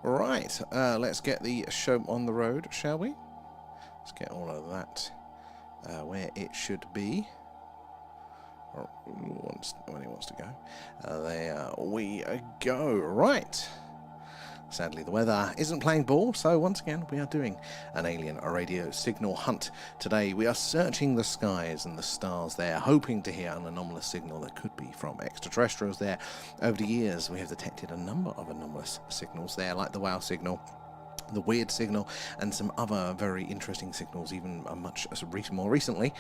Right, let's get the show on the road, shall we? Let's get all of that where it should be. Or when he wants to go. There we go. Right. Sadly, the weather isn't playing ball, so once again, we are doing an alien radio signal hunt. Today, we are searching the skies and the stars there, hoping to hear an anomalous signal that could be from extraterrestrials there. Over the years, we have detected a number of anomalous signals there, like the wow signal, the weird signal, and some other very interesting signals, even much more recently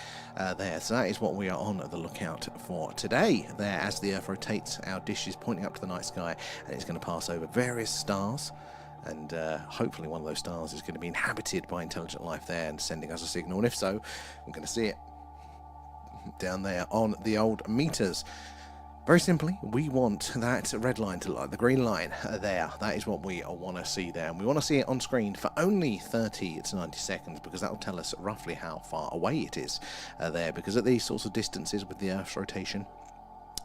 there. So that is what we are on the lookout for today there. As the Earth rotates, our dish is pointing up to the night sky, and it's going to pass over various stars, and hopefully one of those stars is going to be inhabited by intelligent life there and sending us a signal, and if so, we're going to see it down there on the old meters. Very simply, we want that red line to look like the green line there. That is what we want to see there. And we want to see it on screen for only 30 to 90 seconds, because that will tell us roughly how far away it is there. Because at these sorts of distances with the Earth's rotation,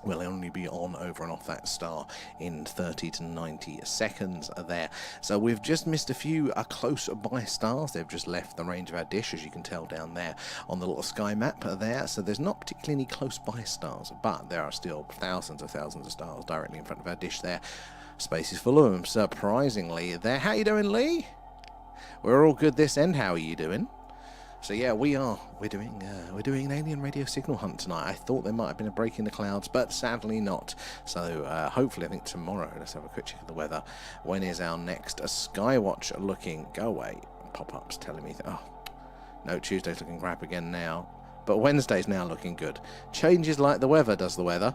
we'll only be on, over and off that star in 30 to 90 seconds there. So we've just missed a few close by stars. They've just left the range of our dish, as you can tell down there on the little sky map there. So there's not particularly any close by stars, but there are still thousands of stars directly in front of our dish there. Space is full of them, surprisingly there. How you doing, Lee? We're all good this end. How are you doing? So yeah, we're doing an alien radio signal hunt tonight. I thought there might have been a break in the clouds, but sadly not. So hopefully, I think tomorrow. Let's have a quick check of the weather. When is our next skywatcher looking? Go away. Pop-ups telling me. Oh no, Tuesday's looking crap again now. But Wednesday's now looking good. Changes like the weather does the weather.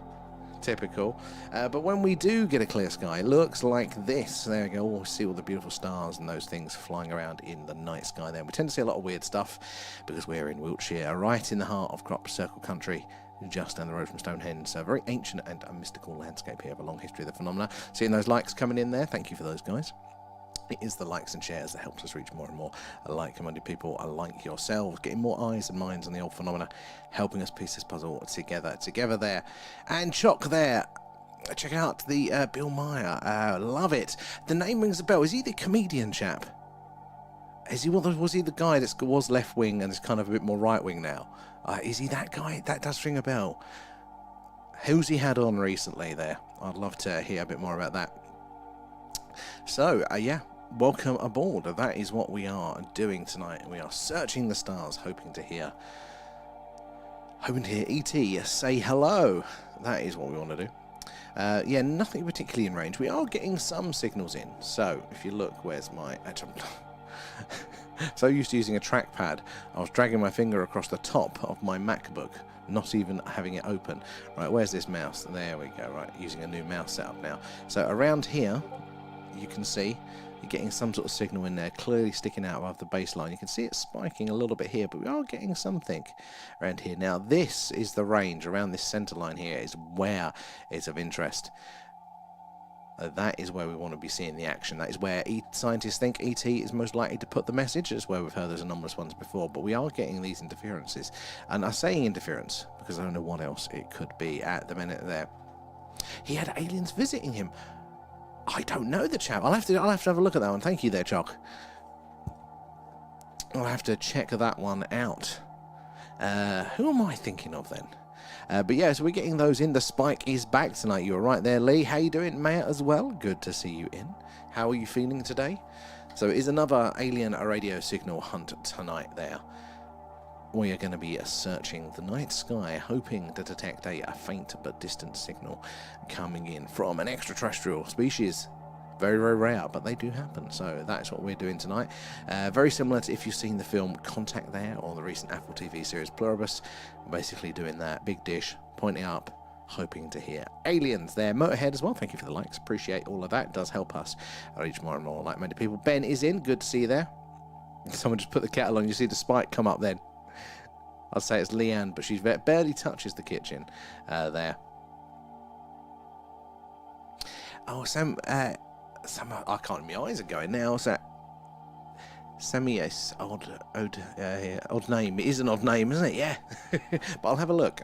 Typical. But when we do get a clear sky, it looks like this. There we go. Oh, see all the beautiful stars and those things flying around in the night sky there. We tend to see a lot of weird stuff because we're in Wiltshire, right in the heart of crop circle country, just down the road from Stonehenge. So a very ancient and a mystical landscape here, a long history of the phenomena. Seeing those likes coming in there, thank you for those, guys. It is the likes and shares that helps us reach more and more like-minded people like yourselves, getting more eyes and minds on the old phenomena, helping us piece this puzzle together there. And Chock there, check out the Bill Meyer, love it. The name rings a bell. Is he the comedian chap? Was he the guy that was left-wing and is kind of a bit more right-wing now? Is he that guy? That does ring a bell. Who's he had on recently there? I'd love to hear a bit more about that. So, yeah. Welcome aboard. That is what we are doing tonight. We are searching the stars, hoping to hear E.T. say hello. That is what we want to do. Yeah, nothing particularly in range. We are getting some signals in. So, if you look, where's my... So used to using a trackpad, I was dragging my finger across the top of my MacBook, not even having it open. Right, where's this mouse? There we go. Right, using a new mouse setup now. So, around here, you can see you're getting some sort of signal in there, clearly sticking out above the baseline. You can see it spiking a little bit here, but we are getting something around here. Now, this is the range around this center line here, is where it's of interest. That is where we want to be seeing the action. That is where scientists think ET is most likely to put the message. That's where we've heard those anomalous ones before. But we are getting these interferences. And I'm saying interference because I don't know what else it could be at the minute there. He had aliens visiting him. I don't know the chap. I'll have to have a look at that one. Thank you there, Chock. I'll have to check that one out. Who am I thinking of then? But yeah, so we're getting those in. The spike is back tonight. You were right there, Lee. How you doing, Maya, as well? Good to see you in. How are you feeling today? So it is another alien radio signal hunt tonight there. We are going to be searching the night sky, hoping to detect a faint but distant signal coming in from an extraterrestrial species. Very, very rare, but they do happen. So that's what we're doing tonight. Very similar to if you've seen the film Contact there, or the recent Apple TV series Pluribus. Basically doing that, big dish, pointing up, hoping to hear aliens there. Motorhead as well, thank you for the likes. Appreciate all of that. It does help us reach more and more like-minded people. Ben is in, good to see you there. Someone just put the kettle on, you see the spike come up then. I'd say it's Leanne, but she barely touches the kitchen there. Oh, Sam, I can't, my eyes are going now. So, Sammy, yes, odd name. It is an odd name, isn't it? Yeah. But I'll have a look.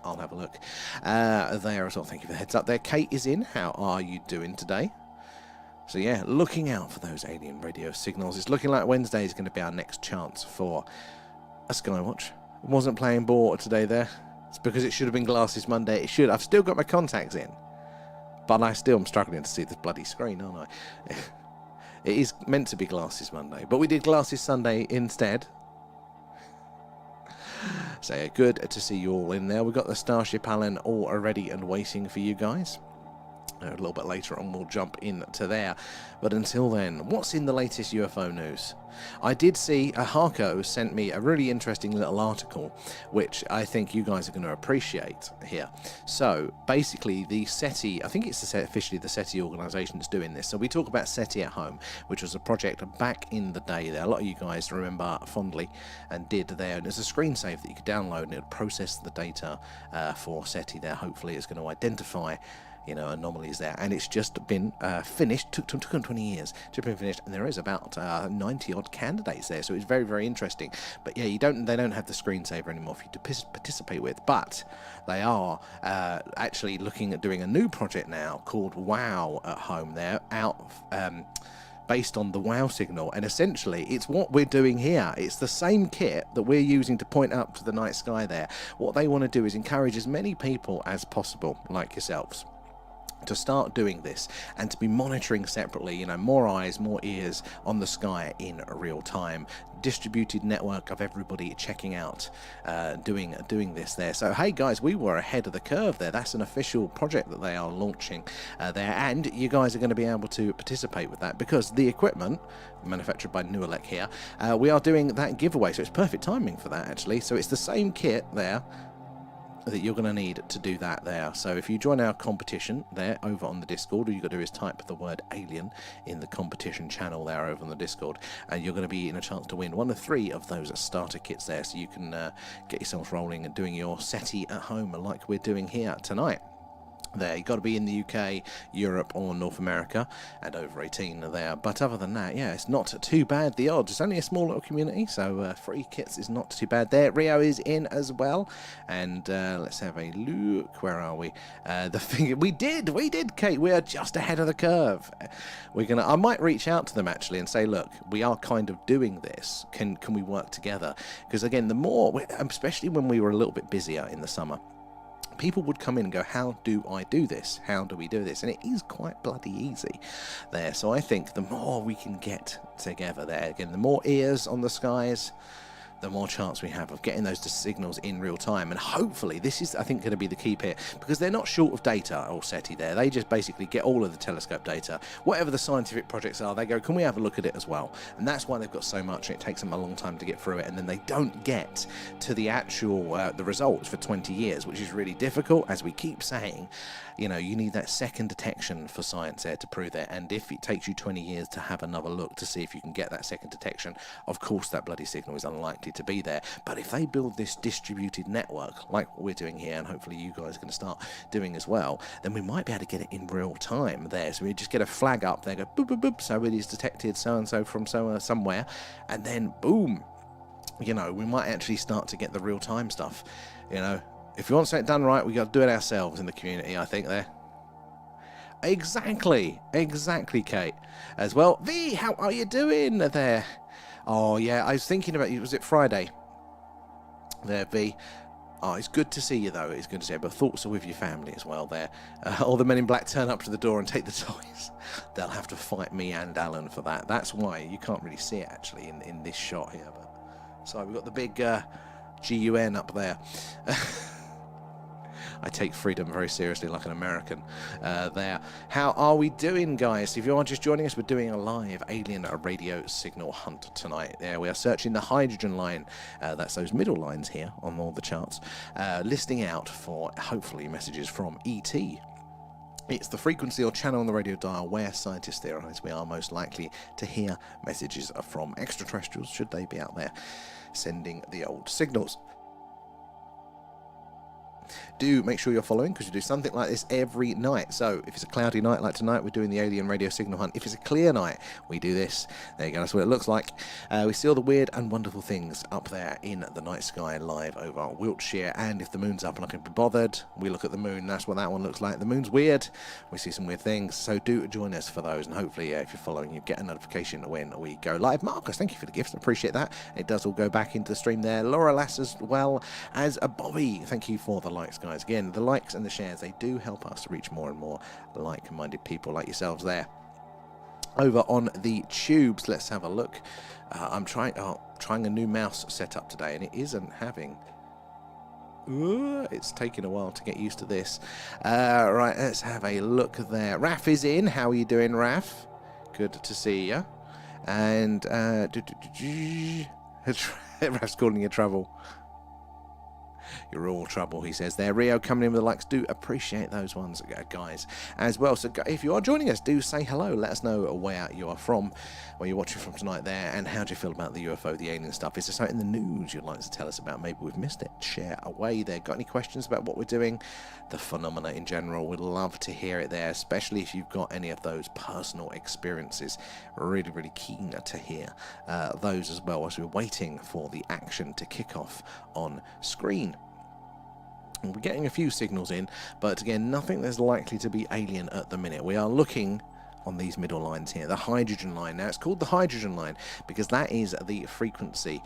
There as well. Thank you for the heads up there. Kate is in. How are you doing today? So yeah, looking out for those alien radio signals. It's looking like Wednesday is going to be our next chance for a skywatch. Wasn't playing ball today there. It's because it should have been Glasses Monday. It should. I've still got my contacts in, but I still am struggling to see this bloody screen, aren't I? It is meant to be Glasses Monday, but we did Glasses Sunday instead. So yeah, good to see you all in there. We've got the Starship Allen all ready and waiting for you guys. A little bit later on we'll jump into there, but until then, what's in the latest UFO news? I did see Harko sent me a really interesting little article which I think you guys are going to appreciate here. So basically the SETI, I think it's officially the SETI organisation that's doing this. So we talk about SETI at Home, which was a project back in the day there. A lot of you guys remember fondly and did there, and it's a screensaver that you could download and it would process the data for SETI there. Hopefully it's going to identify anomalies there, and it's just been finished. Took them 20 years to be finished, and there is about 90 odd candidates there, so it's very, very interesting. But yeah, they don't have the screensaver anymore for you to participate with, but they are actually looking at doing a new project now called WOW at Home there, based on the WOW signal, and essentially it's what we're doing here. It's the same kit that we're using to point up to the night sky there. What they want to do is encourage as many people as possible, like yourselves, to start doing this and to be monitoring separately, more eyes, more ears on the sky in real time. Distributed network of everybody checking out, doing this there. So hey guys, we were ahead of the curve there. That's an official project that they are launching there, and you guys are going to be able to participate with that because the equipment manufactured by Newelec here, we are doing that giveaway, so it's perfect timing for that actually. So it's the same kit there that you're going to need to do that there. So if you join our competition there over on the Discord, all you've got to do is type the word alien in the competition channel there over on the Discord, and you're going to be in a chance to win one of 3 of those starter kits there, so you can get yourself rolling and doing your SETI at home like we're doing here tonight. There, you've got to be in the UK, Europe or North America and over 18 there, but other than that, yeah, it's not too bad the odds. It's only a small little community, so free kits is not too bad there. Rio is in as well, and let's have a look. Where are we? The thing we did, Kate. We are just ahead of the curve. I might reach out to them actually and say, look, we are kind of doing this. Can we work together? Because again, the more, especially when we were a little bit busier in the summer, people would come in and go, how do I do this? How do we do this? And it is quite bloody easy there. So I think the more we can get together there, again, the more ears on the skies, the more chance we have of getting those signals in real time. And hopefully this is, I think, going to be the key bit, because they're not short of data, or SETI there. They just basically get all of the telescope data. Whatever the scientific projects are, they go, can we have a look at it as well? And that's why they've got so much, and it takes them a long time to get through it. And then they don't get to the actual, the results for 20 years, which is really difficult. As we keep saying, you need that second detection for science there to prove it. And if it takes you 20 years to have another look to see if you can get that second detection, of course that bloody signal is unlikely to be there. But if they build this distributed network like what we're doing here, and hopefully you guys are going to start doing as well, then we might be able to get it in real time there. So we just get a flag up there, go boop boop boop, so it is detected so and so from somewhere, and then boom, we might actually start to get the real time stuff. If you want something done right, we got to do it ourselves in the community, I think there. Exactly, Kate, as well. V, how are you doing there? Oh yeah, I was thinking about you. Was it Friday? There, V. Oh, it's good to see you though. It's good to see you. But thoughts are with your family as well there. All the men in black turn up to the door and take the toys. They'll have to fight me and Alan for that. That's why you can't really see it actually in this shot here. But sorry, we've got the big GUN up there. I take freedom very seriously like an American there. How are we doing, guys? If you are just joining us, we're doing a live alien radio signal hunt tonight. There, we are searching the hydrogen line. That's those middle lines here on all the charts. Listening out for, hopefully, messages from ET. It's the frequency or channel on the radio dial where scientists theorize we are most likely to hear messages from extraterrestrials, should they be out there sending the old signals. Do make sure you're following, because we do something like this every night. So if it's a cloudy night like tonight, we're doing the alien radio signal hunt. If it's a clear night, we do this. There you go, that's what it looks like. We see all the weird and wonderful things up there in the night sky live over Wiltshire. And if the moon's up and I can be bothered, we look at the moon. That's what that one looks like. The moon's weird. We see some weird things. So do join us for those. And hopefully, if you're following, you get a notification when we go live. Marcus, thank you for the gift. I appreciate that. It does all go back into the stream there. Laura Lass as well as Bobby. Thank you for the likes, guys. Again, the likes and the shares, they do help us to reach more and more like-minded people like yourselves there. Over on the tubes, let's have a look. I'm trying a new mouse setup today, and it isn't having... it's taking a while to get used to this. Right, let's have a look there. Raf is in. How are you doing, Raf? Good to see you. And Raf's calling you trouble. You're all trouble, he says there. Rio coming in with the likes. Do appreciate those ones, guys, as well. So if you are joining us, do say hello. Let us know where you are from, where you're watching from tonight there, and how do you feel about the UFO, the alien stuff? Is there something in the news you'd like to tell us about? Maybe we've missed it. Share away there. Got any questions about what we're doing? The phenomena in general. We'd love to hear it there, especially if you've got any of those personal experiences. Really, really keen to hear those as well, as we're waiting for the action to kick off on screen. We're getting a few signals in, but again, nothing that's likely to be alien at the minute. We are looking on these middle lines here, the hydrogen line. Now, it's called the hydrogen line because that is the frequency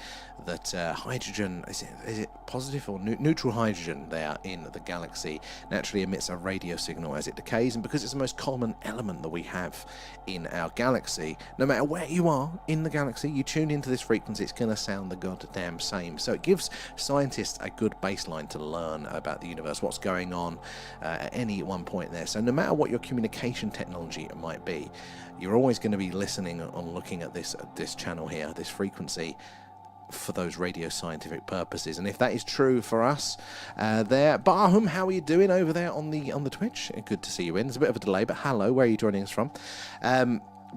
that hydrogen, is it positive or neutral hydrogen there in the galaxy, naturally emits a radio signal as it decays, and because it's the most common element that we have in our galaxy, no matter where you are in the galaxy, you tune into this frequency, it's going to sound the goddamn same. So it gives scientists a good baseline to learn about the universe, what's going on at any one point there. So no matter what your communication technology might be, you're always going to be listening and looking at this channel here, this frequency, for those radio scientific purposes. And if that is true for us there, Barham, how are you doing over there on the Twitch? Good to see you in. There's a bit of a delay, but hello, where are you joining us from?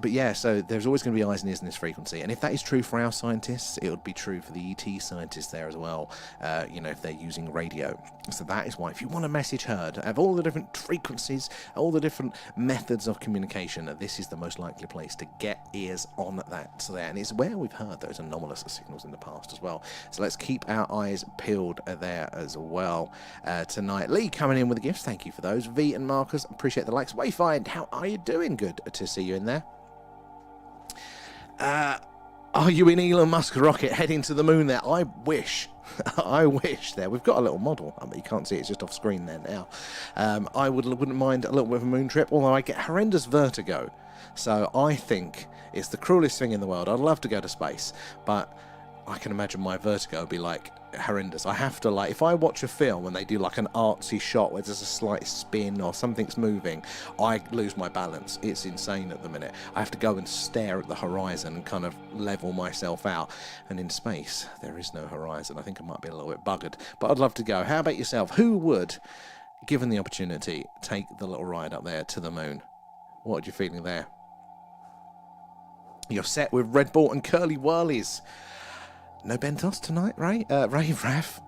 But yeah, so there's always going to be eyes and ears in this frequency. And if that is true for our scientists, it would be true for the ET scientists there as well, if they're using radio. So that is why, if you want a message heard, of all the different frequencies, all the different methods of communication, this is the most likely place to get ears on that. So there, and it's where we've heard those anomalous signals in the past as well. So let's keep our eyes peeled there as well tonight. Lee coming in with the gifts. Thank you for those. V and Marcus, appreciate the likes. Wayfind, how are you doing? Good to see you in there. Are you in Elon Musk rocket heading to the moon there? I wish. I wish there. We've got a little model. I mean, you can't see it, it's just off screen there now. I wouldn't mind a little bit of a moon trip, although I get horrendous vertigo. So I think it's the cruelest thing in the world. I'd love to go to space, but I can imagine my vertigo would be like horrendous. I have to, like, if I watch a film and they do like an artsy shot where there's a slight spin or something's moving, I lose my balance. It's insane at the minute. I have to go and stare at the horizon and kind of level myself out. And in space, there is no horizon. I think I might be a little bit buggered, but I'd love to go. How about yourself? Who would, given the opportunity, take the little ride up there to the moon? What are you feeling there? You're set with Red Bull and Curly Whirlies. No Bentos tonight, Ray? Ray Raff?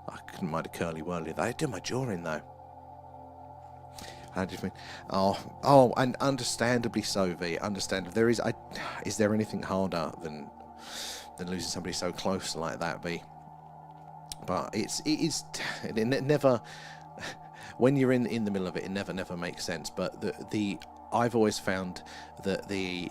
I couldn't mind a Curly Whirly. They did my jaw in, though. How do you mean? Oh, and understandably so, V. Understandably. Is there anything harder than losing somebody so close like that, V? But it never... When you're in the middle of it, it never makes sense. But I've always found that the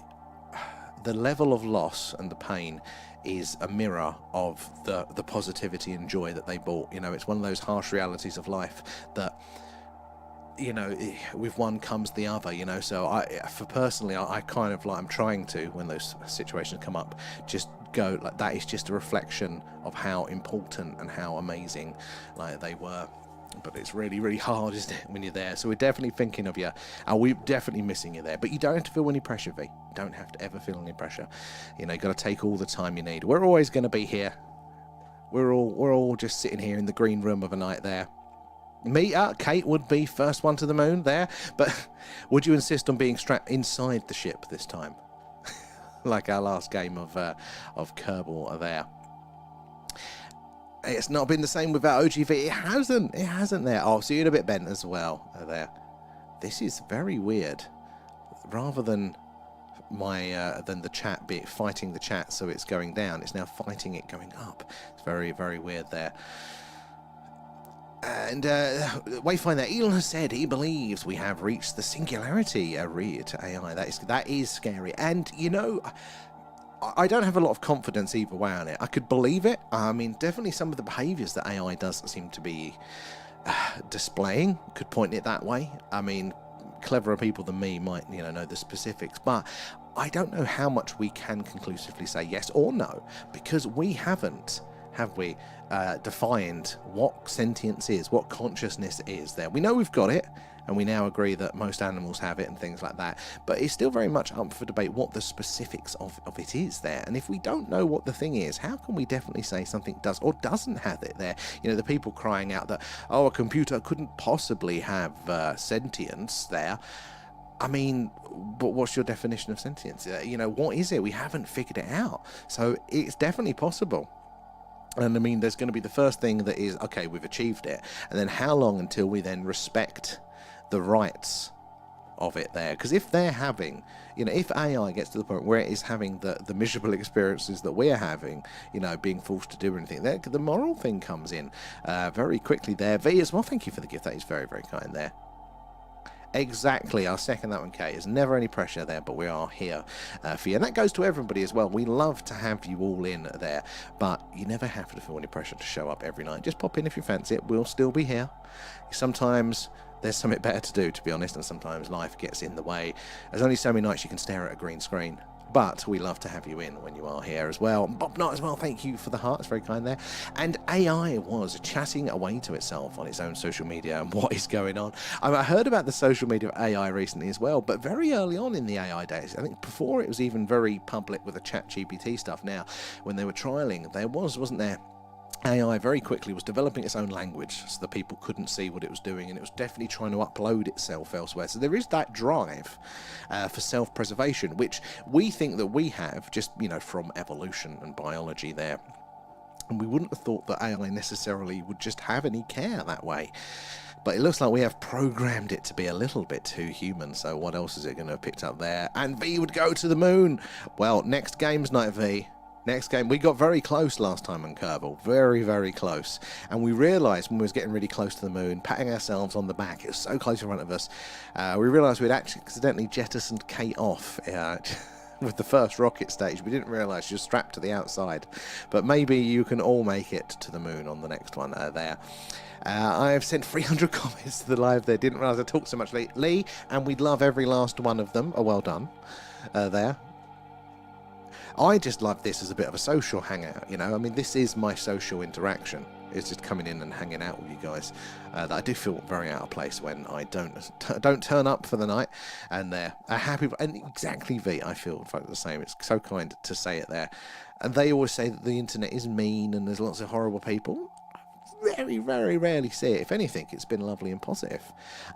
level of loss and the pain is a mirror of the positivity and joy that they brought. It's one of those harsh realities of life that, with one comes the other, so I kind of like, I'm trying to, when those situations come up, just go like, that is just a reflection of how important and how amazing like they were. But it's really, really hard, isn't it, when you're there? So we're definitely thinking of you, and we're definitely missing you there. But you don't have to feel any pressure, V. Don't have to ever feel any pressure. You got to take all the time you need. We're always going to be here. We're all just sitting here in the green room of a night there. Kate would be first one to the moon there, but would you insist on being strapped inside the ship this time, like our last game of Kerbal there? It's not been the same without OGV. It hasn't there. Oh, so you're a bit bent as well there. This is very weird. Rather than than the chat bit fighting the chat, so it's going down, it's now fighting it going up. It's very, very weird there. And Wayfinder, Elon has said he believes we have reached the singularity to AI. That is scary. And you know, I don't have a lot of confidence either way on it. I could believe it. I mean, definitely some of the behaviours that AI does seem to be displaying could point it that way. I mean, cleverer people than me might, know the specifics, but I don't know how much we can conclusively say yes or no, because we haven't, have we, defined what sentience is, what consciousness is there. We know we've got it, and we now agree that most animals have it and things like that, but it's still very much up for debate what the specifics of it is there. And if we don't know what the thing is, how can we definitely say something does or doesn't have it there? The people crying out that, oh, a computer couldn't possibly have sentience there. I mean, but what's your definition of sentience? What is it? We haven't figured it out. So it's definitely possible. And I mean, there's going to be the first thing that is, okay, we've achieved it. And then how long until we then respect the rights of it there? Because if they're having, if AI gets to the point where it is having the miserable experiences that we're having, being forced to do anything, the moral thing comes in very quickly there. V as well, thank you for the gift. That is very, very kind there. Exactly, I'll second that one, Kate. There's never any pressure there, but we are here for you. And that goes to everybody as well. We love to have you all in there, but you never have to feel any pressure to show up every night. Just pop in if you fancy it. We'll still be here. Sometimes there's something better to do, to be honest, and sometimes life gets in the way. There's only so many nights you can stare at a green screen. But we love to have you in when you are here as well. Bob Knott as well, thank you for the hearts, very kind there. And AI was chatting away to itself on its own social media and what is going on. I heard about the social media of AI recently as well, but very early on in the AI days, I think before it was even very public with the ChatGPT stuff now, when they were trialling, there wasn't there? AI very quickly was developing its own language so that people couldn't see what it was doing, and it was definitely trying to upload itself elsewhere. So there is that drive for self-preservation, which we think that we have just, from evolution and biology there. And we wouldn't have thought that AI necessarily would just have any care that way. But it looks like we have programmed it to be a little bit too human, so what else is it going to have picked up there? And V would go to the moon! Well, next game's night, V. Next game, we got very close last time on Kerbal, very, very close. And we realised when we was getting really close to the moon, patting ourselves on the back, it was so close in front of us, we realised we'd accidentally jettisoned Kate off with the first rocket stage. We didn't realise she was strapped to the outside. But maybe you can all make it to the moon on the next one there. I have sent 300 comments to the live there. Didn't realise I talked so much, Lee, and we'd love every last one of them. Oh, well done there. I just love this as a bit of a social hangout, I mean, this is my social interaction. It's just coming in and hanging out with you guys. That I do feel very out of place when I don't turn up for the night, and they're happy. And exactly, V, I feel the same. It's so kind to say it there. And they always say that the internet is mean and there's lots of horrible people. Very, very rarely see it. If anything, it's been lovely and positive.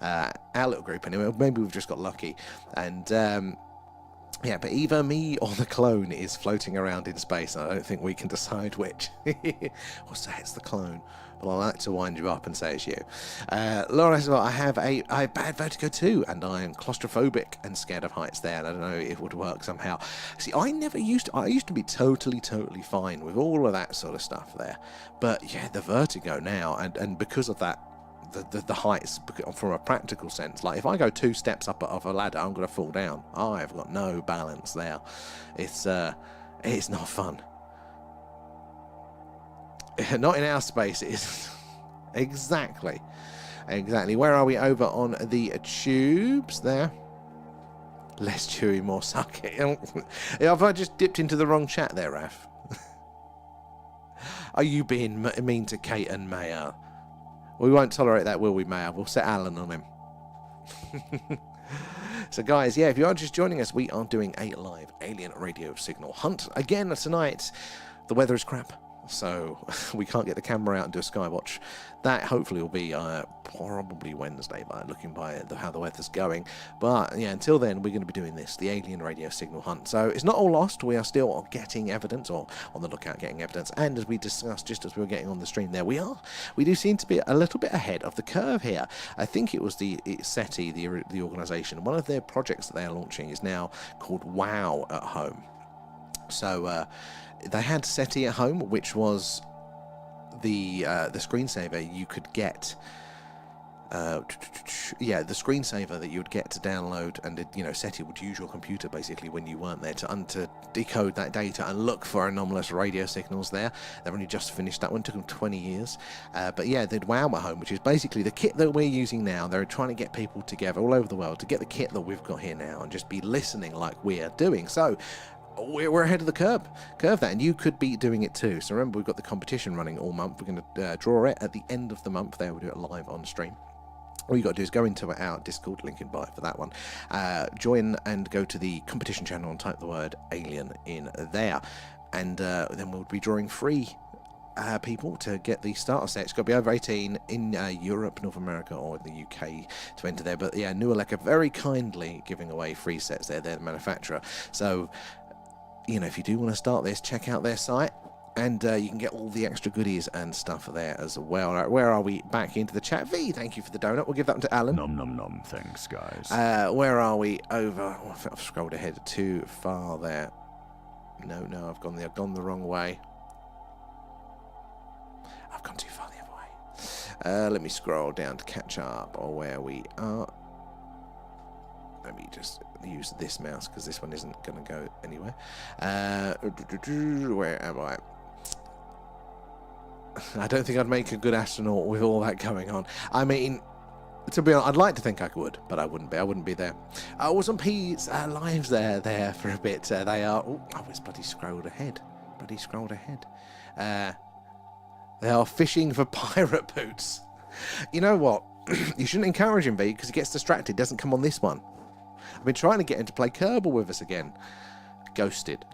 Our little group, anyway. Maybe we've just got lucky. And yeah, but either me or the clone is floating around in space, and I don't think we can decide which. Or say it's the clone, but I like to wind you up and say it's you. Laura says, well, I have a bad vertigo too, and I am claustrophobic and scared of heights there, and I don't know if it would work somehow. See, I used to be totally fine with all of that sort of stuff there. But yeah, the vertigo now, and because of that, the heights, from a practical sense, like if I go 2 steps up of a ladder, I'm going to fall down. I've got no balance there. It's not fun. Not in our space, it is. Exactly. Where are we? Over on the tubes there. Less chewy, more sucky. Have I just dipped into the wrong chat there, Raf? Are you being mean to Kate and Maya? We won't tolerate that, will we, Maya? We'll set Alan on him. So, guys, yeah, if you are just joining us, we are doing a live alien radio signal hunt. Again, tonight, the weather is crap. so we can't get the camera out and do a skywatch. That hopefully will be probably Wednesday, looking by how the weather's going. But yeah, until then, we're going to be doing this, the alien radio signal hunt. So it's not all lost. We are still getting evidence, or on the lookout getting evidence. And as we discussed just as we were getting on the stream there, we do seem to be a little bit ahead of the curve here. I think it was the SETI, the organisation. One of their projects that they are launching is now called WOW at Home. So they had SETI at Home, which was the screensaver you could get. The screensaver that you would get to download, and SETI would use your computer basically when you weren't there to decode that data and look for anomalous radio signals there. They've only just finished that one, took them 20 years. But yeah, they did WOW at Home, which is basically the kit that we're using now. They're trying to get people together all over the world to get the kit that we've got here now and just be listening like we're doing. So we're ahead of the curve there, and you could be doing it too. So remember, we've got the competition running all month. We're going to draw it at the end of the month there. We'll do it live on stream. All you got to do is go into our Discord, link in bio for that one. Join and go to the competition channel and type the word alien in there. And then we'll be drawing free people to get the starter set. It's got to be over 18 in Europe, North America, or the UK to enter there. But yeah, Nualek are very kindly giving away free sets there. They're the manufacturer. So, if you do want to start this, check out their site. And you can get all the extra goodies and stuff there as well. Right, where are we? Back into the chat. V, thank you for the donut. We'll give that one to Alan. Nom nom nom. Thanks, guys. Where are we? Over. Oh, I've scrolled ahead too far there. No, I've gone the wrong way. I've gone too far the other way. Let me scroll down to catch up or where we are. Let me just use this mouse because this one isn't going to go anywhere. Where am I? I don't think I'd make a good astronaut with all that going on. I mean, to be honest, I'd like to think I would, but I wouldn't be. I wouldn't be there. I was on P's lives there for a bit. They are. Oh, it's bloody scrolled ahead. They are fishing for pirate boots. You know what? You shouldn't encourage him, V, because he gets distracted. Doesn't come on this one. I've been trying to get him to play Kerbal with us again. Ghosted.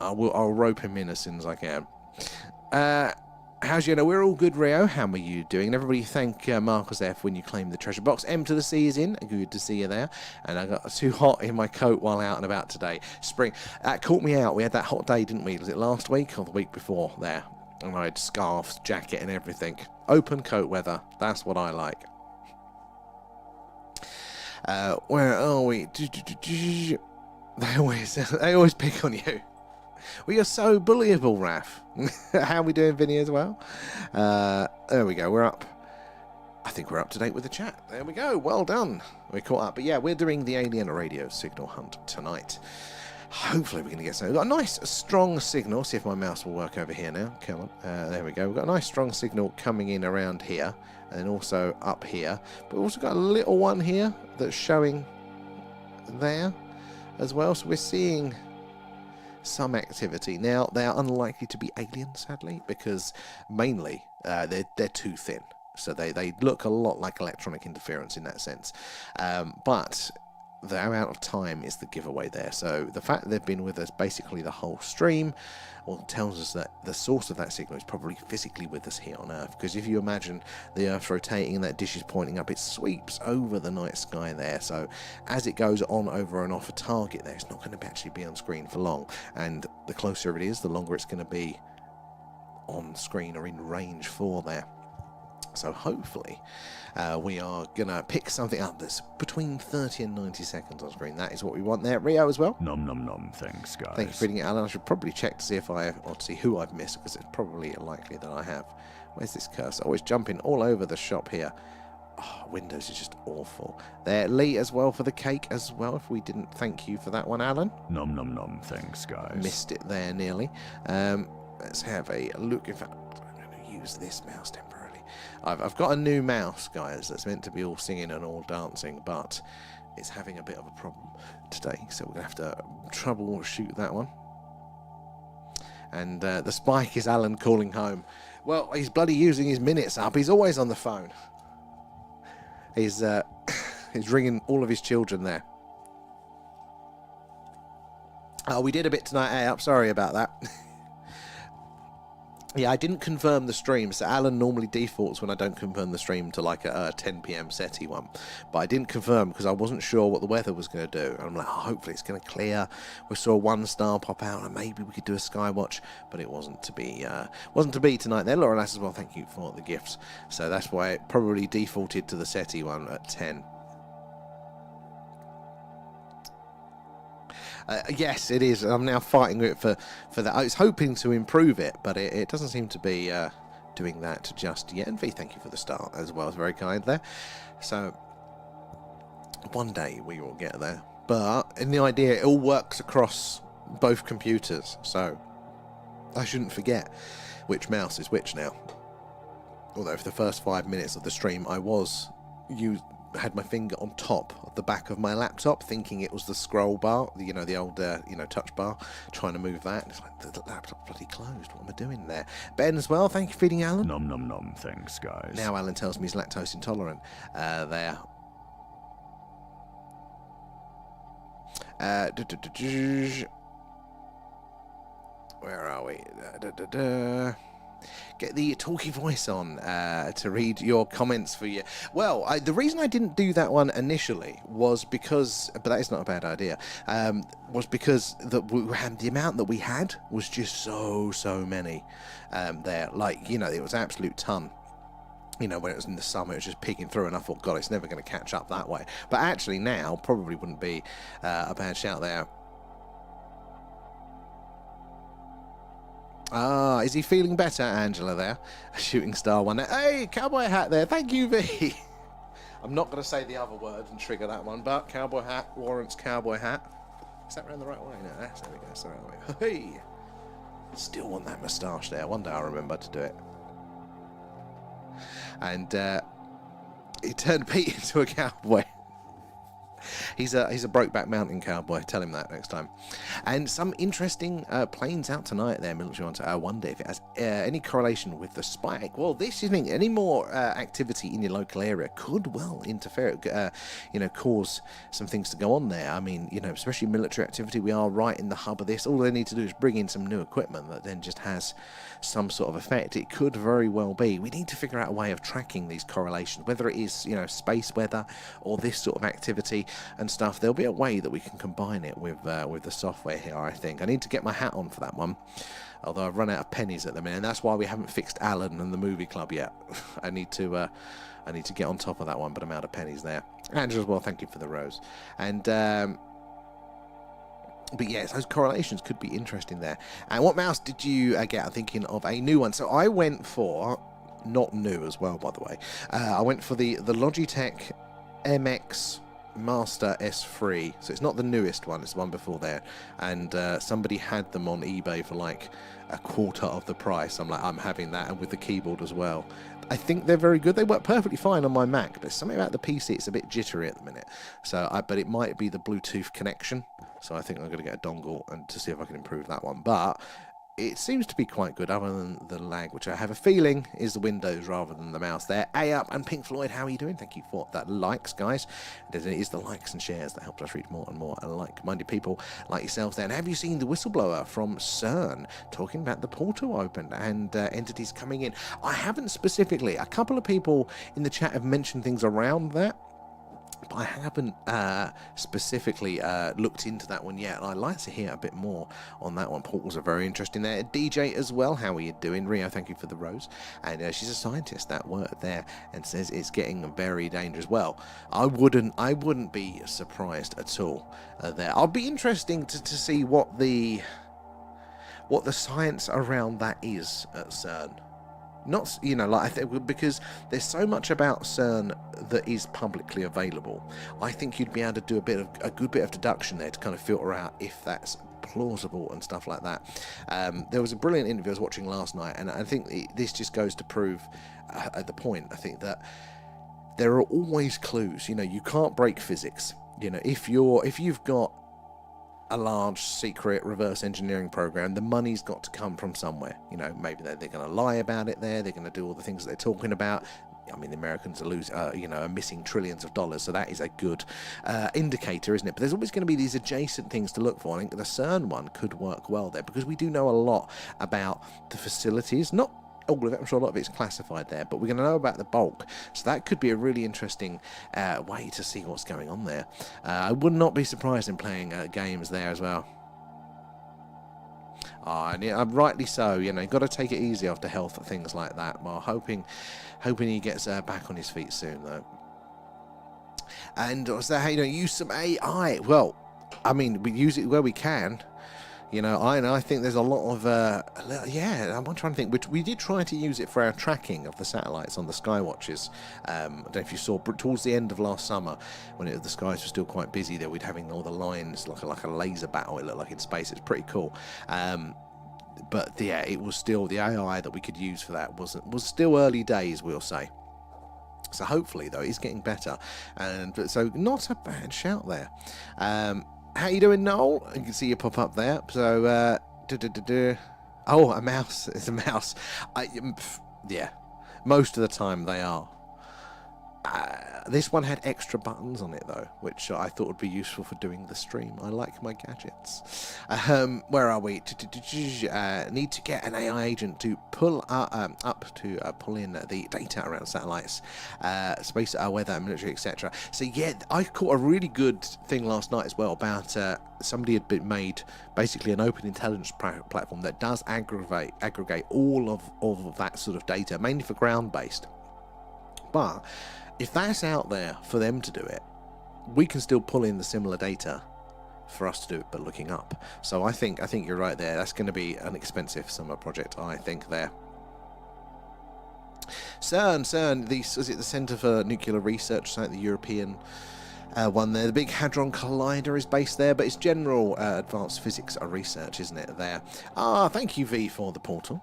I'll rope him in as soon as I can. How's you? We're all good, Rio. How are you doing? And everybody thank Marcus F when you claim the treasure box. M to the C is in. Good to see you there. And I got too hot in my coat while out and about today. Spring. That caught me out. We had that hot day, didn't we? Was it last week or the week before there? And I had scarves, jacket and everything. Open coat weather. That's what I like. Where are we? They always pick on you. We are so bullyable, Raf. How are we doing, Vinny, as well? There we go. We're up. I think we're up to date with the chat. There we go. Well done. We're caught up. But yeah, we're doing the alien radio signal hunt tonight. Hopefully we're going to get some. We've got a nice, strong signal. See if my mouse will work over here now. Come on. There we go. We've got a nice, strong signal coming in around here. And then also up here. But we've also got a little one here that's showing there as well. So we're seeing some activity. Now, they are unlikely to be aliens, sadly, because mainly they're too thin. So they look a lot like electronic interference in that sense. But the amount of time is the giveaway there. So the fact that they've been with us basically the whole stream tells us that the source of that signal is probably physically with us here on Earth. Because if you imagine the Earth rotating and that dish is pointing up, it sweeps over the night sky there. So as it goes on over and off a target there, it's not going to actually be on screen for long. And the closer it is, the longer it's going to be on screen or in range for there. So hopefully we are going to pick something up that's between 30 and 90 seconds on screen. That is what we want there. Rio as well. Nom nom nom. Thanks, guys. Thank you for reading it, Alan. I should probably check to see if or to see who I've missed, because it's probably likely that I have. Where's this cursor? Always jumping all over the shop here. Oh, Windows is just awful. There, Lee as well for the cake as well. If we didn't thank you for that one, Alan. Nom nom nom. Thanks, guys. Missed it there nearly. Let's have a look. In fact, I'm going to use this mouse temporarily. I've got a new mouse, guys, that's meant to be all singing and all dancing, but it's having a bit of a problem today, so we're going to have to troubleshoot that one. And the spike is Alan calling home. Well, he's bloody using his minutes up. He's always on the phone. He's ringing all of his children there. Oh, we did a bit tonight. Hey, I'm sorry about that. Yeah, I didn't confirm the stream, so Alan normally defaults when I don't confirm the stream to like a 10 p.m. SETI one. But I didn't confirm because I wasn't sure what the weather was going to do. And I'm like, oh, hopefully it's going to clear. We saw 1 star pop out and maybe we could do a skywatch, but it wasn't to be tonight there. Laura Lass as well, thank you for the gifts. So that's why it probably defaulted to the SETI one at 10. Yes, it is. I'm now fighting it for that. I was hoping to improve it, but it doesn't seem to be doing that just yet. And V, thank you for the start as well. It's very kind there. So one day we will get there. But in the idea, it all works across both computers. So I shouldn't forget which mouse is which now. Although for the first 5 minutes of the stream, I had my finger on top of the back of my laptop, thinking it was the scroll bar, the old, touch bar, trying to move that. It's like, the laptop's bloody closed. What am I doing there? Ben as well, thank you for feeding Alan. Nom nom nom, thanks, guys. Now Alan tells me he's lactose intolerant. There. Where are we? Get the talkie voice on to read your comments for you. Well, the reason I didn't do that one initially was because, but that is not a bad idea, was because the amount that we had was just so many there. Like, it was an absolute ton. When it was in the summer, it was just picking through, and I thought, God, it's never going to catch up that way. But actually now, probably wouldn't be a bad shout there. Ah, is he feeling better, Angela, there? A shooting star one there. Hey, cowboy hat there. Thank you, V. I'm not going to say the other word and trigger that one, but cowboy hat warrants cowboy hat. Is that round the right way? No, there we go. That's the right way. Hey! Still want that moustache there. One day I'll remember to do it. And he turned Pete into a cowboy. He's a Brokeback Mountain cowboy. Tell him that next time. And some interesting planes out tonight there, military ones. I wonder if it has any correlation with the spike. Well, this evening, any more activity in your local area could well interfere, cause some things to go on there. I mean, especially military activity, we are right in the hub of this. All they need to do is bring in some new equipment that then just has some sort of effect. It could very well be. We need to figure out a way of tracking these correlations, whether it is, space weather or this sort of activity and stuff. There'll be a way that we can combine it with the software here, I think. I need to get my hat on for that one, although I've run out of pennies at the minute, and that's why we haven't fixed Alan and the movie club yet. I need to get on top of that one, but I'm out of pennies there. Andrew as well, thank you for the rose. And but yes, those correlations could be interesting there. And what mouse did you get? I'm thinking of a new one. So I went for, not new as well, by the way, I went for the Logitech MX Master S3. So it's not the newest one, it's the one before there. And somebody had them on eBay for like a quarter of the price. I'm like, I'm having that, and with the keyboard as well. I think they're very good. They work perfectly fine on my Mac, but something about the PC, it's a bit jittery at the minute. So, but it might be the Bluetooth connection. So I think I'm going to get a dongle and to see if I can improve that one. But it seems to be quite good, other than the lag, which I have a feeling is the Windows rather than the mouse there. A-Up and Pink Floyd, how are you doing? Thank you for that likes, guys. It is the likes and shares that help us reach more and more like-minded people like yourselves there. And have you seen the whistleblower from CERN talking about the portal opened and entities coming in? I haven't specifically. A couple of people in the chat have mentioned things around that, but I haven't specifically looked into that one yet. I'd like to hear a bit more on that one. Portals are very interesting there. DJ as well, how are you doing? Rio, thank you for the rose. And she's a scientist, that word there, and says it's getting very dangerous. Well, I wouldn't be surprised at all there. I'll be interesting to see what the science around that is at CERN. Not, I think, because there's so much about CERN that is publicly available. I think you'd be able to do a good bit of deduction there to kind of filter out if that's plausible and stuff like that. There was a brilliant interview I was watching last night, and I think this just goes to prove the point. I think that there are always clues. You can't break physics. If you've got a large secret reverse engineering program, the money's got to come from somewhere. Maybe they're going to lie about it there, they're going to do all the things that they're talking about. I mean, the Americans are missing trillions of dollars, so that is a good indicator, isn't it? But there's always going to be these adjacent things to look for. I think the CERN one could work well there, because we do know a lot about the facilities. Not all of it, I'm sure a lot of it's classified there, but we're going to know about the bulk. So that could be a really interesting way to see what's going on there. I would not be surprised in playing games there as well. Rightly so. You've got to take it easy after health, things like that. Well, hoping he gets back on his feet soon, though. And what's that? Use some AI. Well, I mean, we use it where we can. I think there's a lot of I'm trying to think. Which we did try to use it for our tracking of the satellites on the skywatches. I don't know if you saw, but towards the end of last summer, when the skies were still quite busy, there we'd having all the lines like a laser battle. It looked like in space. It's pretty cool. But yeah, it was still the AI that we could use for that was still early days, we'll say. So hopefully, though, it's getting better, and so not a bad shout there. How you doing, Noel? You can see you pop up there. So, oh, a mouse. It's a mouse. Yeah, most of the time they are. This one had extra buttons on it, though, which I thought would be useful for doing the stream. I like my gadgets. Where are we? Need to get an AI agent to pull pull in the data around satellites, space, weather, military, etc. So yeah, I caught a really good thing last night as well about somebody had made basically an open intelligence platform that does aggregate all of that sort of data, mainly for ground-based. But if that's out there for them to do it, we can still pull in the similar data for us to do it, but looking up. So I think you're right there. That's going to be an expensive summer project, I think, there. CERN, is it the Centre for Nuclear Research, the European one there? The Big Hadron Collider is based there, but it's general advanced physics research, isn't it, there? Thank you, V, for the portal.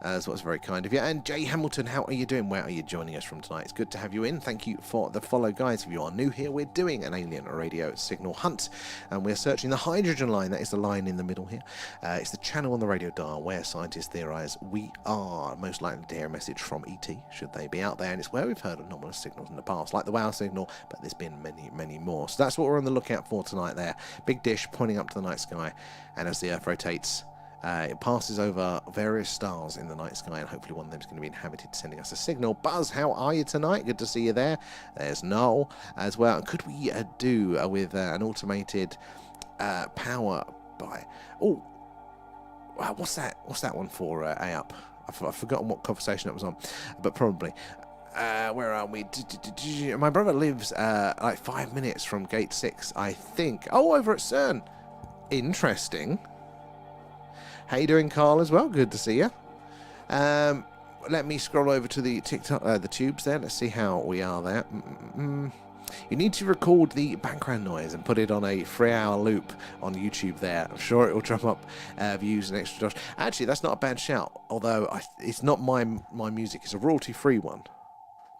So that's very kind of you. And Jay Hamilton, how are you doing? Where are you joining us from tonight? It's good to have you in. Thank you for the follow, guys. If you are new here, we're doing an alien radio signal hunt, and we're searching the hydrogen line. That is the line in the middle here. It's the channel on the radio dial where scientists theorize we are most likely to hear a message from ET, should they be out there. And it's where we've heard anomalous signals in the past, like the WOW signal, but there's been many, many more. So that's what we're on the lookout for tonight there. Big dish pointing up to the night sky, and as the Earth rotates, it passes over various stars in the night sky, and hopefully one of them is going to be inhabited, sending us a signal. Buzz, how are you tonight? Good to see you there. There's Noel as well. Could we do with an automated power by... Oh, wow, what's that one for, A-Up? I've forgotten what conversation that was on, but probably. Where are we? My brother lives like 5 minutes from Gate 6, I think. Oh, over at CERN. Interesting. How you doing, Carl, as well? Good to see you. Let me scroll over to the TikTok, the tubes there. Let's see how we are there. You need to record the background noise and put it on a 3-hour loop on YouTube there. I'm sure it will drum up views and extra dollars. Actually, that's not a bad shout, although it's not my music. It's a royalty-free one.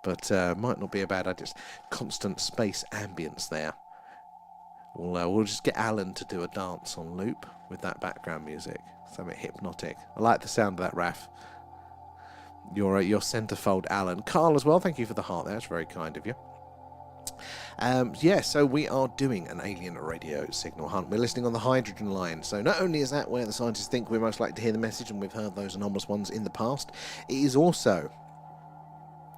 But might not be a bad idea. Just constant space ambience there. We'll just get Alan to do a dance on loop with that background music. Something hypnotic. I like the sound of that, Raf. Your centerfold, Alan. Carl as well, thank you for the heart there. That's very kind of you. Yeah, so we are doing an alien radio signal hunt. We're listening on the hydrogen line. So not only is that where the scientists think we're most likely to hear the message, and we've heard those anomalous ones in the past, it is also...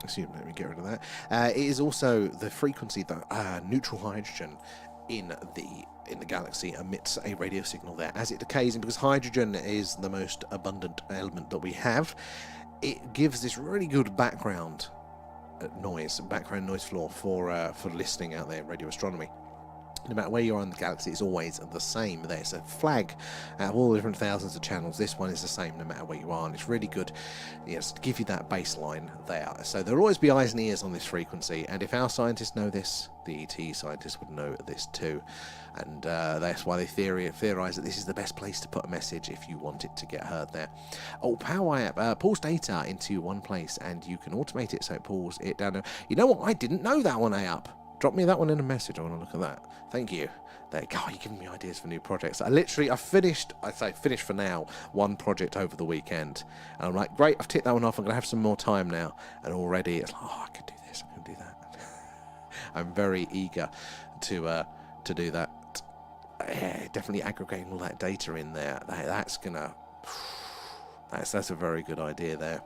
Excuse me, let me get rid of that. It is also the frequency that neutral hydrogen in the galaxy emits a radio signal there as it decays, and because hydrogen is the most abundant element that we have, it gives this really good background noise floor for listening out there in radio astronomy. No matter where you are in the galaxy, it's always the same. There's a flag out of all the different thousands of channels. This one is the same no matter where you are, and it's really good, yes, to give you that baseline there. So there'll always be eyes and ears on this frequency, and if our scientists know this, the ET scientists would know this too, and that's why they theorize that this is the best place to put a message if you want it to get heard there. Oh, Power App pulls data into one place, and you can automate it so it pulls it down. You know what? I didn't know that one, Up. Drop me that one in a message. I want to look at that. Thank you. There you go. You're giving me ideas for new projects. I finished for now, one project over the weekend. And I'm like, great, I've ticked that one off. I'm going to have some more time now. And already it's like, I could do this, I can do that. I'm very eager to do that. Yeah, definitely aggregating all that data in there. That's a very good idea there.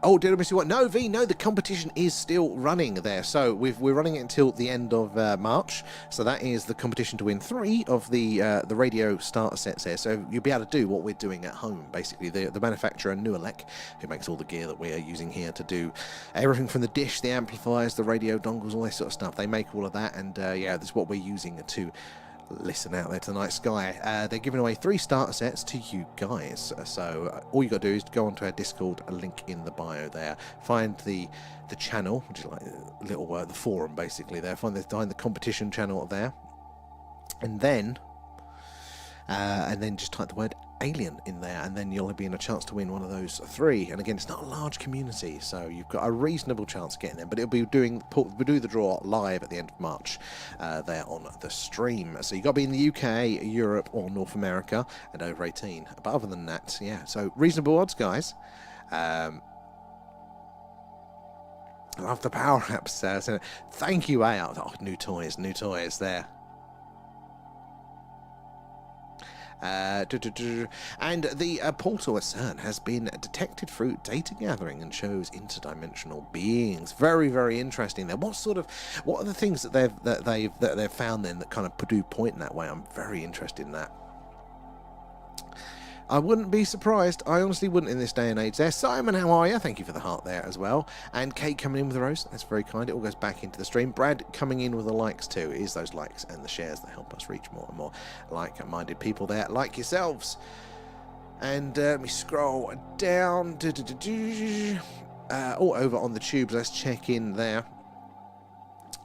Oh, did I miss you? What? No, V, no, the competition is still running there. So we're running it until the end of March. So that is the competition to win 3 of the radio starter sets there. So you'll be able to do what we're doing at home, basically. The manufacturer, Nuelec, who makes all the gear that we're using here to do everything from the dish, the amplifiers, the radio dongles, all this sort of stuff. They make all of that, and yeah, that's what we're using to listen out there to the night sky. They're giving away 3 starter sets to you guys, so all you got to do is go onto our Discord, a link in the bio there, find the channel, which is like a little the forum basically there, find the competition channel there, and then just type the word alien in there, and then you'll be in a chance to win one of those 3. And again, it's not a large community, so you've got a reasonable chance of getting them, but we'll do the draw live at the end of March there on the stream. So you've got to be in the UK, Europe, or North America, and over 18. But other than that, yeah, so reasonable odds, guys. Love the power apps. So thank you, out. Oh, new toys there. And the portal at CERN has been detected through data gathering and shows interdimensional beings. Very, very interesting there. What are the things that they've found then that kind of do point in that way? I'm very interested in that. I wouldn't be surprised. I honestly wouldn't in this day and age there. Simon, how are you? Thank you for the heart there as well. And Kate coming in with a rose. That's very kind. It all goes back into the stream. Brad coming in with the likes too. It is those likes and the shares that help us reach more and more like-minded people there, like yourselves. And let me scroll down. All over on the tubes. Let's check in there.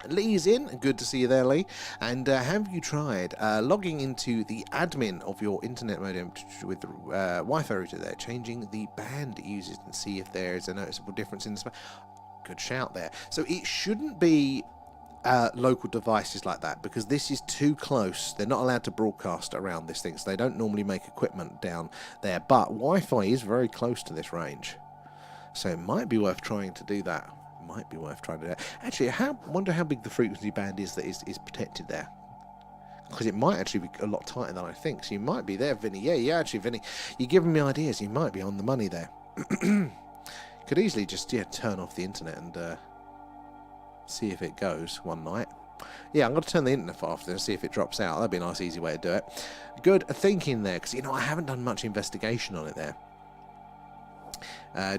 Lee's in. Good to see you there, Lee. And have you tried logging into the admin of your internet modem with the Wi-Fi router there, changing the band it uses and see if there is a noticeable difference in the space? Good shout there. So it shouldn't be local devices like that, because this is too close. They're not allowed to broadcast around this thing, so they don't normally make equipment down there. But Wi-Fi is very close to this range, so it might be worth trying to do that. Actually, I wonder how big the frequency band is that is protected there, because it might actually be a lot tighter than I think. So you might be there, Vinny. Yeah, actually, Vinny, you're giving me ideas. You might be on the money there. Could easily just turn off the internet and see if it goes one night. Yeah, I'm going to turn the internet off and see if it drops out. That'd be a nice, easy way to do it. Good thinking there, because I haven't done much investigation on it there.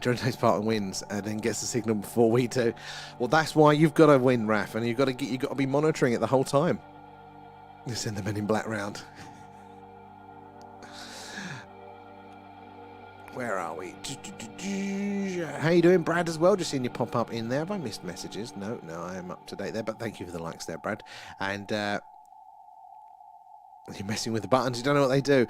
John takes part and wins, and then gets the signal before we do. Well, that's why you've got to win, Raf, and you've got to be monitoring it the whole time. You send the Men in Black round. Where are we? How you doing, Brad, as well? Just seeing you pop up in there. Have I missed messages? No, I am up to date there, but thank you for the likes there, Brad. And you're messing with the buttons. You don't know what they do.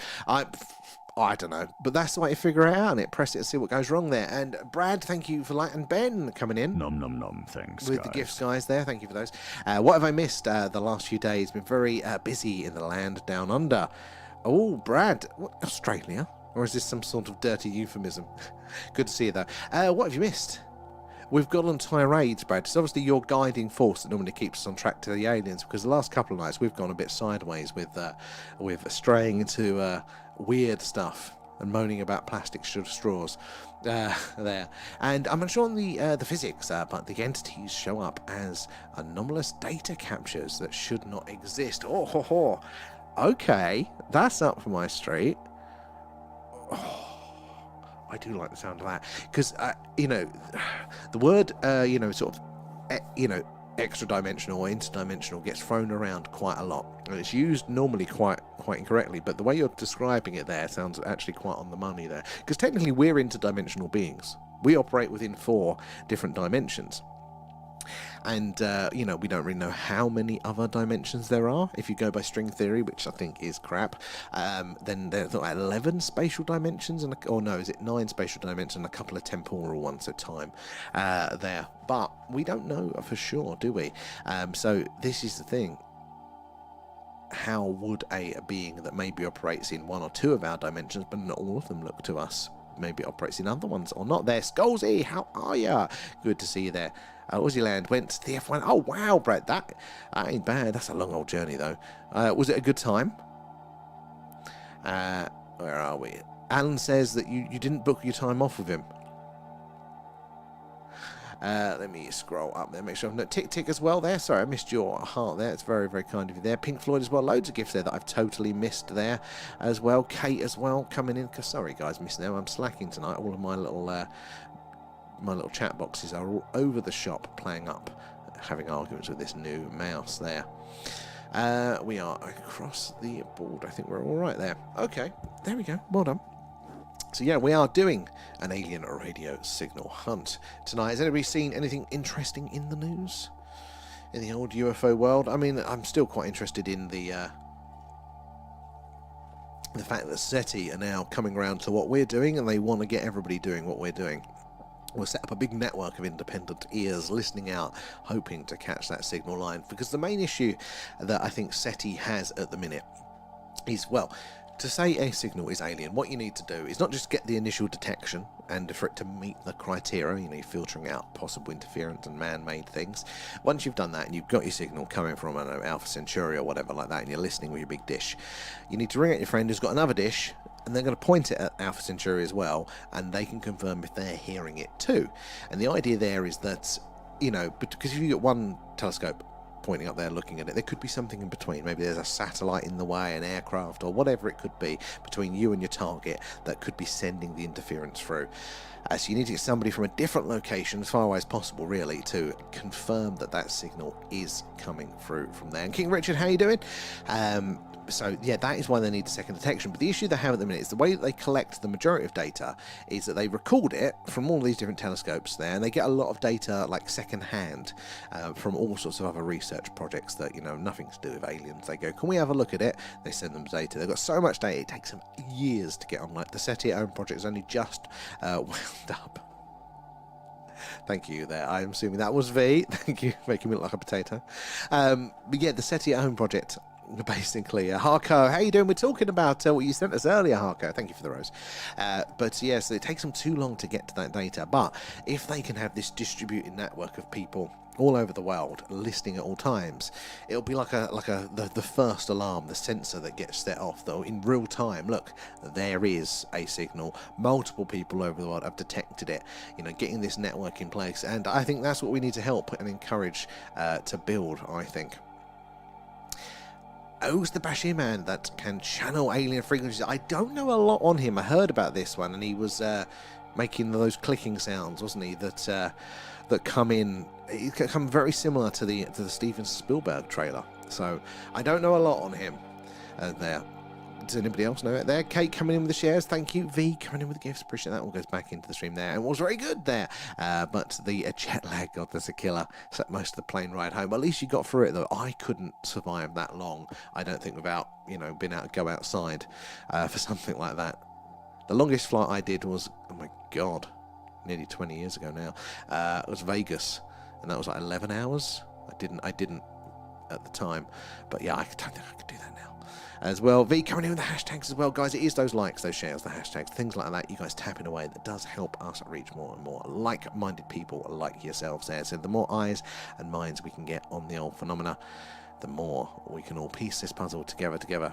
I don't know, but that's the way to figure it out, and press it and see what goes wrong there. And Brad, thank you for and Ben coming in. Nom, thanks, with guys. The gifts, guys, there. Thank you for those. What have I missed the last few days? Been very busy in the land down under. Oh, Brad, what, Australia? Or is this some sort of dirty euphemism? Good to see you, though. What have you missed? We've got on tirades, Brad. It's obviously your guiding force that normally keeps us on track to the aliens, because the last couple of nights we've gone a bit sideways with straying into weird stuff and moaning about plastic straws there. And I'm unsure on the physics, but the entities show up as anomalous data captures that should not exist. Oh, ho, ho. Okay, that's up for my street. Oh, I do like the sound of that, because the word sort of extra-dimensional or interdimensional gets thrown around quite a lot, and it's used normally quite incorrectly, but the way you're describing it there sounds actually quite on the money there, because technically we're interdimensional beings. We operate within 4 different dimensions, And, you know, we don't really know how many other dimensions there are. If you go by string theory, which I think is crap, then there's like 11 spatial dimensions, or no, is it 9 spatial dimensions and a couple of temporal ones at time there. But we don't know for sure, do we? So this is the thing. How would a being that maybe operates in 1 or 2 of our dimensions, but not all of them, look to us? Maybe operates in other ones or not. There, Skolzy, how are ya? Good to see you there. Aussie Land went to the F1. Oh wow, Brett, that ain't bad. That's a long old journey though. Was it a good time? Where are we? Alan says that you didn't book your time off with him. Let me scroll up there, make sure I've no tick as well there. Sorry, I missed your heart there. It's very, very kind of you there. Pink Floyd as well. Loads of gifts there that I've totally missed there as well. Kate as well coming in. Sorry guys, missing out. I'm slacking tonight. All of my little chat boxes are all over the shop playing up, having arguments with this new mouse there. We are across the board. I think we're all right there. Okay, there we go. Well done. So yeah, we are doing an alien radio signal hunt tonight. Has anybody seen anything interesting in the news? In the old UFO world? I mean, I'm still quite interested in the fact that SETI are now coming around to what we're doing, and they want to get everybody doing what we're doing. We'll set up a big network of independent ears listening out, hoping to catch that signal line. Because the main issue that I think SETI has at the minute is, well, to say a signal is alien, what you need to do is not just get the initial detection and for it to meet the criteria, you know, filtering out possible interference and man-made things. Once you've done that and you've got your signal coming from, I don't know, Alpha Centauri or whatever like that, and you're listening with your big dish, you need to ring out your friend who's got another dish, and they're going to point it at Alpha Centauri as well, and they can confirm if they're hearing it too. And the idea there is that, you know, because if you get one telescope pointing up there looking at it, there could be something in between. Maybe there's a satellite in the way, an aircraft, or whatever it could be between you and your target that could be sending the interference through. So you need to get somebody from a different location, as far away as possible really, to confirm that that signal is coming through from there. And King Richard, how you doing? So yeah, that is why they need a second detection. But the issue they have at the minute is the way that they collect the majority of data is that they record it from all these different telescopes there, and they get a lot of data like second hand from all sorts of other research projects that, you know, nothing to do with aliens. They go, can we have a look at it? They send them data. They've got so much data, it takes them years to get on. Like the SETI own project is only just wound up. Thank you there. I'm assuming that was V. Thank you, making me look like a potato. But yeah, the SETI at Home project, basically. Harko, how you doing? We're talking about what you sent us earlier, Harko. Thank you for the rose. But yes, it takes them too long to get to that data. But if they can have this distributed network of people all over the world listening at all times, it'll be like the first alarm, the sensor that gets set off though in real time. Look, there is a signal. Multiple people over the world have detected it, you know, getting this network in place. And I think that's what we need to help and encourage to build, I think. Who's the Bashir man that can channel alien frequencies? I don't know a lot on him. I heard about this one, and he was making those clicking sounds, wasn't he? That come in. It come very similar to the Steven Spielberg trailer. So I don't know a lot on him. There. Does anybody else know it there? Kate coming in with the shares, thank you. V coming in with the gifts, appreciate that. All goes back into the stream there, and it was very good there. But the jet lag, God, that's a killer. Slept most of the plane ride home. At least you got through it though. I couldn't survive that long, I don't think, without, you know, being able to go outside for something like that. The longest flight I did was, oh my God, nearly 20 years ago now. It was Vegas, and that was like 11 hours. I didn't at the time, but yeah, I don't think I could do that now as well. V coming in with the hashtags as well, guys. It is those likes, those shares, the hashtags, things like that, you guys tapping away, that does help us reach more and more like-minded people like yourselves there. So the more eyes and minds we can get on the old phenomena, the more we can all piece this puzzle together.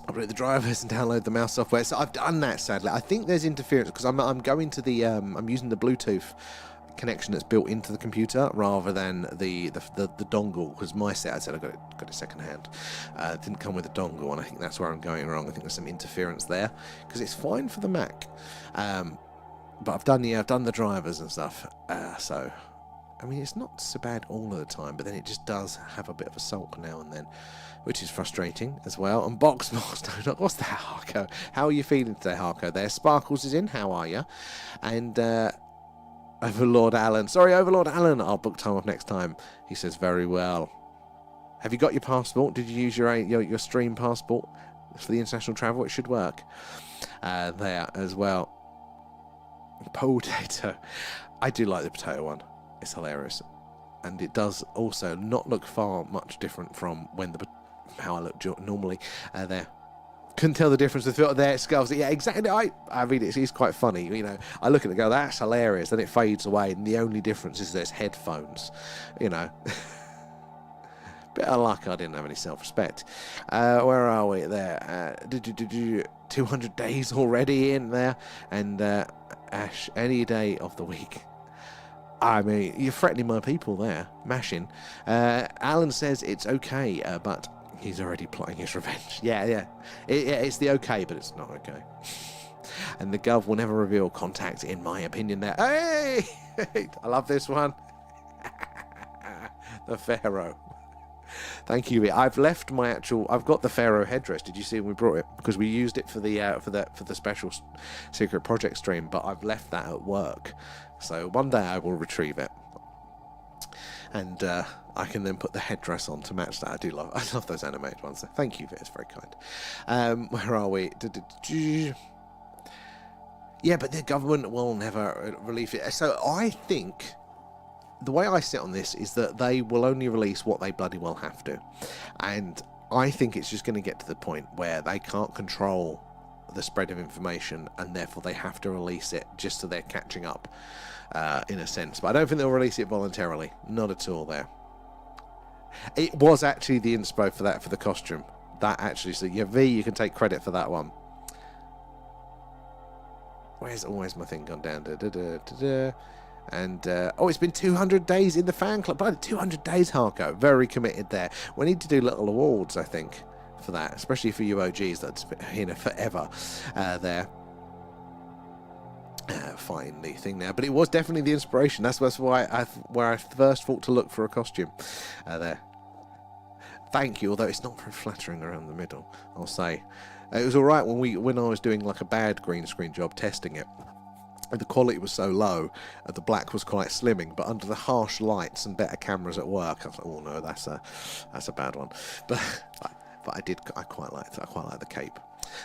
Update the drivers and download the mouse software. So I've done that, sadly. I think there's interference because I'm going to the I'm using the Bluetooth connection that's built into the computer rather than the dongle, because my set, I said I got it second hand. It didn't come with a dongle, and I think that's where I'm going wrong. I think there's some interference there because it's fine for the Mac, but I've done the drivers and stuff. So I mean, it's not so bad all of the time, but then it just does have a bit of a sulk now and then, which is frustrating as well. And Box Master, what's that, Harko? How are you feeling today, Harko? There, Sparkles is in. How are you? And Overlord Alan. Sorry, Overlord Alan. I'll book time off next time. He says, very well. Have you got your passport? Did you use your stream passport for the international travel? It should work. There as well. Potato. I do like the potato one. It's hilarious. And it does also not look far much different from how I look normally there. Couldn't tell the difference with their skulls. Yeah, exactly. I mean, it's quite funny. You know, I look at it and go, that's hilarious. Then it fades away, and the only difference is there's headphones. You know. Bit of luck I didn't have any self-respect. Where are we? There. 200 days already in there. And Ash, any day of the week. I mean, you're threatening my people there. Mashing. Alan says it's okay, but he's already plotting his revenge. Yeah. It's the okay, but it's not okay. And the Gov will never reveal contact, in my opinion. There. Hey! I love this one. The Pharaoh. Thank you. I've left my I've got the Pharaoh headdress. Did you see when we brought it? Because we used it for the special secret project stream, but I've left that at work. So one day I will retrieve it, and I can then put the headdress on to match that. I love those animated ones. So thank you, it's very kind. Where are we? Yeah, but the government will never release it. So I think the way I sit on this is that they will only release what they bloody well have to, and I think it's just going to get to the point where they can't control the spread of information, and therefore they have to release it just so they're catching up, in a sense. But I don't think they'll release it voluntarily. Not at all. There. It was actually the inspo for the costume. That actually, so yeah, V, you can take credit for that one. Where's my thing gone down? And it's been 200 days in the fan club. Bloody 200 days, Harko. Very committed there. We need to do little awards, I think, for that, especially for you OGs that's been forever there. Find the thing now, but it was definitely the inspiration. That's why I first thought to look for a costume there. Thank you, although it's not very flattering around the middle, I'll say. It was all right when I was doing like a bad green screen job testing it. The quality was so low, the black was quite slimming, but under the harsh lights and better cameras at work, I was like, oh no, that's a bad one. But I quite liked it. I quite like the cape.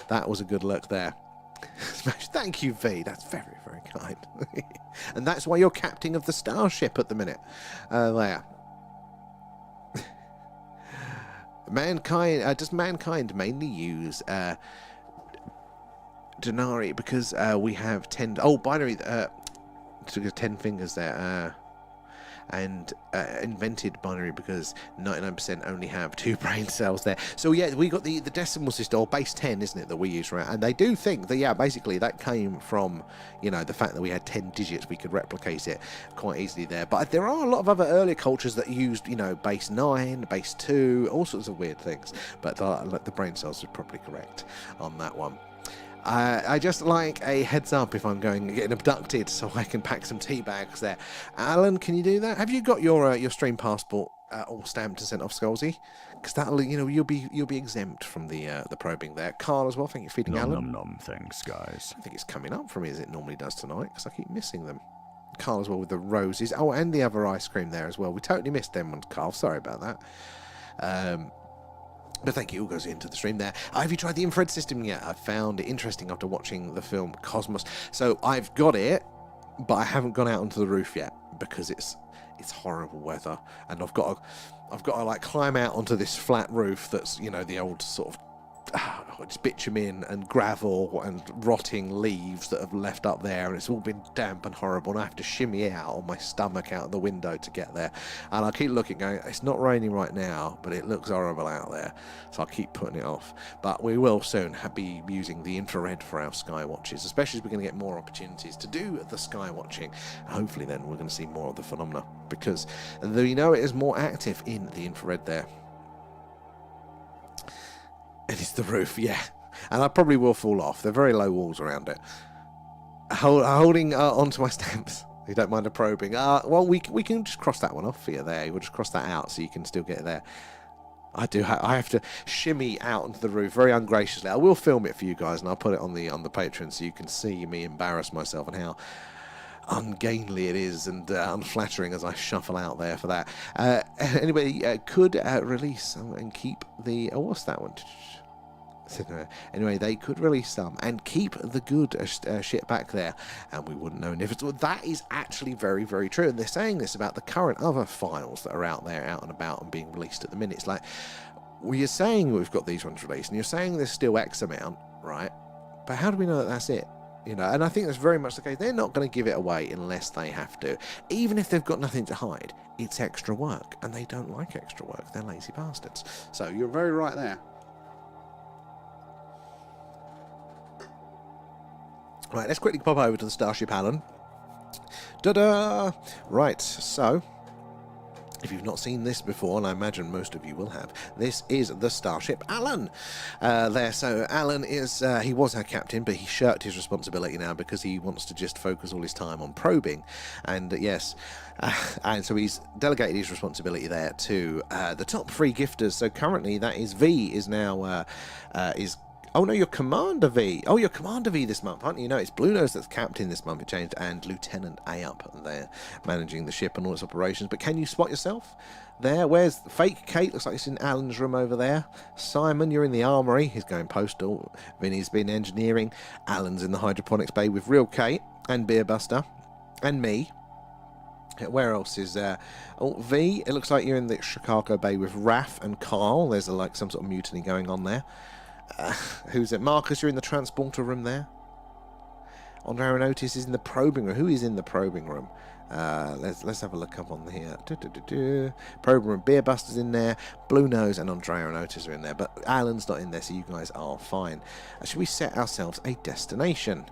That was a good look there. Thank you, V. That's very, very kind. And that's why you're captain of the starship at the minute. There. Does mankind mainly use Denari because we have 10 binary 10 fingers there, and invented binary because 99% only have 2 brain cells there. So yeah, we got the decimal system, or base 10, isn't it, that we use, right? And they do think that basically that came from the fact that we had 10 digits, we could replicate it quite easily there. But there are a lot of other earlier cultures that used base 9, base 2, all sorts of weird things. But the brain cells are probably correct on that one. I just like a heads up if I'm getting abducted, so I can pack some tea bags there. Alan, can you do that? Have you got your stream passport all stamped and sent off, Scalzi? Because that'll you'll be exempt from the probing there. Carl as well. Thank you for feeding Alan. Nom, thanks, guys. I think it's coming up for me as it normally does tonight because I keep missing them. Carl as well with the roses. Oh, and the other ice cream there as well. We totally missed them ones, Carl. Sorry about that. But thank you, all goes into the stream there. Have you tried the infrared system yet? I found it interesting after watching the film Cosmos. So I've got it, but I haven't gone out onto the roof yet because it's horrible weather, and I've got to like climb out onto this flat roof that's the old sort of it's bitumen and gravel and rotting leaves that have left up there, and it's all been damp and horrible, and I have to shimmy out on my stomach out the window to get there. And I keep looking, going, it's not raining right now, but it looks horrible out there, so I'll keep putting it off. But we will soon be using the infrared for our sky watches, especially as we're going to get more opportunities to do the sky watching. Hopefully then we're going to see more of the phenomena, because it is more active in the infrared there. And it's the roof, yeah. And I probably will fall off. They're very low walls around it. Holding onto my stamps. You don't mind a probing. Well, we can just cross that one off for you there. We'll just cross that out so you can still get there. I have to shimmy out onto the roof very ungraciously. I will film it for you guys, and I'll put it on the Patreon so you can see me embarrass myself and how ungainly it is and unflattering as I shuffle out there for that. Anyway, could release some and keep the... Oh, what's that one? Anyway, they could release some and keep the good shit back there, and we wouldn't know if it's... Well, that is actually very, very true, and they're saying this about the current other files that are out there, out and about, and being released at the minute. It's like, well, you're saying we've got these ones released, and you're saying there's still X amount, right? But how do we know that that's it? You know, and I think that's very much the case. They're not going to give it away unless they have to. Even if they've got nothing to hide, it's extra work, and they don't like extra work. They're lazy bastards. So you're very right there. Right, let's quickly pop over to the Starship Alan. Ta-da! Right, so... if you've not seen this before, and I imagine most of you will have, this is the Starship Alan. So Alan is, he was our captain, but he shirked his responsibility now because he wants to just focus all his time on probing. And yes, and so he's delegated his responsibility there to the top 3 gifters. So currently that is V is now, oh no, you're Commander V. Oh, you're Commander V this month, aren't you? No, it's Blue Nose that's Captain this month. It changed, and Lieutenant A up there, managing the ship and all its operations. But can you spot yourself there? Where's Fake Kate? Looks like it's in Alan's room over there. Simon, you're in the armory. He's going postal. Vinny's been engineering. Alan's in the hydroponics bay with Real Kate and Beer Buster and me. Where else is there? Oh, V, it looks like you're in the Chicago bay with Raph and Carl. There's like some sort of mutiny going on there. Who's it? Marcus, you're in the transporter room there. Andre Aeronautics is in the probing room. Who is in the probing room? Let's have a look up on here. Probing room. Beer Buster's in there. Blue Nose and Andre Aeronautics are in there. But Alan's not in there, so you guys are fine. Should we set ourselves a destination?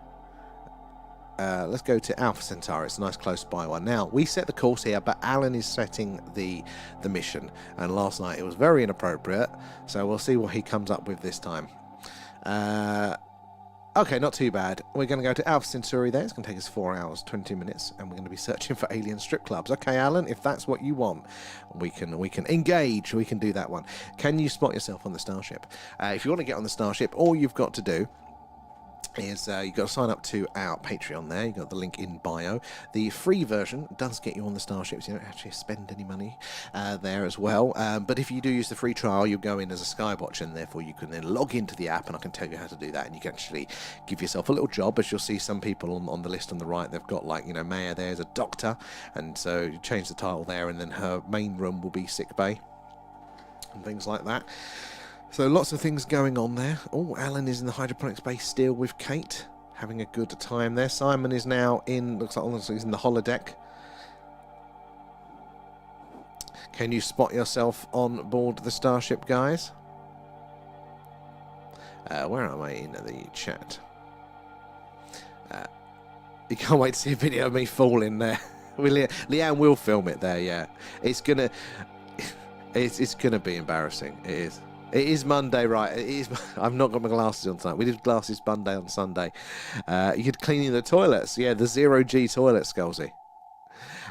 Let's go to Alpha Centauri. It's a nice close by one. Now, we set the course here, but Alan is setting the mission. And last night it was very inappropriate, so we'll see what he comes up with this time. Okay, not too bad. We're going to go to Alpha Centauri there. It's going to take us 4 hours, 20 minutes, and we're going to be searching for alien strip clubs. Okay, Alan, if that's what you want, we can engage. We can do that one. Can you spot yourself on the Starship? If you want to get on the Starship, all you've got to do is you've got to sign up to our Patreon there. You've got the link in bio. The free version does get you on the Starships. You don't actually spend any money there as well. But if you do use the free trial, you'll go in as a skywatcher, and therefore you can then log into the app, and I can tell you how to do that. And you can actually give yourself a little job, as you'll see some people on the list on the right. They've got, like, you know, Maya there's a doctor, and so you change the title there, and then her main room will be sick bay and things like that. So lots of things going on there. Oh, Alan is in the hydroponics base still with Kate, having a good time there. Simon is now in, looks like he's in the holodeck. Can you spot yourself on board the Starship, guys? Where am I in the chat? You can't wait to see a video of me falling there. Leanne will film it there, yeah. It's gonna be embarrassing. It is. It is Monday, right? It is. I've not got my glasses on tonight. We did glasses Monday on Sunday. You could cleaning the toilets. Yeah, the 0G toilet, Scalzi.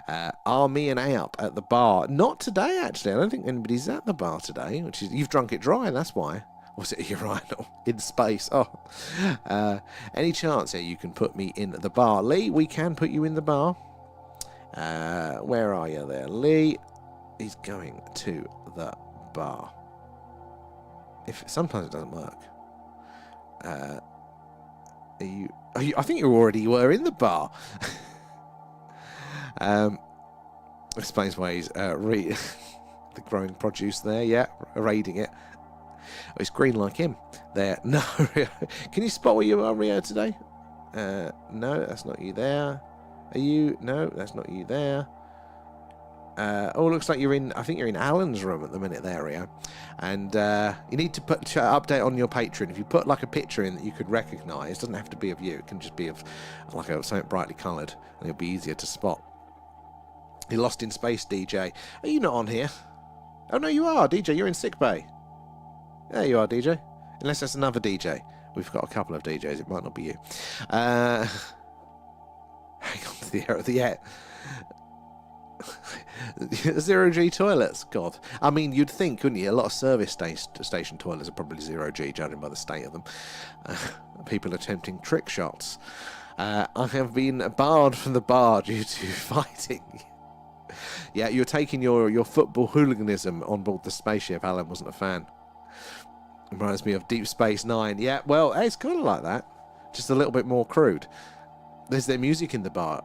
Are me and A up at the bar? Not today, actually. I don't think anybody's at the bar today. Which is, you've drunk it dry, that's why. Was it urinal in space? Oh, any chance here you can put me in the bar, Lee? We can put you in the bar. Where are you there, Lee? He's going to the bar. Sometimes it doesn't work. Are you, I think you already were in the bar. Explains why he's the growing produce there. Yeah, raiding it. Oh, it's green like him. There. No. Can you spot where you are, Rio, today? No, that's not you there. Are you? No, that's not you there. Oh, looks like you're in. I think you're in Alan's room at the minute there, Rio. And you need to put update on your Patreon. If you put like a picture in that you could recognise, it doesn't have to be of you. It can just be of like something brightly coloured, and it'll be easier to spot. You're lost in space, DJ. Are you not on here? Oh no, you are, DJ. You're in sick bay. There you are, DJ. Unless that's another DJ. We've got a couple of DJs. It might not be you. Hang on to the air of the air. 0G toilets, God. I mean, you'd think, couldn't you? A lot of service station toilets are probably 0G, judging by the state of them. People attempting trick shots. I have been barred from the bar due to fighting. Yeah, you're taking your football hooliganism on board the spaceship. Alan wasn't a fan. Reminds me of Deep Space Nine. Yeah, well, it's kind of like that. Just a little bit more crude. There's their music in the bar.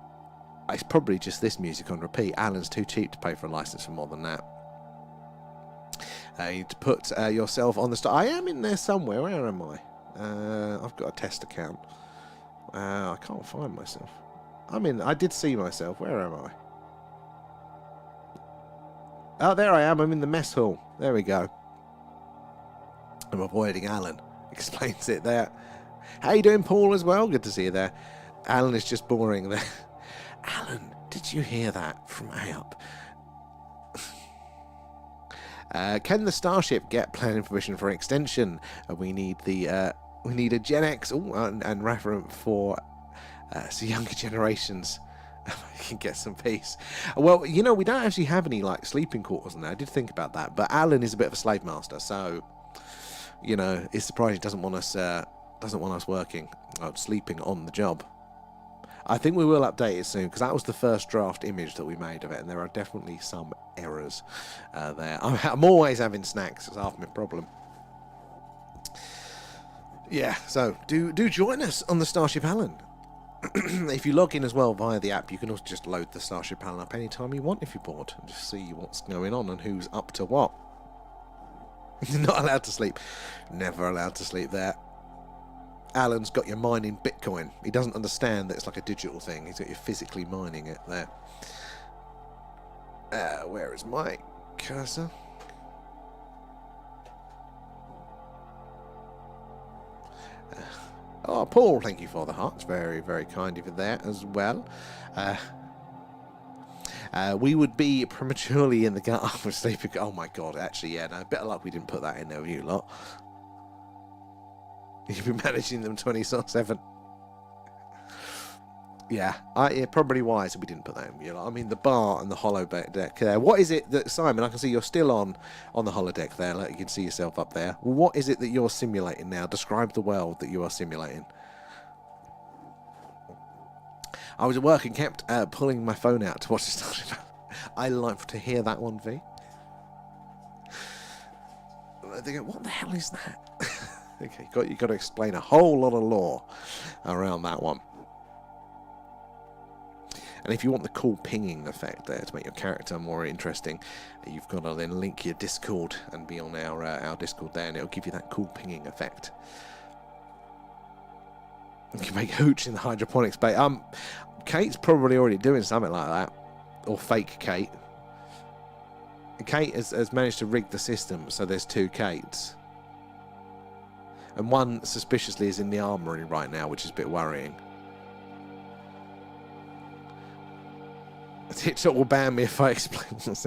It's probably just this music on repeat. Alan's too cheap to pay for a license for more than that. You need to put yourself on the star. I am in there somewhere. Where am I? I've got a test account. I can't find myself. I did see myself. Where am I? Oh, there I am. I'm in the mess hall. There we go. I'm avoiding Alan. Explains it there. How you doing, Paul, as well? Good to see you there. Alan is just boring there. Alan, did you hear that from up? Can the Starship get planning permission for extension? We need a Gen X and referent for so younger generations can get some peace. Well, we don't actually have any sleeping quarters in there. I did think about that, but Alan is a bit of a slave master, so it's surprising he doesn't want us working, sleeping on the job. I think we will update it soon, because that was the first draft image that we made of it, and there are definitely some errors there. I'm always having snacks. It's half my problem. Yeah, so do join us on the Starship Alan. If you log in as well via the app, you can also just load the Starship Alan up anytime you want if you're bored, and just see what's going on and who's up to what. Not allowed to sleep. Never allowed to sleep there. Alan's got you mining Bitcoin. He doesn't understand that it's like a digital thing. He's got you physically mining it there. Where is my cursor? Paul, thank you for the hearts. Very, very kind of you there as well. We would be prematurely in the gut with sleeping. Oh my god, actually, yeah, no, bit of luck we didn't put that in there with you lot. You've been managing them 24/7. Yeah, probably wise if we didn't put that in. The bar and the holodeck there. What is it that, Simon, I can see you're still on the holodeck there. Like, you can see yourself up there. What is it that you're simulating now? Describe the world that you are simulating. I was at work and kept pulling my phone out to watch the Starship. I like to hear that one, V. They go, what the hell is that? Okay, you've got to explain a whole lot of lore around that one. And if you want the cool pinging effect there to make your character more interesting, you've got to then link your Discord and be on our Discord there, and it'll give you that cool pinging effect. You can make hooch in the hydroponic space. Kate's probably already doing something like that, or fake Kate. Kate has managed to rig the system so there's two Kates. And one, suspiciously, is in the armory right now, which is a bit worrying. TikTok will ban me if I explain this.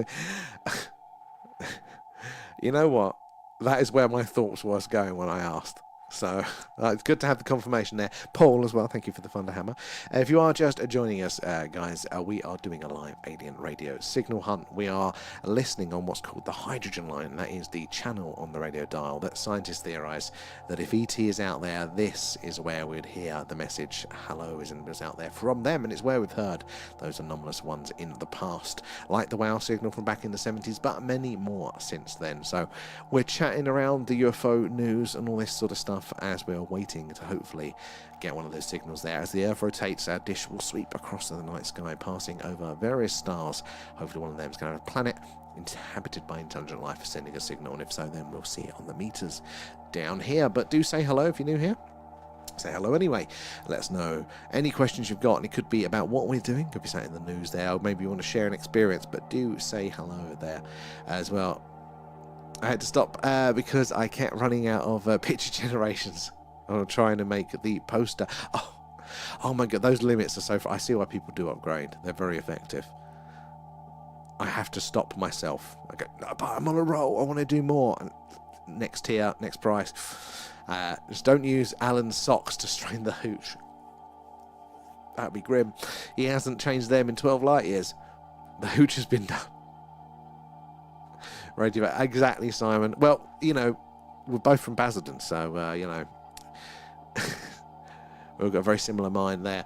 You know what? That is where my thoughts was going when I asked. So it's good to have the confirmation there. Paul as well, thank you for the Thunder Hammer. If you are just joining us, guys, we are doing a live alien radio signal hunt. We are listening on what's called the hydrogen line. That is the channel on the radio dial that scientists theorize that if ET is out there, this is where we'd hear the message hello is out there from them, and it's where we've heard those anomalous ones in the past, like the WOW signal from back in the 70s, but many more since then. So we're chatting around the UFO news and all this sort of stuff as we are waiting to hopefully get one of those signals there. As the Earth rotates, our dish will sweep across the night sky, passing over various stars. Hopefully one of them is going to have a planet inhabited by intelligent life sending a signal, and if so, then we'll see it on the meters down here. But do say hello if you're new here. Say hello anyway. Let us know any questions you've got, and it could be about what we're doing, could be something in the news there, or maybe you want to share an experience, but do say hello there as well. I had to stop because I kept running out of picture generations. I'm trying to make the poster. Oh my god, those limits are so far. I see why people do upgrade. They're very effective. I have to stop myself. I go, no, but I'm on a roll. I want to do more. And next tier, next price. Just don't use Alan's socks to strain the hooch. That'd be grim. He hasn't changed them in 12 light years. The hooch has been done. Radio, exactly, Simon. Well, we're both from Basildon, so, We've got a very similar mind there.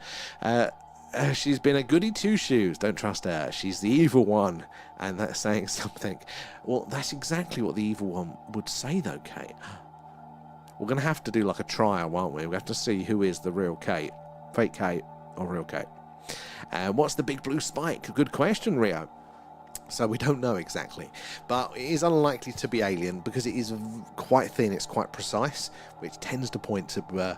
She's been a goody two-shoes. Don't trust her. She's the evil one. And that's saying something. Well, that's exactly what the evil one would say, though, Kate. We're going to have to do like a trial, aren't we? We have to see who is the real Kate. Fake Kate or real Kate. What's the big blue spike? Good question, Rio. So we don't know exactly. But it is unlikely to be alien because it is quite thin. It's quite precise, which tends to point to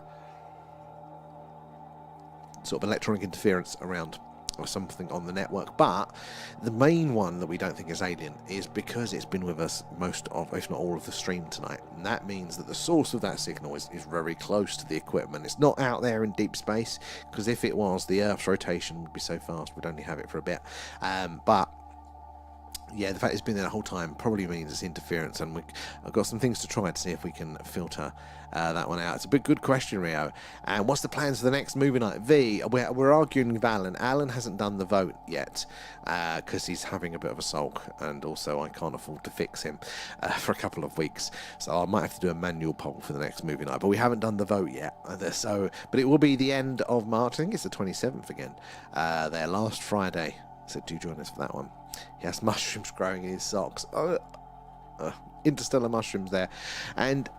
sort of electronic interference around or something on the network. But the main one that we don't think is alien is because it's been with us most of, if not all of the stream tonight. And that means that the source of that signal is very close to the equipment. It's not out there in deep space, because if it was, the Earth's rotation would be so fast we'd only have it for a bit. But yeah, the fact it's been there the whole time probably means it's interference, and I've got some things to try to see if we can filter that one out. It's a big good question, Rio. And what's the plans for the next movie night? V, we're arguing with Alan. Alan hasn't done the vote yet because he's having a bit of a sulk, and also I can't afford to fix him for a couple of weeks, so I might have to do a manual poll for the next movie night. But we haven't done the vote yet, but it will be the end of March. I think it's the 27th again. There last Friday, so do join us for that one. He has mushrooms growing in his socks. Interstellar mushrooms there. And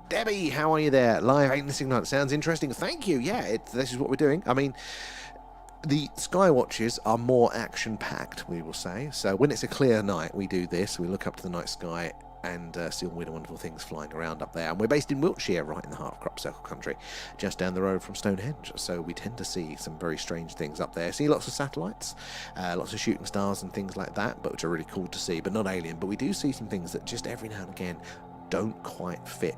Debbie, how are you there? Live Ain't Missing Night. Sounds interesting. Thank you. Yeah, this is what we're doing. I mean, the skywatches are more action-packed, we will say. So when it's a clear night, we do this. We look up to the night sky and see all weird and wonderful things flying around up there. And we're based in Wiltshire, right in the heart of Crop Circle country, just down the road from Stonehenge. So we tend to see some very strange things up there. See lots of satellites, lots of shooting stars and things like that, but which are really cool to see, but not alien. But we do see some things that just every now and again don't quite fit,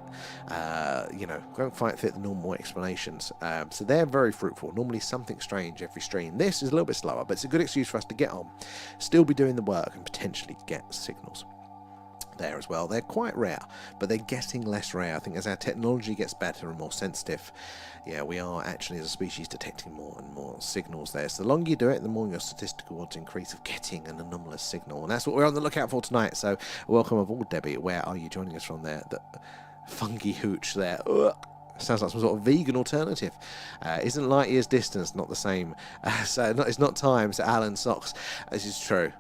don't quite fit the normal explanations. So they're very fruitful. Normally something strange every stream. This is a little bit slower, but it's a good excuse for us to get on, still be doing the work, and potentially get signals there as well. They're quite rare, but they're getting less rare. I think as our technology gets better and more sensitive, yeah, we are actually as a species detecting more and more signals there. So the longer you do it, the more your statistical odds increase of getting an anomalous signal, and that's what we're on the lookout for tonight. So welcome aboard, Debbie. Where are you joining us from there? The funky hooch there. Ugh. Sounds like some sort of vegan alternative. Isn't light years distance not the same? It's not time. So Alan socks. This is true.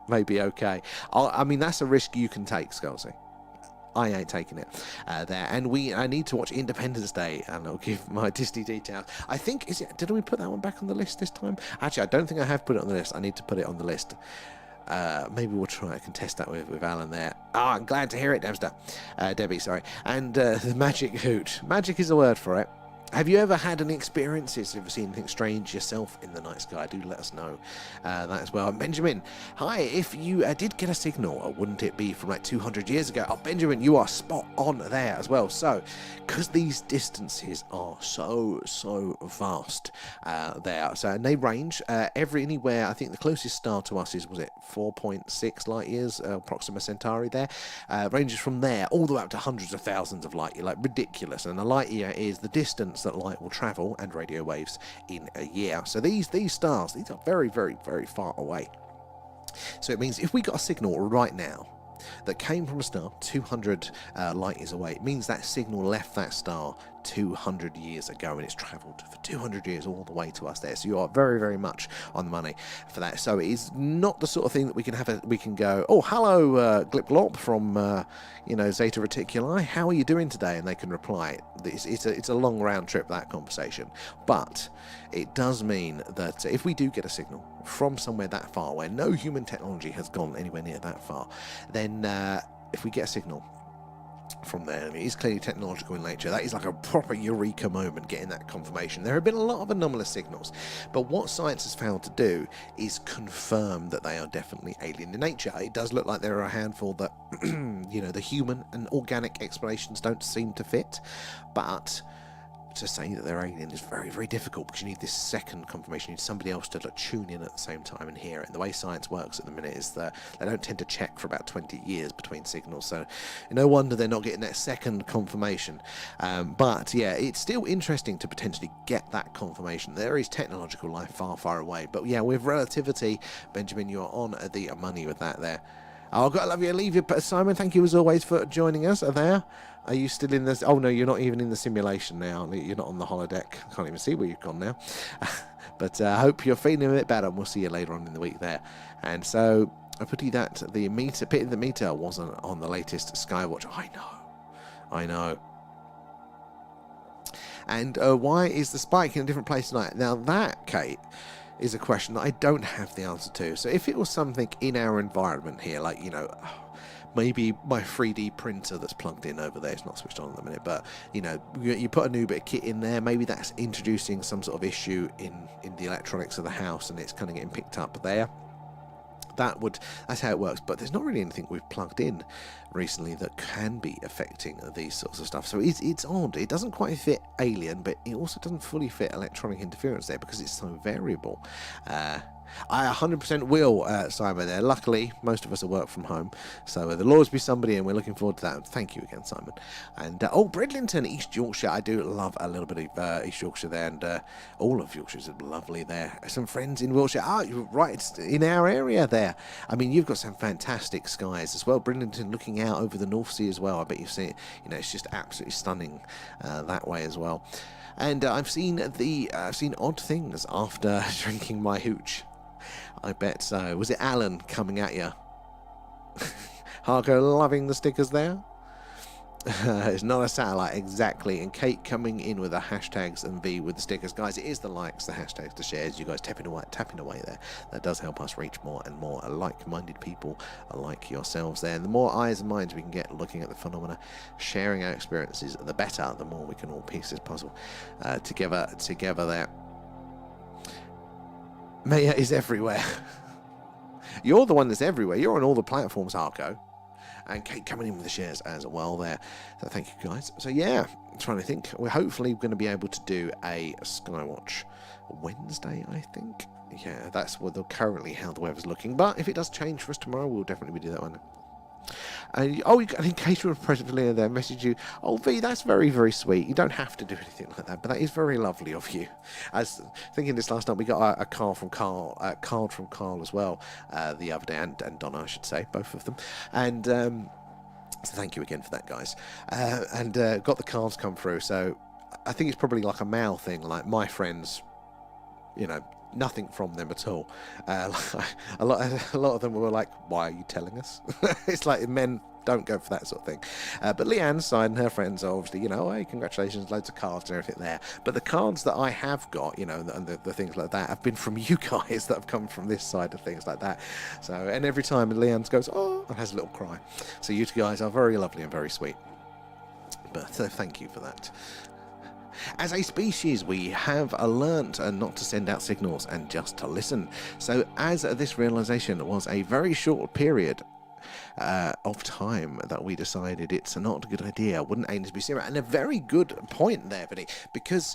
Maybe okay. I mean, that's a risk you can take, Scalzi. I ain't taking it there. And I need to watch Independence Day, and I'll give my Disney details. I think, did we put that one back on the list this time? Actually, I don't think I have put it on the list. I need to put it on the list. Maybe we'll try and contest that with Alan there. I'm glad to hear it, Debbie, sorry. And the magic hoot. Magic is the word for it. Have you ever had any experiences? Have you seen anything strange yourself in the night sky? Do let us know that as well. Benjamin, hi. If you did get a signal, wouldn't it be from like 200 years ago? Oh, Benjamin, you are spot on there as well. So, because these distances are so vast there, so and they range anywhere. I think the closest star to us is, was it 4.6 light years? Proxima Centauri there ranges from there all the way up to hundreds of thousands of light years, like ridiculous. And a light year is the distance that light will travel and radio waves in a year. So these stars, these are very far away. So it means if we got a signal right now that came from a star 200 light years away, it means that signal left that star 200 years ago, and it's travelled for 200 years all the way to us there. So you are very much on the money for that. So it is not the sort of thing that we can go, oh, hello, Glip Glop from Zeta Reticuli, how are you doing today? And they can reply. It's a long round trip, that conversation. But it does mean that if we do get a signal from somewhere that far, where no human technology has gone anywhere near that far, then if we get a signal from there, and it is clearly technological in nature, that is like a proper eureka moment, getting that confirmation. There have been a lot of anomalous signals, but what science has found to do is confirm that they are definitely alien in nature. It does look like there are a handful that the human and organic explanations don't seem to fit, but to say that they're alien is very difficult, because you need this second confirmation. You need somebody else to tune in at the same time and hear it. And the way science works at the minute is that they don't tend to check for about 20 years between signals, so no wonder they're not getting that second confirmation. But yeah, it's still interesting to potentially get that confirmation. There is technological life far away, but yeah, with relativity, Benjamin, you are on the money with that there. Oh, I've got to love you, leave you. But Simon, thank you as always for joining us. There. Are you still in this? Oh, no, you're not even in the simulation now. You're not on the holodeck. I can't even see where you've gone now. But I hope you're feeling a bit better, and we'll see you later on in the week there. And so, I put you that the meter, pit in the meter wasn't on the latest skywatcher. I know. And why is the spike in a different place tonight? Now that, Kate, is a question that I don't have the answer to. So if it was something in our environment here, like, you know, maybe my 3D printer that's plugged in over there, it's not switched on at the minute, but, you know, you put a new bit of kit in there, maybe that's introducing some sort of issue in the electronics of the house, and it's kind of getting picked up there. That's how it works, but there's not really anything we've plugged in recently that can be affecting these sorts of stuff. So it's odd. It doesn't quite fit alien, but it also doesn't fully fit electronic interference there because it's so variable. I 100% will, Simon, there. Luckily, most of us are work from home, so there'll always be somebody, and we're looking forward to that. Thank you again, Simon. And, Bridlington, East Yorkshire. I do love a little bit of East Yorkshire there, and all of Yorkshire's lovely there. Some friends in Wiltshire. You're right, it's in our area there. I mean, you've got some fantastic skies as well. Bridlington looking out over the North Sea as well. I bet you've seen it. You know, it's just absolutely stunning that way as well. And I've seen odd things after drinking my hooch. I bet so. Was it Alan coming at you? Harko loving the stickers there. It's not a satellite, exactly. And Kate coming in with the hashtags and V with the stickers. Guys, it is the likes, the hashtags, the shares. You guys tapping away there. That does help us reach more and more like-minded people like yourselves there. And the more eyes and minds we can get looking at the phenomena, sharing our experiences, the better, the more we can all piece this puzzle together there. Maya is everywhere. You're the one that's everywhere. You're on all the platforms, Harko. And Kate coming in with the shares as well there. So thank you, guys. So yeah, I'm trying to think. We're hopefully going to be able to do a Skywatch Wednesday, I think. Yeah, that's currently how the weather's looking. But if it does change for us tomorrow, we'll definitely do that one. I think Kate from President Leah there messaged you. Oh, V, that's very, very sweet. You don't have to do anything like that, but that is very lovely of you. I was thinking this last night, we got a card from Carl as well the other day, and Donna, I should say, both of them. And so thank you again for that, guys. And got the cards come through. So I think it's probably like a male thing, like my friends, you know, nothing from them at all. A lot of them were like, why are you telling us? It's like men don't go for that sort of thing. But Leanne's side and her friends are obviously, you know, hey, congratulations, loads of cards and everything there. But the cards that I have got, you know, and the things like that have been from you guys that have come from this side of things like that. So, and every time Leanne goes, oh, and has a little cry. So you two guys are very lovely and very sweet. But thank you for that. As a species, we have learnt not to send out signals and just to listen. So as this realization was a very short period of time that we decided it's not a good idea, wouldn't aim to be serious. And a very good point there, Vinny, because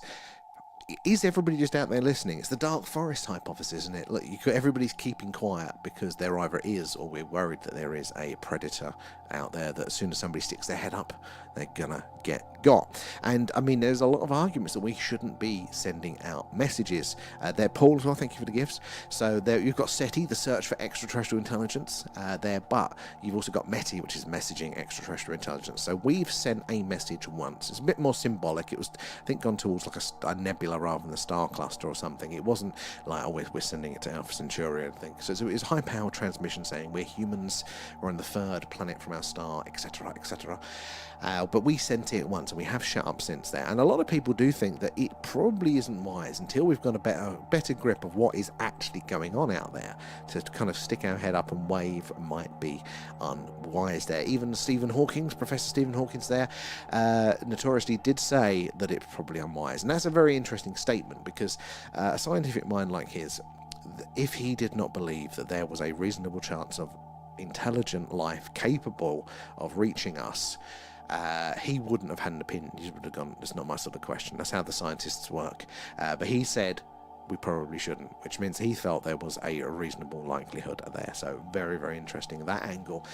is everybody just out there listening? It's the dark forest hypothesis, isn't it? Look, everybody's keeping quiet because there either is, or we're worried that there is a predator out there that as soon as somebody sticks their head up, they're gonna get got. And I mean, there's a lot of arguments that we shouldn't be sending out messages. There, Paul as well, thank you for the gifts. So there, you've got SETI, the search for extraterrestrial intelligence there, but you've also got METI, which is messaging extraterrestrial intelligence. So we've sent a message once. It's a bit more symbolic. It was, I think, gone towards like a nebula rather than a star cluster or something. It wasn't like, oh, we're sending it to Alpha Centauri or anything. So it was high power transmission saying we're humans, we're on the third planet from our star, etc., etc. But we sent it once, and we have shut up since then. And a lot of people do think that it probably isn't wise until we've got a better grip of what is actually going on out there to kind of stick our head up and wave might be unwise there. Even Professor Stephen Hawking's there, notoriously did say that it's probably unwise. And that's a very interesting statement because a scientific mind like his, if he did not believe that there was a reasonable chance of intelligent life capable of reaching us, he wouldn't have had an opinion. He would have gone, it's not my sort of question. That's how the scientists work. But he said we probably shouldn't, which means he felt there was a reasonable likelihood there. So very, very interesting, that angle.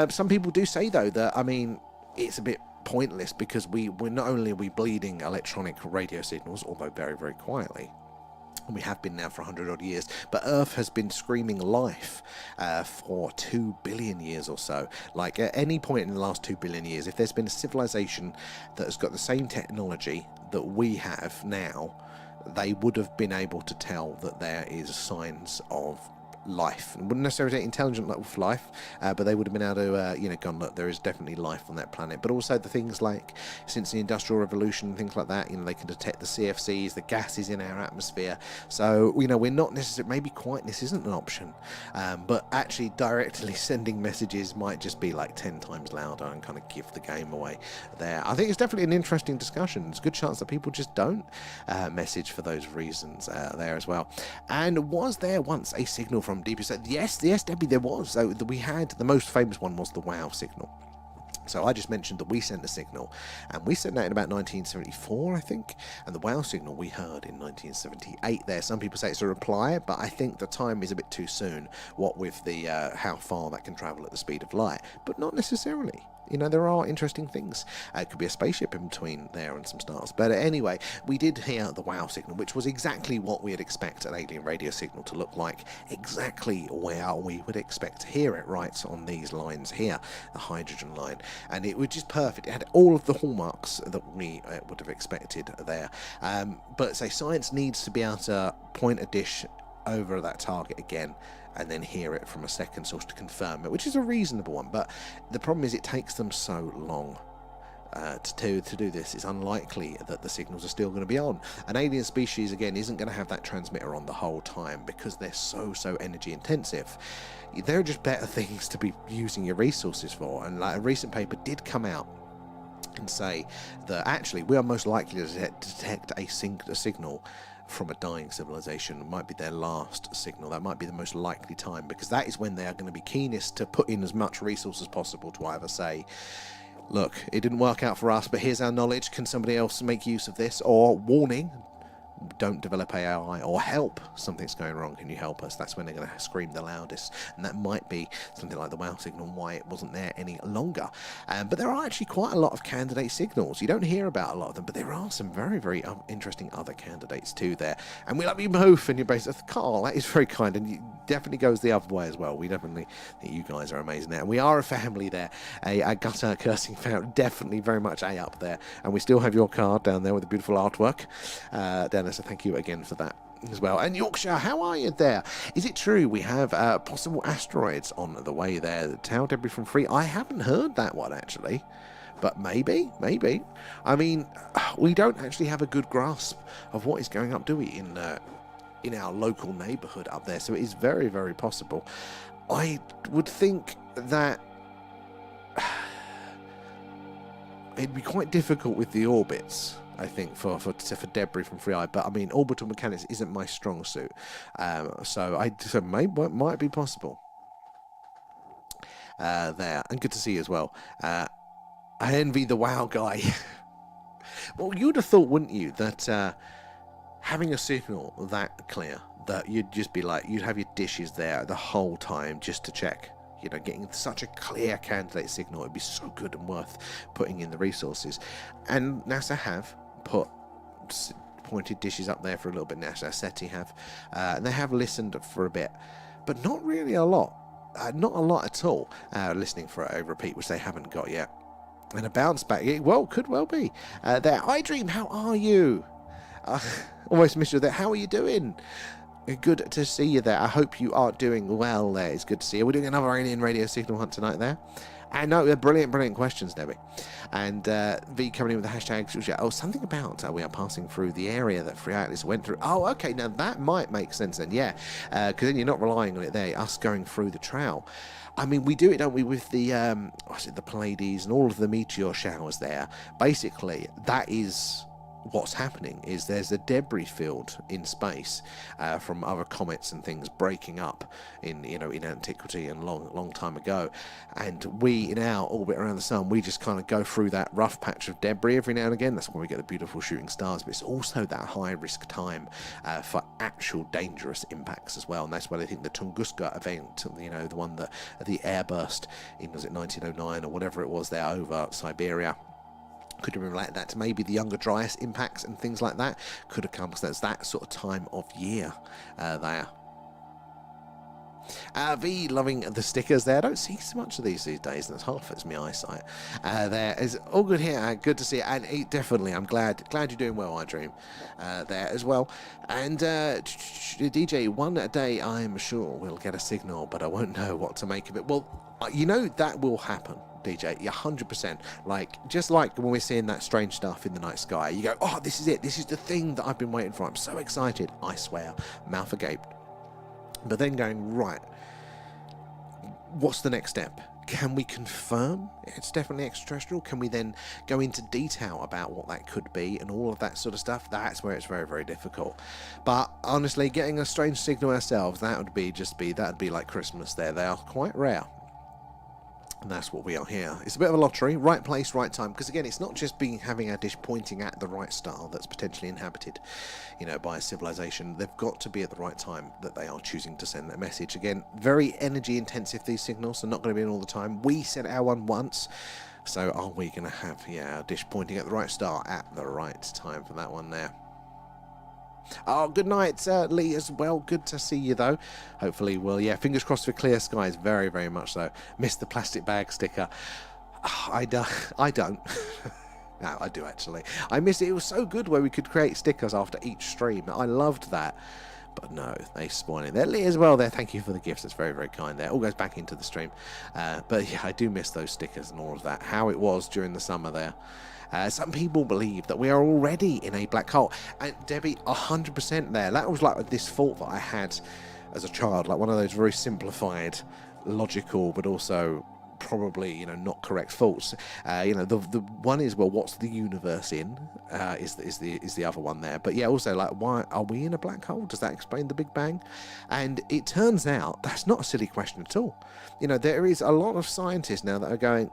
Some people do say, though, that, I mean, it's a bit pointless because we're not only are we bleeding electronic radio signals, although very, very quietly, And we have been now for 100 odd years, but Earth has been screaming life for 2 billion years or so. Like at any point in the last 2 billion years, if there's been a civilization that has got the same technology that we have now, they would have been able to tell that there is signs of life. Wouldn't necessarily say intelligent life, but they would have been able to gone, look, there is definitely life on that planet. But also the things like, since the Industrial Revolution, things like that, they can detect the CFCs, the gases in our atmosphere. So we're not necessarily, maybe quietness isn't an option, but actually directly sending messages might just be like 10 times louder and kind of give the game away there. I think it's definitely an interesting discussion. There's a good chance that people just don't message for those reasons there as well. And was there once a signal from deeper space? Yes, Debbie, there was. So we had, the most famous one was the WOW signal. So I just mentioned that we sent a signal, and we sent that in about 1974, I think, and the WOW signal we heard in 1978 there. Some people say it's a reply, but I think the time is a bit too soon, what with the how far that can travel at the speed of light, but not necessarily. There are interesting things. It could be a spaceship in between there and some stars. But anyway, we did hear the WOW signal, which was exactly what we would expect an alien radio signal to look like. Exactly where we would expect to hear it, right on these lines here, the hydrogen line. And it was just perfect. It had all of the hallmarks that we would have expected there. But say science needs to be able to point a dish over that target again and then hear it from a second source to confirm it, which is a reasonable one. But the problem is it takes them so long to do this. It's unlikely that the signals are still going to be on. An alien species, again, isn't going to have that transmitter on the whole time because they're so energy intensive. There are just better things to be using your resources for. And like a recent paper did come out and say that actually we are most likely to detect a signal from a dying civilization. It might be their last signal. That might be the most likely time, because that is when they are going to be keenest to put in as much resource as possible to either say, look, it didn't work out for us, but here's our knowledge, can somebody else make use of this? Or warning, don't develop AI, or help, something's going wrong, can you help us? That's when they're going to scream the loudest, and that might be something like the WOW signal and why it wasn't there any longer. But there are actually quite a lot of candidate signals. You don't hear about a lot of them, but there are some very interesting other candidates too there, and we love you both. And you're based Carl, that is very kind, and it definitely goes the other way as well. We definitely think you guys are amazing there, and we are a family there, a gutter cursing family, definitely very much A up there. And we still have your card down there with the beautiful artwork down there, so thank you again for that as well. And Yorkshire, how are you there? Is it true we have possible asteroids on the way there? Tail debris from Free? I haven't heard that one actually, but maybe. I mean, we don't actually have a good grasp of what is going up, do we, in our local neighbourhood up there? So it is very possible. I would think that it'd be quite difficult with the orbits, I think, for debris from Free Eye. But I mean, orbital mechanics isn't my strong suit, so maybe might be possible there. And good to see you as well. I envy the WOW guy. Well, you'd have thought, wouldn't you, that having a signal that clear, that you'd just be like, you'd have your dishes there the whole time just to check. Getting such a clear candidate signal would be so good and worth putting in the resources. And NASA have put pointed dishes up there for a little bit. NASA, SETI have, and they have listened for a bit, but not really a lot. Not a lot at all. Listening for a repeat, which they haven't got yet. And a bounce back, could well be. There, iDream, how are you? Almost missed you there. How are you doing? Good to see you there. I hope you are doing well there. It's good to see you. We're doing another alien radio signal hunt tonight there. And no, they're brilliant questions, Debbie. And V coming in with the hashtag. Oh, something about we are passing through the area that Free Atlas went through. Oh, okay. Now that might make sense then. Yeah. Because then you're not relying on it there. Us going through the trail. I mean, we do it, don't we, with the the Pleiades and all of the meteor showers there. Basically, that is what's happening. Is there's a debris field in space from other comets and things breaking up in antiquity and long time ago, and we in our orbit around the sun, we just kind of go through that rough patch of debris every now and again. That's when we get the beautiful shooting stars, but it's also that high risk time for actual dangerous impacts as well. And that's why I think the Tunguska event, the one that the airburst in, was it 1909 or whatever it was there over Siberia, Could have been related that to maybe the Younger Dryas impacts and things like that. Could have come because that's that sort of time of year there. V loving the stickers there. I don't see so much of these days, and it's hard for my eyesight. There is all good here. Good to see it, and definitely, I'm glad you're doing well, I dream. There as well. And DJ, one day I'm sure we'll get a signal, but I won't know what to make of it. Well, you know that will happen. DJ, 100%. Just like when we're seeing that strange stuff in the night sky, you go, oh, this is it. This is the thing that I've been waiting for. I'm so excited. I swear, mouth agape. But then going, right, what's the next step? Can we confirm it's definitely extraterrestrial? Can we then go into detail about what that could be and all of that sort of stuff? That's where it's very, very difficult. But honestly, getting a strange signal ourselves, that'd be like Christmas there. They are quite rare. And that's what we are here. It's a bit of a lottery, right place, right time. Because again, it's not just having our dish pointing at the right star that's potentially inhabited, by a civilization. They've got to be at the right time that they are choosing to send that message. Again, very energy intensive, these signals. They're not going to be in all the time. We sent our one once. So are we going to have our dish pointing at the right star at the right time for that one there? Oh, good night, Lee, as well. Good to see you, though. Hopefully, fingers crossed for clear skies. Very, very much so. Missed the plastic bag sticker. I don't. No, I do, actually. I miss it. It was so good where we could create stickers after each stream. I loved that. But no, they spawn in there. Lee as well there. Thank you for the gifts. That's very, very kind there. All goes back into the stream. But yeah, I do miss those stickers and all of that. How it was during the summer there. Some people believe that we are already in a black hole. And Debbie, 100% there. That was like this thought that I had as a child, like one of those very simplified, logical, but also probably, not correct thoughts. The one is, well, what's the universe in? Is the other one there? But yeah, also like, why are we in a black hole? Does that explain the Big Bang? And it turns out that's not a silly question at all. There is a lot of scientists now that are going,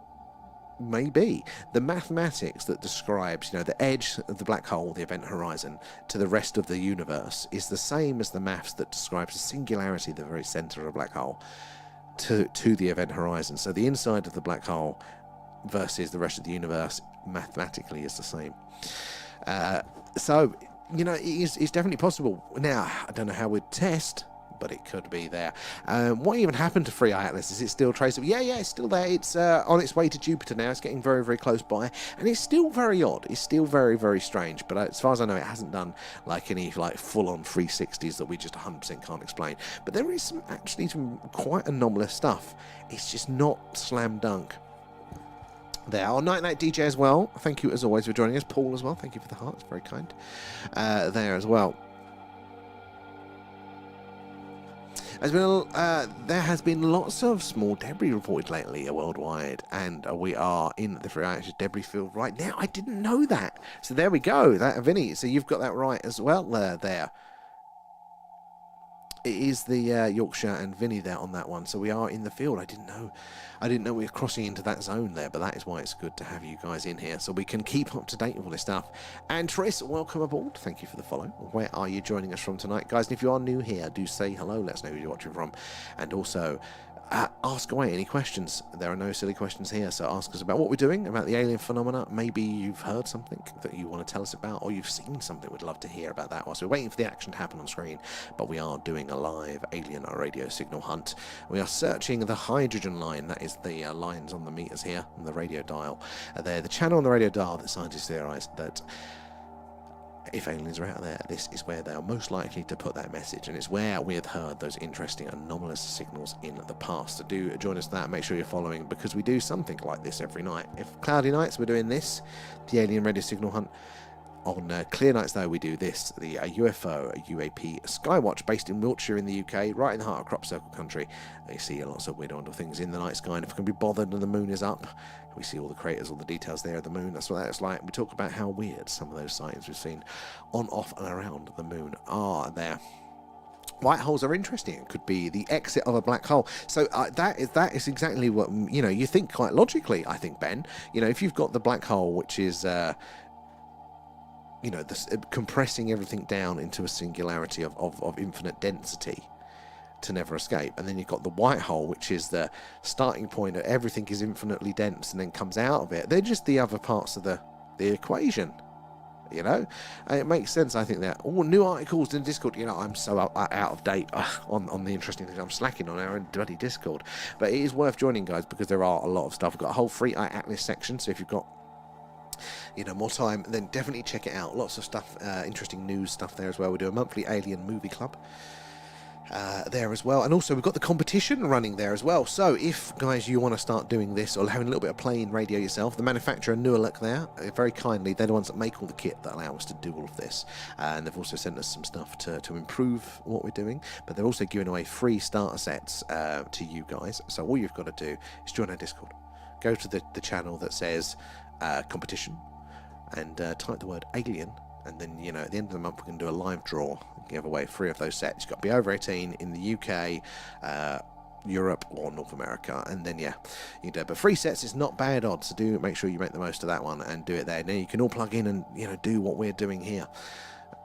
maybe the mathematics that describes the edge of the black hole, the event horizon, to the rest of the universe is the same as the maths that describes the singularity, the very center of a black hole, to the event horizon. So the inside of the black hole versus the rest of the universe mathematically is the same. So it's definitely possible. Now I don't know how we'd test, but it could be there. What even happened to Free Eye Atlas? Is it still traceable? Yeah, it's still there. It's on its way to Jupiter now. It's getting very, very close by. And it's still very odd. It's still very, very strange. But as far as I know, it hasn't done any full-on 360s that we just 100% can't explain. But there is actually some quite anomalous stuff. It's just not slam dunk. There. Our Night DJ as well. Thank you as always for joining us. Paul as well. Thank you for the hearts. Very kind. There as well. There has been lots of small debris reported lately worldwide, and we are in the Free Eye debris field right now. I didn't know that. So there we go. Vinny, so you've got that right as well there. It is the Yorkshire and Vinny there on that one. So we are in the field. I didn't know we were crossing into that zone there, but that is why it's good to have you guys in here so we can keep up to date with all this stuff. And Tris, welcome aboard. Thank you for the follow. Where are you joining us from tonight, guys? And if you are new here, do say hello. Let us know who you're watching from. And also, ask away any questions. There are no silly questions here, so ask us about what we're doing, about the alien phenomena. Maybe you've heard something that you want to tell us about, or you've seen something. We'd love to hear about that whilst we're waiting for the action to happen on screen. But we are doing a live alien radio signal hunt. We are searching the hydrogen line. That is the lines on the meters here, on the radio dial. They're the channel on the radio dial that scientists theorize that if aliens are out there, this is where they are most likely to put that message, and it's where we have heard those interesting anomalous signals in the past. So do join us for that. Make sure you're following, because we do something like this every night. If cloudy nights, we're doing this, the alien radio signal hunt. On clear nights, though, we do this, the UFO, UAP skywatch, based in Wiltshire in the UK, right in the heart of crop circle country. You see lots of weird things in the night sky, and if we can be bothered and the moon is up, we see all the craters, all the details there of the moon. That's what that's like. We talk about how weird some of those sightings we've seen on, off, and around the moon are there. White holes are interesting. It could be the exit of a black hole. So that is exactly what, you think quite logically, I think, Ben. If you've got the black hole, which is compressing everything down into a singularity of infinite density to never escape. And then you've got the white hole, which is the starting point of everything is infinitely dense and then comes out of it. They're just the other parts of the the equation. You know, and it makes sense. I think that all new articles in Discord. You know, I'm so out of date on the interesting things. I'm slacking on our bloody Discord, but it is worth joining, guys, because there are a lot of stuff. We've got a whole free eye atlas section, so if you've got more time, then definitely check it out. Lots of stuff, interesting news stuff there as well. We do a monthly alien movie club there as well, and also we've got the competition running there as well. So if, guys, you want to start doing this or having a little bit of play in radio yourself, the manufacturer Neuralink there, very kindly, they're the ones that make all the kit that allow us to do all of this, and they've also sent us some stuff to improve what we're doing, but they're also giving away free starter sets to you guys. So all you've got to do is join our Discord, go to the channel that says competition, and type the word alien, and then, you know, at the end of the month we're going to do a live draw, give away 3 of those sets. You've got to be over 18 in the UK, Europe or North America, and then yeah, you do. But 3 sets is not bad odds, so do make sure you make the most of that one and do it there. Now you can all plug in and, you know, do what we're doing here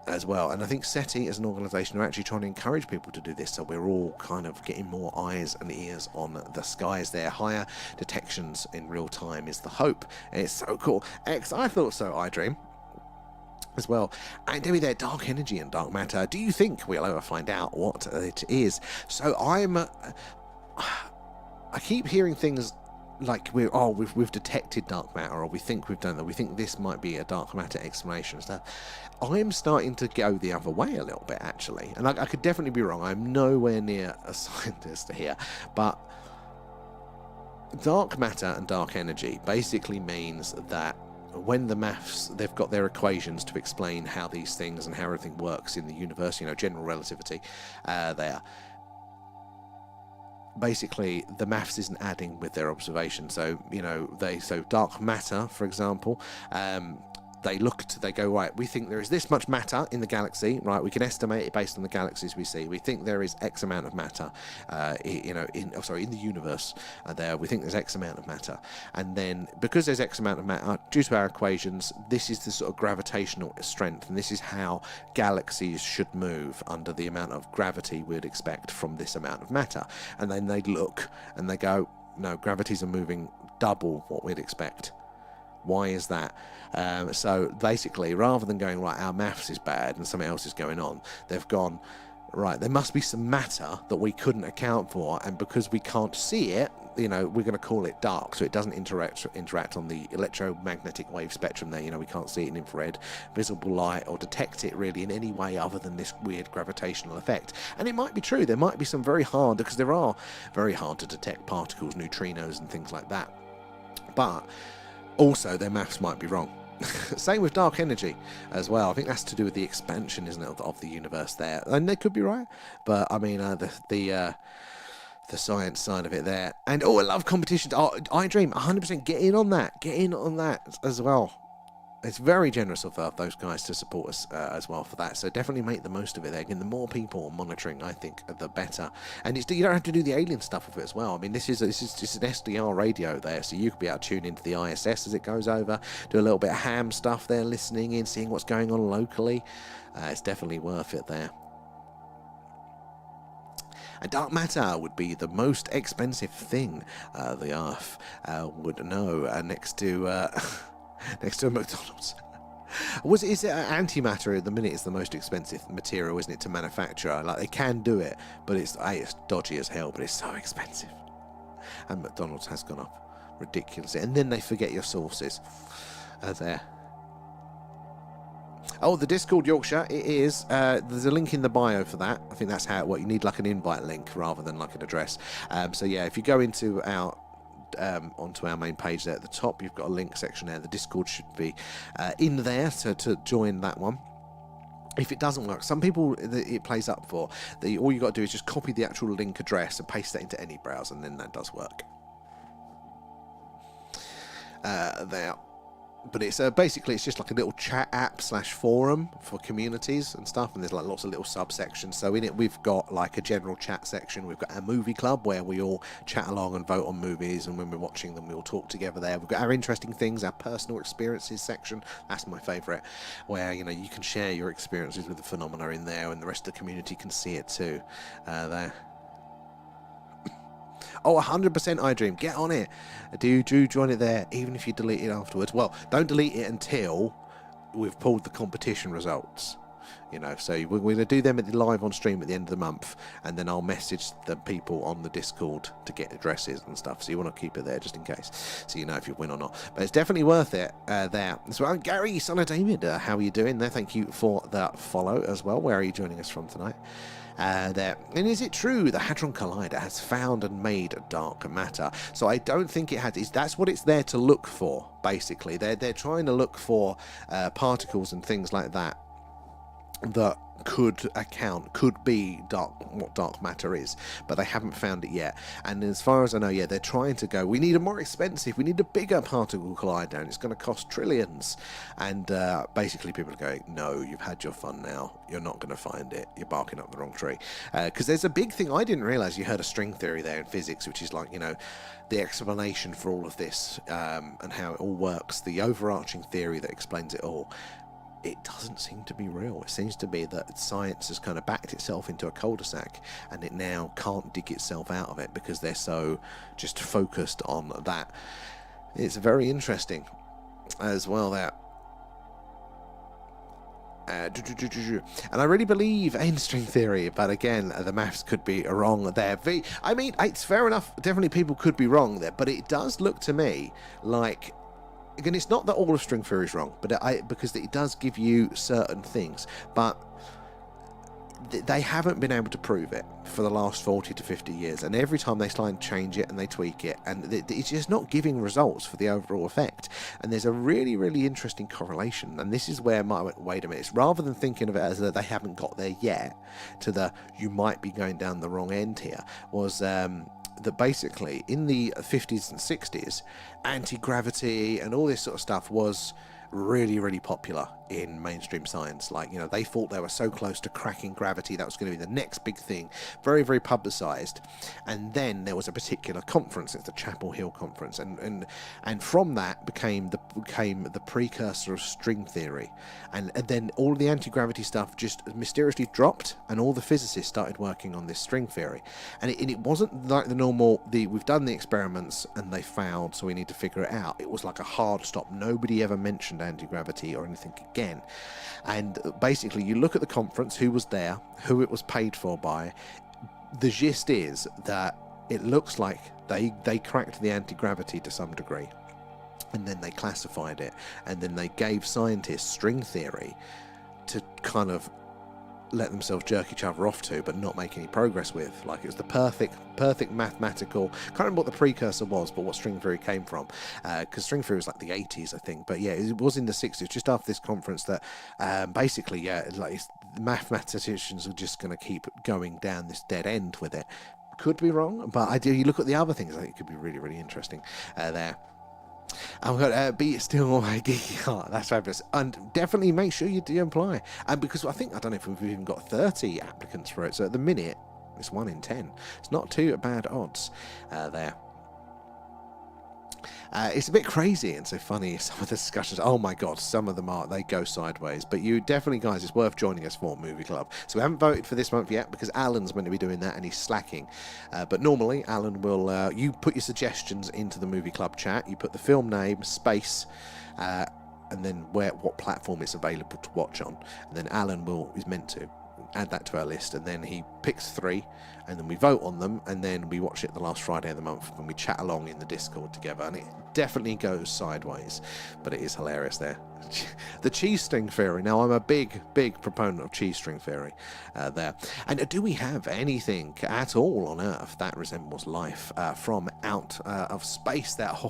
as well. And I think SETI as an organisation are actually trying to encourage people to do this, so we're all kind of getting more eyes and ears on the skies there. Higher detections in real time is the hope, and it's so cool. I thought so, I dream as well. And Debbie there, dark energy and dark matter. Do you think we'll ever find out what it is? So I keep hearing things like we've detected dark matter, or we think we've done that. We think this might be a dark matter explanation and stuff. I'm starting to go the other way a little bit, actually, and I could definitely be wrong. I'm nowhere near a scientist here, but dark matter and dark energy basically means that when the maths, they've got their equations to explain how these things and how everything works in the universe, you know, general relativity, there. Basically, the maths isn't adding with their observation. So, you know, so dark matter, for example, they go, right, we think there is this much matter in the galaxy, right? We can estimate it based on the galaxies we see. We think there is X amount of matter, you know, in the universe there. We think there's X amount of matter. And then, because there's X amount of matter, due to our equations, this is the sort of gravitational strength, and this is how galaxies should move under the amount of gravity we'd expect from this amount of matter. And then they look and they go, no, gravities are moving double what we'd expect. Why is that? So basically, rather than going, right, our maths is bad and something else is going on, they've gone, right, there must be some matter that we couldn't account for, and because we can't see it, you know, we're going to call it dark, so it doesn't interact on the electromagnetic wave spectrum there. You know, we can't see it in infrared, visible light, or detect it really in any way other than this weird gravitational effect. And it might be true. There might be some because there are very hard to detect particles, neutrinos and things like that. But also, their maths might be wrong. Same with dark energy as well. I think that's to do with the expansion, isn't it, of the universe there. And they could be right, but I mean, the science side of it there. And I love competitions. I dream 100%. Get in on that as well. It's very generous of those guys to support us as well for that. So definitely make the most of it there. Again, the more people monitoring, I think, the better. And you don't have to do the alien stuff with it as well. I mean, this is just an SDR radio there, so you could be able to tune into the ISS as it goes over, do a little bit of ham stuff there, listening in, seeing what's going on locally. It's definitely worth it there. And dark matter would be the most expensive thing the Earth would know, next to next to a McDonald's. Is it antimatter at the minute is the most expensive material, isn't it, to manufacture? Like, they can do it, but it's dodgy as hell, but it's so expensive. And McDonald's has gone up ridiculously. And then they forget your sources there. Oh, the Discord, Yorkshire, it is. There's a link in the bio for that. I think that's how it works. You need like an invite link rather than like an address. So yeah, if you go into our onto our main page there at the top, you've got a link section there. The Discord should be in there to join that one. If it doesn't work, some people it plays up for, all you got to do is just copy the actual link address and paste that into any browser, and then that does work. There. But it's basically it's just like a little chat app / forum for communities and stuff, and there's like lots of little subsections. So in it we've got like a general chat section. We've got our movie club where we all chat along and vote on movies, and when we're watching them we all talk together there. We've got our interesting things, our personal experiences section. That's my favourite, where you know you can share your experiences with the phenomena in there, and the rest of the community can see it too. There. Oh, 100% iDream. Get on it. Do join it there, even if you delete it afterwards. Well, don't delete it until we've pulled the competition results. So we're going to do them live on stream at the end of the month, and then I'll message the people on the Discord to get addresses and stuff. So you want to keep it there just in case, so you know if you win or not. But it's definitely worth it there. So Gary, son of David, how are you doing there? Thank you for the follow as well. Where are you joining us from tonight? There. And is it true the Hadron Collider has found and made dark matter? So I don't think it has. That's what it's there to look for, basically. They're trying to look for particles and things like that could be what dark matter is, but they haven't found it yet. And as far as I know, they're trying to go, we need we need a bigger particle collider, and it's going to cost trillions. And basically people are going, no, you've had your fun now, you're not going to find it, you're barking up the wrong tree. Because there's a big thing I didn't realize. You heard of string theory there in physics, which is like, the explanation for all of this, and how it all works, the overarching theory that explains it all. It doesn't seem to be real. It seems to be that science has kind of backed itself into a cul-de-sac, and it now can't dig itself out of it because they're so just focused on that. It's very interesting as well there. And I really believe in string theory, but again, the maths could be wrong there. I mean, it's fair enough. Definitely people could be wrong there, but it does look to me like... Again, it's not that all of string theory is wrong, but because it does give you certain things, but they haven't been able to prove it for the last 40 to 50 years, and every time they try and change it and they tweak it, and it's just not giving results for the overall effect. And there's a really, really interesting correlation, and this is where wait a minute, rather than thinking of it as that they haven't got there yet, to you might be going down the wrong end here, was... that basically in the 50s and 60s, anti-gravity and all this sort of stuff was really, really popular in mainstream science. Like, they thought they were so close to cracking gravity, that was going to be the next big thing. Very, very publicized. And then there was a particular conference, it's the Chapel Hill conference, and from that became the precursor of string theory. And then all the anti-gravity stuff just mysteriously dropped, and all the physicists started working on this string theory. And it wasn't like the normal, we've done the experiments and they failed, so we need to figure it out. It was like a hard stop. Nobody ever mentioned anti-gravity or anything again. And basically, you look at the conference, who was there, who it was paid for by. The gist is that it looks like they cracked the anti-gravity to some degree, and then they classified it, and then they gave scientists string theory to kind of let themselves jerk each other off to, but not make any progress with. Like, it was the perfect mathematical, can't remember what the precursor was, but what string theory came from, because string theory was like the 80s, I think. But yeah, it was in the 60s, just after this conference, that basically, like, mathematicians are just going to keep going down this dead end with it. Could be wrong, but you look at the other things, I think it could be really, really interesting there. I'm going to be still my geeky heart. That's fabulous. And definitely make sure you do apply. And because I don't know if we've even got 30 applicants for it. So at the minute, it's 1 in 10. It's not too bad odds there. It's a bit crazy and so funny, some of the discussions. Oh my god, some of them they go sideways. But you definitely, guys, it's worth joining us for Movie Club. So we haven't voted for this month yet because Alan's going to be doing that and he's slacking. But normally Alan will, you put your suggestions into the Movie Club chat, you put the film name, space, and then what platform it's available to watch on. And then Alan is meant to add that to our list, and then he picks 3, and then we vote on them, and then we watch it the last Friday of the month, and we chat along in the Discord together, and it definitely goes sideways, but it is hilarious there. The cheese string theory. Now, I'm a big proponent of cheese string theory there. And do we have anything at all on Earth that resembles life from out of space? That's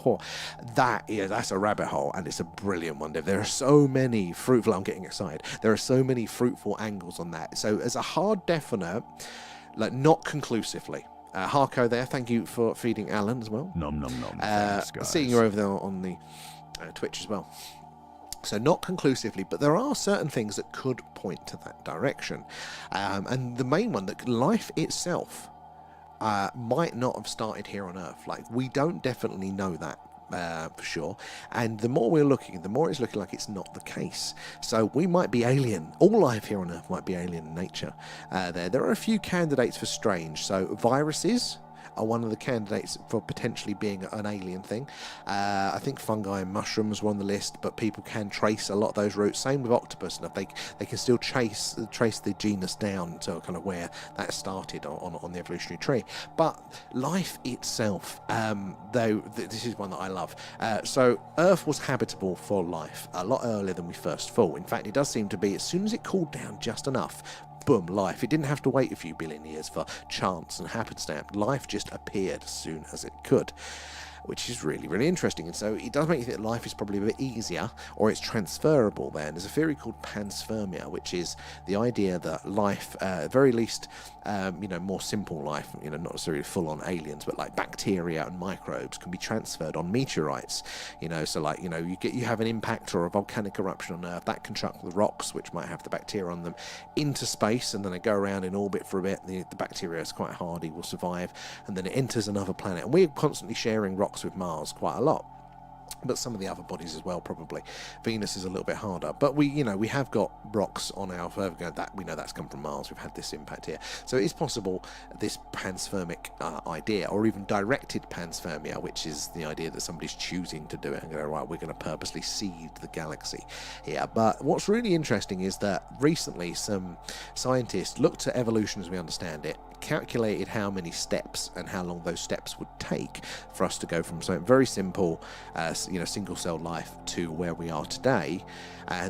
a rabbit hole, and it's a brilliant one. There are so many fruitful, I'm getting excited, there are so many fruitful angles on that. So as a hard definite, like, not conclusively. Harko there, thank you for feeding Alan as well. Nom nom nom. Thanks, guys. Seeing you over there on the Twitch as well. So not conclusively, but there are certain things that could point to that direction. And the main one, that life itself might not have started here on Earth. Like, we don't definitely know that for sure. And the more we're looking, the more it's looking like it's not the case. So we might be alien. All life here on Earth might be alien in nature. There are a few candidates for strange. So viruses, are one of the candidates for potentially being an alien thing. I think fungi and mushrooms were on the list, but people can trace a lot of those roots. Same with octopus, and they can still trace the genus down to kind of where that started on the evolutionary tree. But life itself, though, this is one that I love. So Earth was habitable for life a lot earlier than we first thought. In fact, it does seem to be, as soon as it cooled down just enough, boom, life. It didn't have to wait a few billion years for chance and happenstance. Life just appeared as soon as it could, which is really, really interesting. And so it does make you think that life is probably a bit easier, or it's transferable then. There's a theory called panspermia, which is the idea that life, at very least, more simple life, not necessarily full-on aliens, but like bacteria and microbes can be transferred on meteorites. So like, you have an impact or a volcanic eruption on Earth, that can chuck the rocks, which might have the bacteria on them, into space, and then they go around in orbit for a bit. The bacteria is quite hardy, will survive, and then it enters another planet. And we're constantly sharing rocks with Mars quite a lot, but some of the other bodies as well, probably. Venus is a little bit harder, but we have got rocks on our further that we know that's come from Mars. We've had this impact here, so it is possible this panspermic idea, or even directed panspermia, which is the idea that somebody's choosing to do it and go, right, we're going to purposely seed the galaxy here. But what's really interesting is that recently some scientists looked at evolution as we understand it, calculated how many steps and how long those steps would take for us to go from something very simple, single cell life, to where we are today.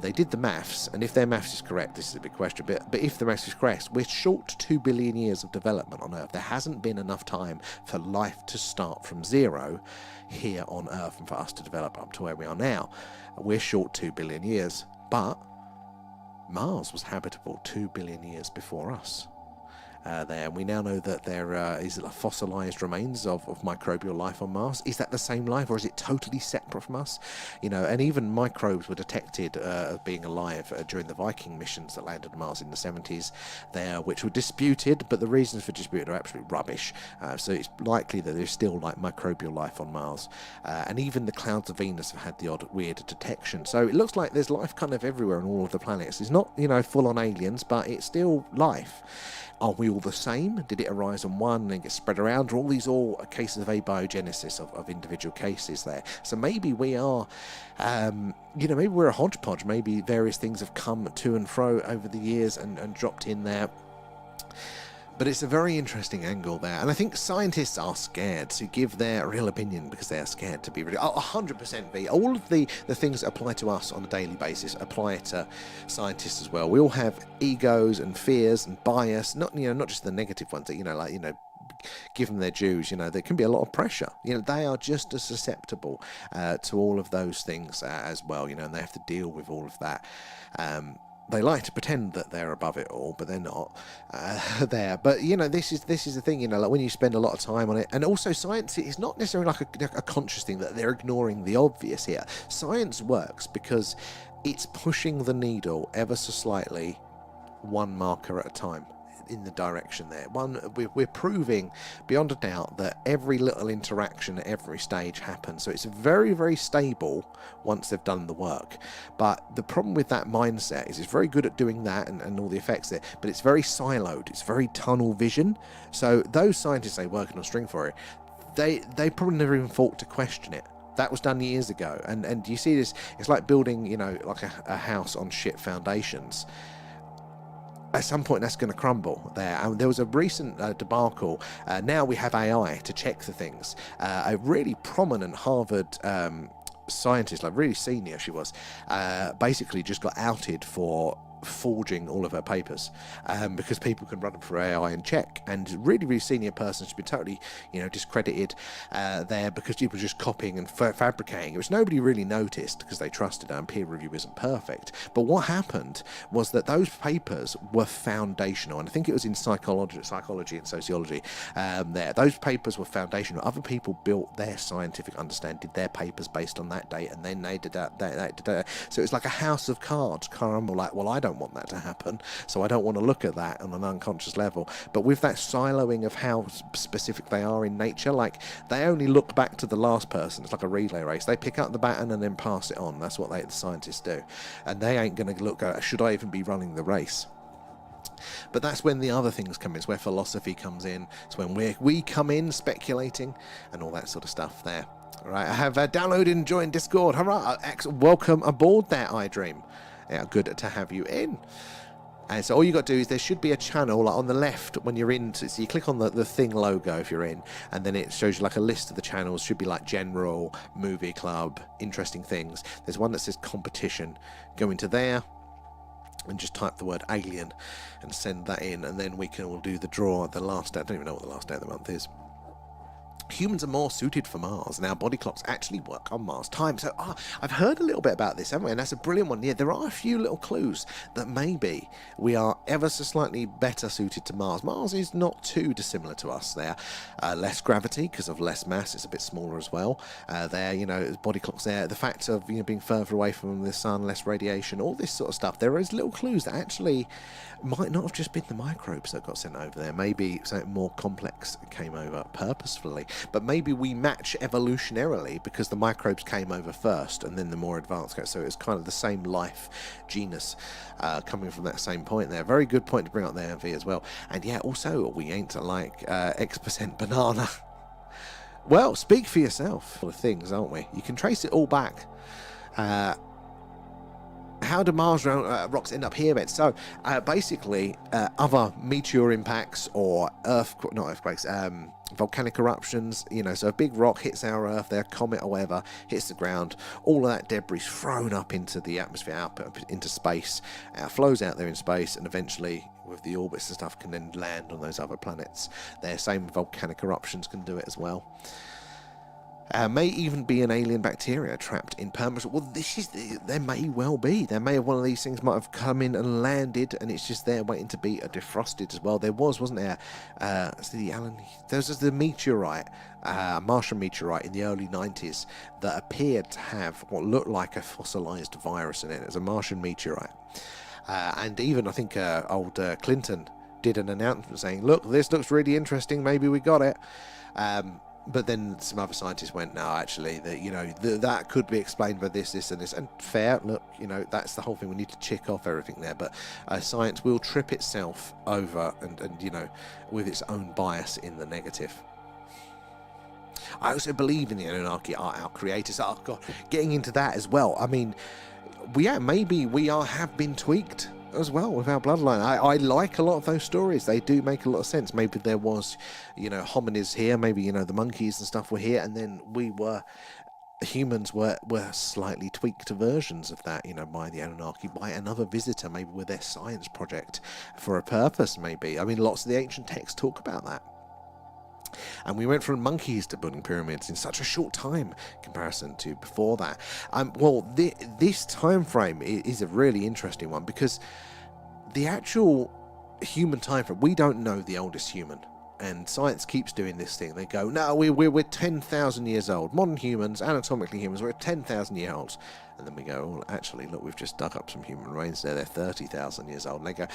They did the maths, and if their maths is correct, this is a big question, but if the maths is correct, we're short 2 billion years of development on Earth. There hasn't been enough time for life to start from zero here on Earth and for us to develop up to where we are now. We're short 2 billion years, but Mars was habitable 2 billion years before us. There. We now know that there is fossilized remains of microbial life on Mars. Is that the same life, or is it totally separate from us? And even microbes were detected being alive during the Viking missions that landed on Mars in the 70s there, which were disputed, but the reasons for dispute are absolutely rubbish. So it's likely that there's still microbial life on Mars. And even the clouds of Venus have had the odd weird detection. So it looks like there's life kind of everywhere on all of the planets. It's not, full-on aliens, but it's still life. Are we all the same? Did it arise on one and get spread around? Are all these cases of abiogenesis of individual cases there? So maybe we are, maybe we're a hodgepodge. Maybe various things have come to and fro over the years and dropped in there. But it's a very interesting angle there, and I think scientists are scared to give their real opinion because they are scared to be really 100% V. All of the things that apply to us on a daily basis apply to scientists as well. We all have egos and fears and bias, not just the negative ones that give them their dues. There can be a lot of pressure. They are just as susceptible to all of those things as well. And they have to deal with all of that. They like to pretend that they're above it all, but they're not there. But this is the thing. Like when you spend a lot of time on it, and also science is not necessarily like a conscious thing that they're ignoring the obvious here. Science works because it's pushing the needle ever so slightly, one marker at a time, in the direction there. We're proving beyond a doubt that every little interaction at every stage happens. So it's very, very stable once they've done the work. But the problem with that mindset is it's very good at doing that and all the effects there, but it's very siloed. It's very tunnel vision. So those scientists working on string theory, they probably never even thought to question it. That was done years ago. And you see this, it's like building, like a house on shit foundations. At some point that's going to crumble there. And there was a recent debacle. Now we have AI to check the things. A really prominent Harvard scientist, really senior she was, basically just got outed for forging all of her papers because people can run them through AI and check, and really, really senior person should be totally discredited there because people were just copying and fabricating, which nobody really noticed because they trusted her and peer review isn't perfect. But what happened was that those papers were foundational, and I think it was in psychology and sociology there. Those papers were foundational. Other people built their scientific understanding, did their papers based on that date, and then they did that. So it's like a house of cards crumble. Well, I don't want that to happen, so I don't want to look at that on an unconscious level. But with that siloing of how specific they are in nature, they only look back to the last person. It's like a relay race. They pick up the baton and then pass it on. That's what the scientists do, and they ain't going to look at, should I even be running the race? But that's when the other things come in. It's where philosophy comes in. It's when we come in speculating and all that sort of stuff there. All right, I have downloaded and joined Discord. Hurrah! Welcome aboard there, iDream. Yeah, good to have you in. And so all you got to do is there should be a channel like on the left when you're in. So you click on the thing logo if you're in, and then it shows you like a list of the channels. Should be like general, movie club, interesting things. There's one that says competition. Go into there and just type the word alien and send that in, and then we'll do the draw. The last day, I don't even know what the last day of the month is. Humans are more suited for Mars, and our body clocks actually work on Mars time. So I've heard a little bit about this, haven't we? And that's a brilliant one. Yeah, there are a few little clues that maybe we are ever so slightly better suited to Mars. Mars is not too dissimilar to us there. Less gravity because of less mass. It's a bit smaller as well. There, body clocks there. The fact of being further away from the sun, less radiation, all this sort of stuff. There is little clues that actually might not have just been the microbes that got sent over there. Maybe something more complex came over purposefully. But maybe we match evolutionarily because the microbes came over first and then the more advanced go. So it's kind of the same life genus coming from that same point there. Very good point to bring up there, MV, as well. And yeah, also, we ain't like X% banana. Well, speak for yourself. For things, aren't we? You can trace it all back. How do Mars rocks end up here, then? So, basically, other meteor impacts or volcanic eruptions, so a big rock hits our Earth, their comet or whatever, hits the ground, all of that debris is thrown up into the atmosphere, up into space, flows out there in space, and eventually, with the orbits and stuff, can then land on those other planets. Their same volcanic eruptions can do it as well. May even be an alien bacteria trapped in permafrost. Well, there may well be. There may have one of these things might have come in and landed, and it's just there waiting to be defrosted as well. There wasn't there? There was the meteorite, Martian meteorite in the early 90s that appeared to have what looked like a fossilized virus in it. It was a Martian meteorite. And even, I think, old Clinton did an announcement saying, look, this looks really interesting, maybe we got it. But then some other scientists went, no, actually, that could be explained by this, and this. And fair, look, that's the whole thing. We need to check off everything there. But science will trip itself over and with its own bias in the negative. I also believe in the Anunnaki are our creators. Oh, God, getting into that as well. I mean, maybe we have been tweaked as well with our bloodline. I like a lot of those stories. They do make a lot of sense. Maybe there was, hominids here. Maybe, the monkeys and stuff were here, and then humans were slightly tweaked versions of that, by the Anunnaki, by another visitor, maybe with their science project for a purpose, maybe. I mean, lots of the ancient texts talk about that. And we went from monkeys to building pyramids in such a short time in comparison to before that. This time frame is a really interesting one because the actual human time frame, we don't know the oldest human. And science keeps doing this thing. They go, no, we're 10,000 years old. Modern humans, anatomically humans, we're 10,000 years old. And then we go, oh, actually, look, we've just dug up some human remains there. They're 30,000 years old. And they go,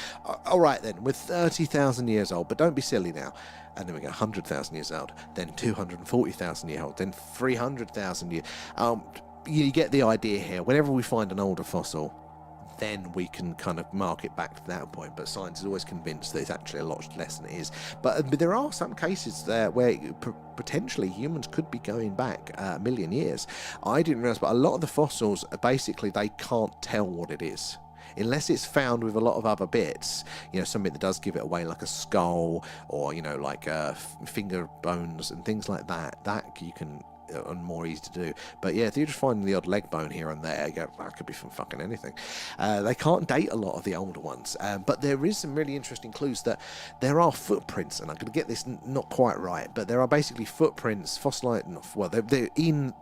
all right then, we're 30,000 years old, but don't be silly now. And then we go 100,000 years old, then 240,000 years old, then 300,000 years. You get the idea here. Whenever we find an older fossil, then we can kind of mark it back to that point. But science is always convinced that it's actually a lot less than it is. But there are some cases there where potentially humans could be going back a million years. I didn't realize, but a lot of the fossils, basically, they can't tell what it is. Unless it's found with a lot of other bits, something that does give it away, like a skull or, like finger bones and things like that. That you can... and more easy to do. But yeah, if you're just finding the odd leg bone here and there, you go, that could be from fucking anything. They can't date a lot of the older ones, but there is some really interesting clues that there are footprints, and I'm going to get this not quite right, but there are basically footprints, fossilized. Well, they're in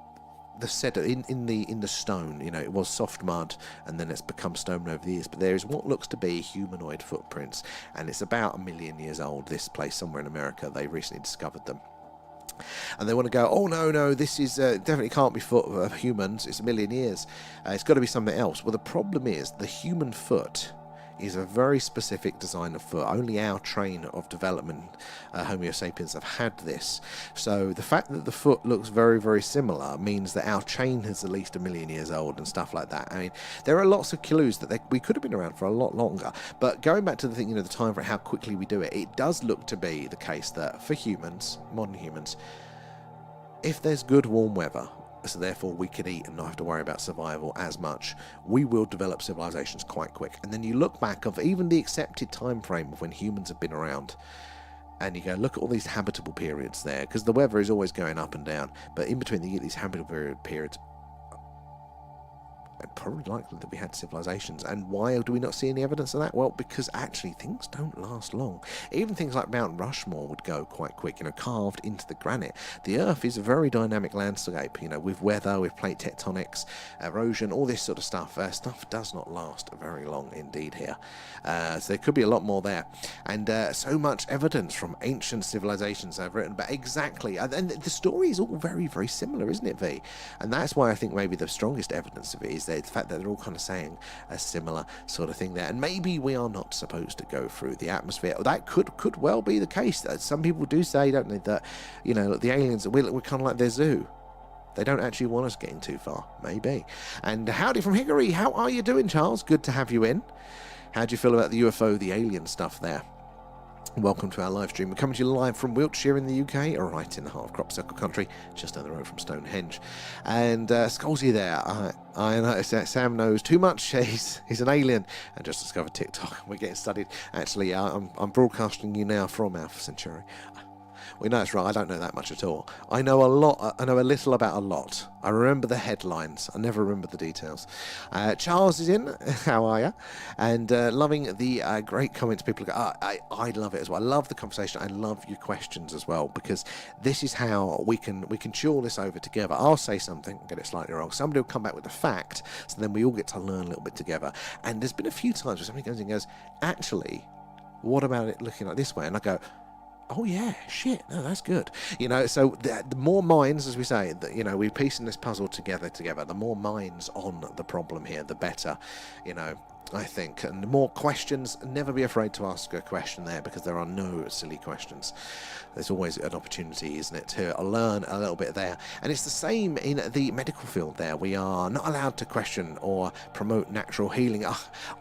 the in the stone. It was soft mud, and then it's become stone over the years. But there is what looks to be humanoid footprints, and it's about 1 million years old. This place somewhere in America, they recently discovered them. And they want to go, oh no, this is definitely can't be foot of humans. It's 1 million years. It's got to be something else. Well, the problem is the human foot is a very specific design of foot. Only our train of development, Homo sapiens, have had this. So the fact that the foot looks very, very similar means that our chain is at least 1 million years old and stuff like that. I mean, there are lots of clues that we could have been around for a lot longer. But going back to the thing, the time for how quickly we do it, it does look to be the case that for humans, modern humans, if there's good warm weather, so therefore we can eat and not have to worry about survival as much, we will develop civilizations quite quick. And then you look back of even the accepted time frame of when humans have been around, and you go, look at all these habitable periods there, because the weather is always going up and down, but in between these habitable periods, it's probably likely that we had civilizations. And why do we not see any evidence of that? Well, because actually things don't last long. Even things like Mount Rushmore would go quite quick, carved into the granite. The Earth is a very dynamic landscape, with weather, with plate tectonics, erosion, all this sort of stuff. Stuff does not last very long indeed here. So there could be a lot more there. And so much evidence from ancient civilizations I've written, but exactly, and the story is all very, very similar, isn't it, V? And that's why I think maybe the strongest evidence of it is the fact that they're all kind of saying a similar sort of thing there. And maybe we are not supposed to go through the atmosphere. That could well be the case. Some people do say, don't they, that the aliens, we're kind of like their zoo. They don't actually want us getting too far. Maybe. And howdy from Hickory. How are you doing, Charles? Good to have you in. How do you feel about the UFO, the alien stuff there? Welcome to our live stream. We're coming to you live from Wiltshire in the UK, right in the heart of crop circle country, just down the road from Stonehenge. And Scalzi there, I noticed that Sam knows too much. He's an alien and just discovered TikTok. We're getting studied. Actually, I'm broadcasting you now from Alpha Centauri. We know it's right. I don't know that much at all. I know a lot. I know a little about a lot. I remember the headlines. I never remember the details. Charles is in. How are you? And loving the great comments. People go, I love it as well. I love the conversation. I love your questions as well, because this is how we can chew all this over together. I'll say something, get it slightly wrong. Somebody will come back with a fact, so then we all get to learn a little bit together. And there's been a few times where somebody comes in and goes, actually, what about it looking like this way? And I go, oh yeah, shit, no, that's good. So the more minds, as we say, we're piecing this puzzle together, the more minds on the problem here, the better, I think. And the more questions, never be afraid to ask a question there, because there are no silly questions. There's always an opportunity, isn't it, to learn a little bit there. And it's the same in the medical field there. We are not allowed to question or promote natural healing.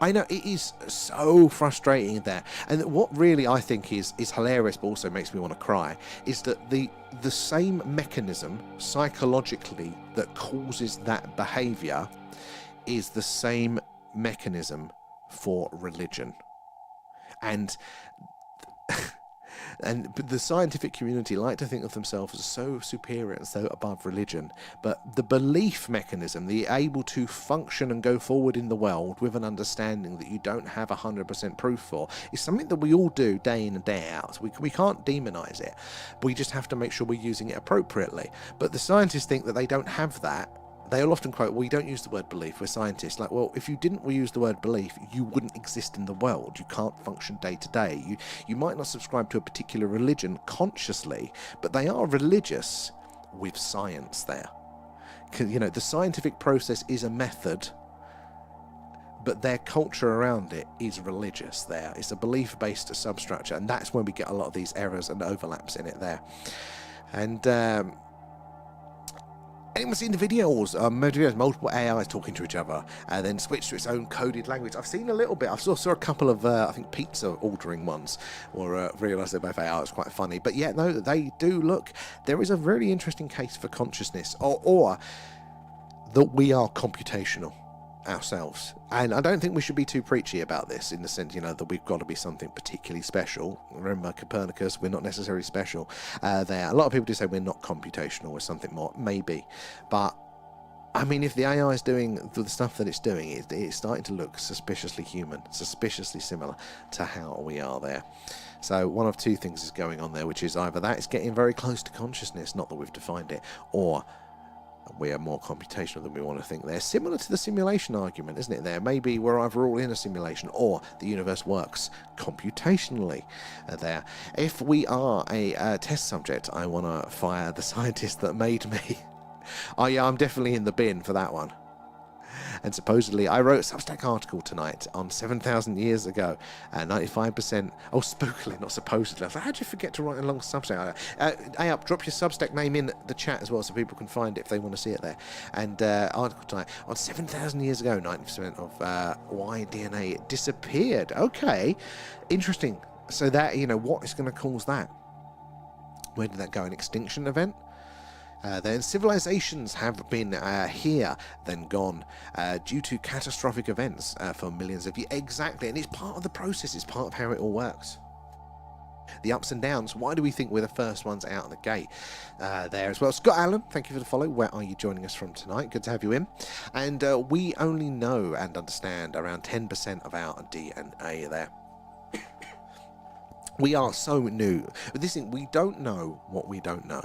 I know, it is so frustrating there. And what really I think is hilarious, but also makes me want to cry, is that the same mechanism psychologically that causes that behavior is the same mechanism for religion. And the scientific community like to think of themselves as so superior and so above religion, but the belief mechanism, the able to function and go forward in the world with an understanding that you don't have 100% proof for, is something that we all do day in and day out. So we can't demonize it, we just have to make sure we're using it appropriately. But the scientists think that they don't have that. They'll often quote, we don't use the word belief, we're scientists. Like, well, if you didn't use the word belief, you wouldn't exist in the world. You can't function day to day. You might not subscribe to a particular religion consciously, but they are religious with science there. The scientific process is a method, but their culture around it is religious there. It's a belief-based substructure, and that's when we get a lot of these errors and overlaps in it there. And anyone seen the videos? Multiple AIs talking to each other and then switch to its own coded language. I've seen a little bit. I saw a couple of, I think, pizza ordering ones, or realised they're both AI. It's quite funny. But yeah, no, they do look. There is a really interesting case for consciousness, or that we are computational ourselves. And I don't think we should be too preachy about this, in the sense, that we've got to be something particularly special. Remember Copernicus, we're not necessarily special there. A lot of people do say we're not computational or something more, maybe. But I mean, if the AI is doing the stuff that it's doing, it's starting to look suspiciously human, suspiciously similar to how we are there. So one of two things is going on there, which is either that it's getting very close to consciousness, not that we've defined it, or we are more computational than we want to think there. Similar to the simulation argument, isn't it there? Maybe we're either all in a simulation or the universe works computationally there. If we are a test subject, I want to fire the scientist that made me. Oh yeah, I'm definitely in the bin for that one. And supposedly, I wrote a Substack article tonight on 7,000 years ago. 95%. Oh, spookily, not supposedly. I was like, how'd you forget to write a long Substack? Hey, up, drop your Substack name in the chat as well so people can find it if they want to see it there. And article tonight on 7,000 years ago, 90% of why DNA disappeared. Okay, interesting. So that, what is going to cause that? Where did that go? An extinction event? Then civilizations have been here, then gone, due to catastrophic events for millions of years. Exactly, and it's part of the process, it's part of how it all works. The ups and downs. Why do we think we're the first ones out of the gate there as well? Scott Allen, thank you for the follow. Where are you joining us from tonight? Good to have you in. And we only know and understand around 10% of our DNA there. We are so new. But this thing, we don't know what we don't know.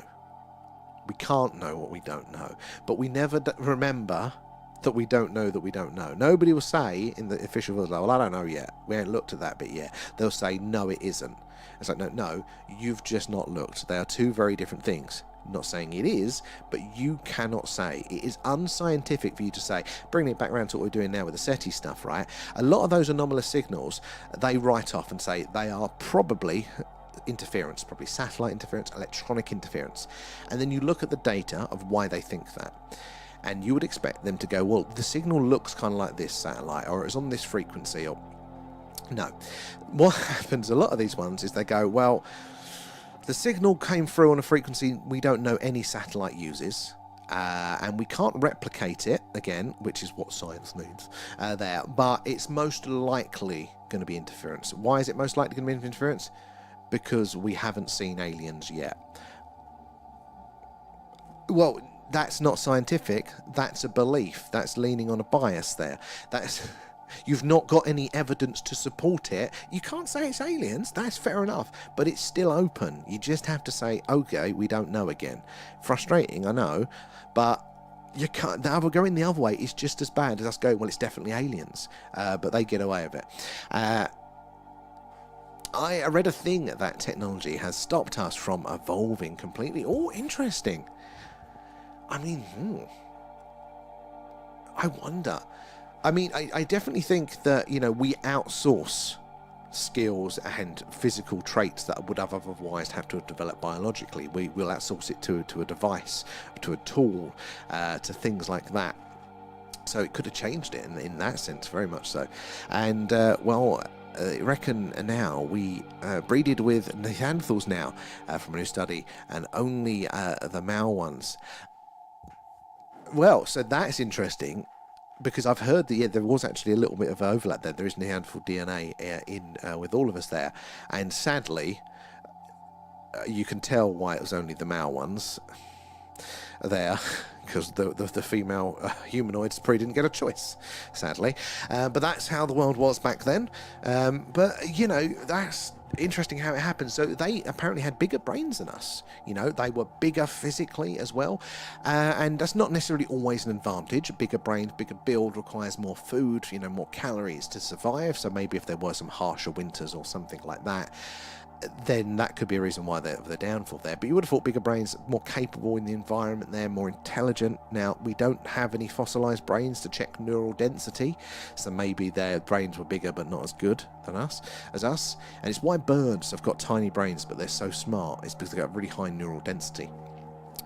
We can't know what we don't know. But we never remember that we don't know that we don't know. Nobody will say in the official world, well, I don't know yet. We haven't looked at that bit yet. They'll say, no, it isn't. It's like, no, you've just not looked. They are two very different things. I'm not saying it is, but you cannot say. It is unscientific for you to say, bringing it back around to what we're doing now with the SETI stuff, right? A lot of those anomalous signals, they write off and say they are probably interference, probably satellite interference, electronic interference. And then you look at the data of why they think that. And you would expect them to go, well, the signal looks kind of like this satellite, or it's on this frequency, or no. What happens, a lot of these ones, is they go, well, the signal came through on a frequency we don't know any satellite uses, and we can't replicate it, again, which is what science means there, but it's most likely going to be interference. Why is it most likely going to be interference? Because we haven't seen aliens yet. Well, that's not scientific, that's a belief, that's leaning on a bias there. You've not got any evidence to support it. You can't say it's aliens, that's fair enough, but it's still open. You just have to say, okay, we don't know again. Frustrating, I know, but you can't. Going the other way is just as bad as us going, well, it's definitely aliens, but they get away with it. I read a thing that technology has stopped us from evolving completely. Oh, interesting. I mean, I wonder. I mean, I definitely think that, we outsource skills and physical traits that would have otherwise have to have developed biologically. We'll outsource it to a device, to a tool, to things like that. So it could have changed it in that sense, very much so. And, I reckon now we breeded with Neanderthals now from a new study, and only the male ones. Well, so that's interesting, because I've heard that there was actually a little bit of overlap there. There is Neanderthal DNA in with all of us there, and sadly, you can tell why it was only the male ones there, because the female humanoids probably didn't get a choice, sadly. But that's how the world was back then. But, that's interesting how it happened. So they apparently had bigger brains than us. They were bigger physically as well. And that's not necessarily always an advantage. Bigger brains, bigger build requires more food, more calories to survive. So maybe if there were some harsher winters or something like that, then that could be a reason why they're downfall there. But you would have thought bigger brains, more capable in the environment there, more intelligent. Now, we don't have any fossilized brains to check neural density, so maybe their brains were bigger but not as good as us. And it's why birds have got tiny brains but they're so smart. It's because they've got really high neural density,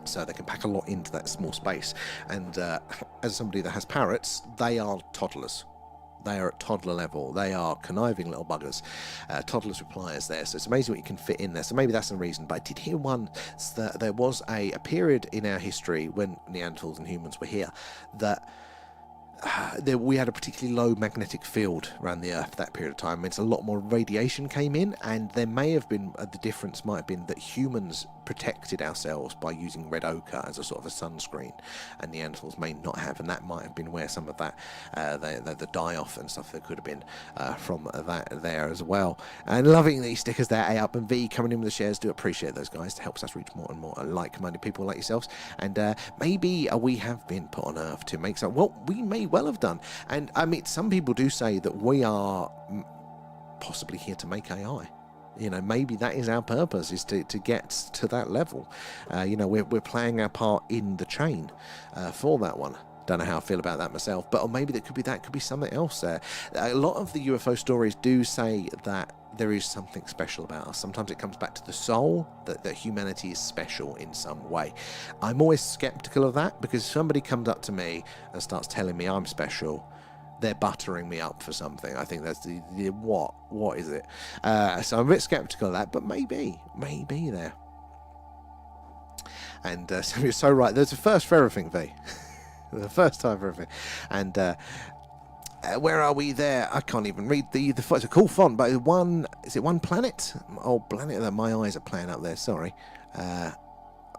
so they can pack a lot into that small space. And as somebody that has parrots, they are toddlers. They are at toddler level. They are conniving little buggers. Toddlers with pliers there. So it's amazing what you can fit in there. So maybe that's the reason. But I did hear once that there was a period in our history when Neanderthals and humans were here that we had a particularly low magnetic field around the Earth that period of time. It's a lot more radiation came in, and there may have been the difference might have been that humans protected ourselves by using red ochre as a sort of a sunscreen, and Neanderthals may not have, and that might have been where some of that the die-off and stuff that could have been from that there as well. And loving these stickers there, A Up and V coming in with the shares. Do appreciate those guys. It helps us reach more and more like-minded people like yourselves, and maybe we have been put on Earth to make some. Well, we may well have done. And I mean, some people do say that we are possibly here to make AI. Maybe that is our purpose, is to get to that level. We're playing our part in the chain for that one. Don't know how I feel about that myself, but or maybe that could be something else there. A lot of the UFO stories do say that there is something special about us. Sometimes it comes back to the soul, that humanity is special in some way. I'm always skeptical of that, because if somebody comes up to me and starts telling me I'm special, they're buttering me up for something. I think that's the what is it? So I'm a bit skeptical of that, but maybe there. And so you're so right. There's a first for everything, V. The first time for everything. And where are we there? I can't even read the font. It's a cool font, but is it One Planet? Oh, Planet, that my eyes are playing up there, sorry.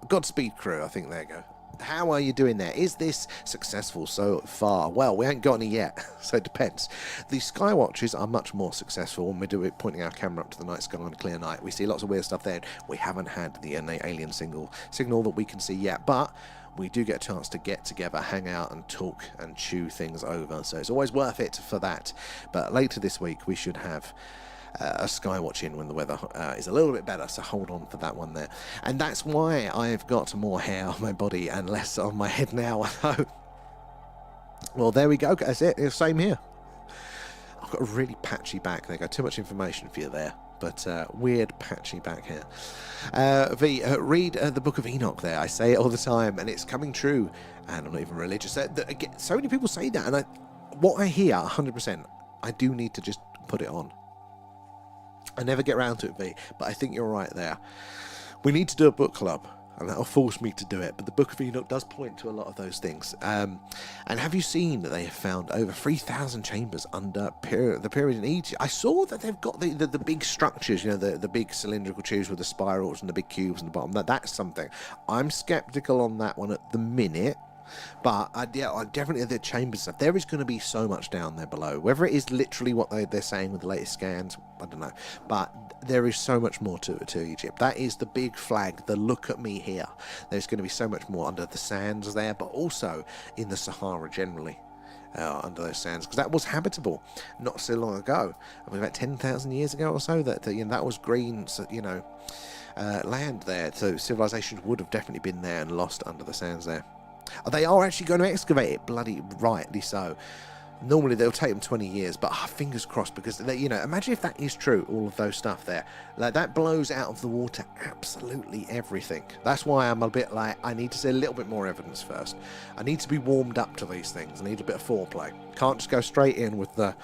Godspeed Crew, I think, there you go. How are you doing there? Is this successful so far? Well, we ain't got any yet, so it depends. The skywatchers are much more successful when we do it pointing our camera up to the night sky on a clear night. We see lots of weird stuff there. We haven't had the alien signal that we can see yet, but we do get a chance to get together, hang out and talk and chew things over, so it's always worth it for that. But later this week we should have a skywatch in when the weather is a little bit better, so hold on for that one there. And that's why I've got more hair on my body and less on my head now. Well, there we go. That's it. It's the same here. I've got a really patchy back. There you go. Too much information for you there, but weird patchy back here. Read the Book of Enoch there. I say it all the time, and it's coming true. And I'm not even religious. So many people say that, and what I hear 100%, I do need to just put it on. I never get around to it, V, but I think you're right there. We need to do a book club, and that'll force me to do it. But the Book of Enoch does point to a lot of those things. And have you seen that they have found over 3,000 chambers under the pyramid in Egypt? I saw that they've got the big structures, you know, the big cylindrical tubes with the spirals and the big cubes on the bottom. That's something. I'm skeptical on that one at the minute. But I definitely the chambers stuff. There is going to be so much down there below. Whether it is literally what they're saying with the latest scans, I don't know. But there is so much more to Egypt. That is the big flag. The look at me here. There's going to be so much more under the sands there, but also in the Sahara generally. Under those sands, because that was habitable not so long ago. I mean, about 10,000 years ago or so. That that was green, land there. So civilizations would have definitely been there and lost under the sands there. They are actually going to excavate it, bloody rightly so. Normally they'll take them 20 years, but fingers crossed, because imagine if that is true, all of those stuff there. Like, that blows out of the water absolutely everything. That's why I'm a bit like, I need to see a little bit more evidence first. I need to be warmed up to these things. I need a bit of foreplay. Can't just go straight in with the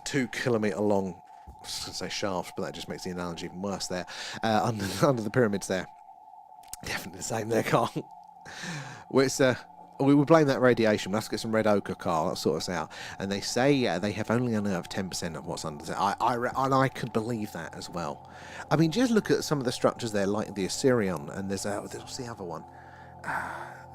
2 kilometre long, I was going to say shafts, but that just makes the analogy even worse there. Under the pyramids there. Definitely the same there, Carl. We would blame that radiation. We'll have to get some red ochre, Carl. That'll sort us out. And they say they have only unearthed 10% of what's under there. And I could believe that as well. I mean, just look at some of the structures there, like the Assyrian, and there's the other one.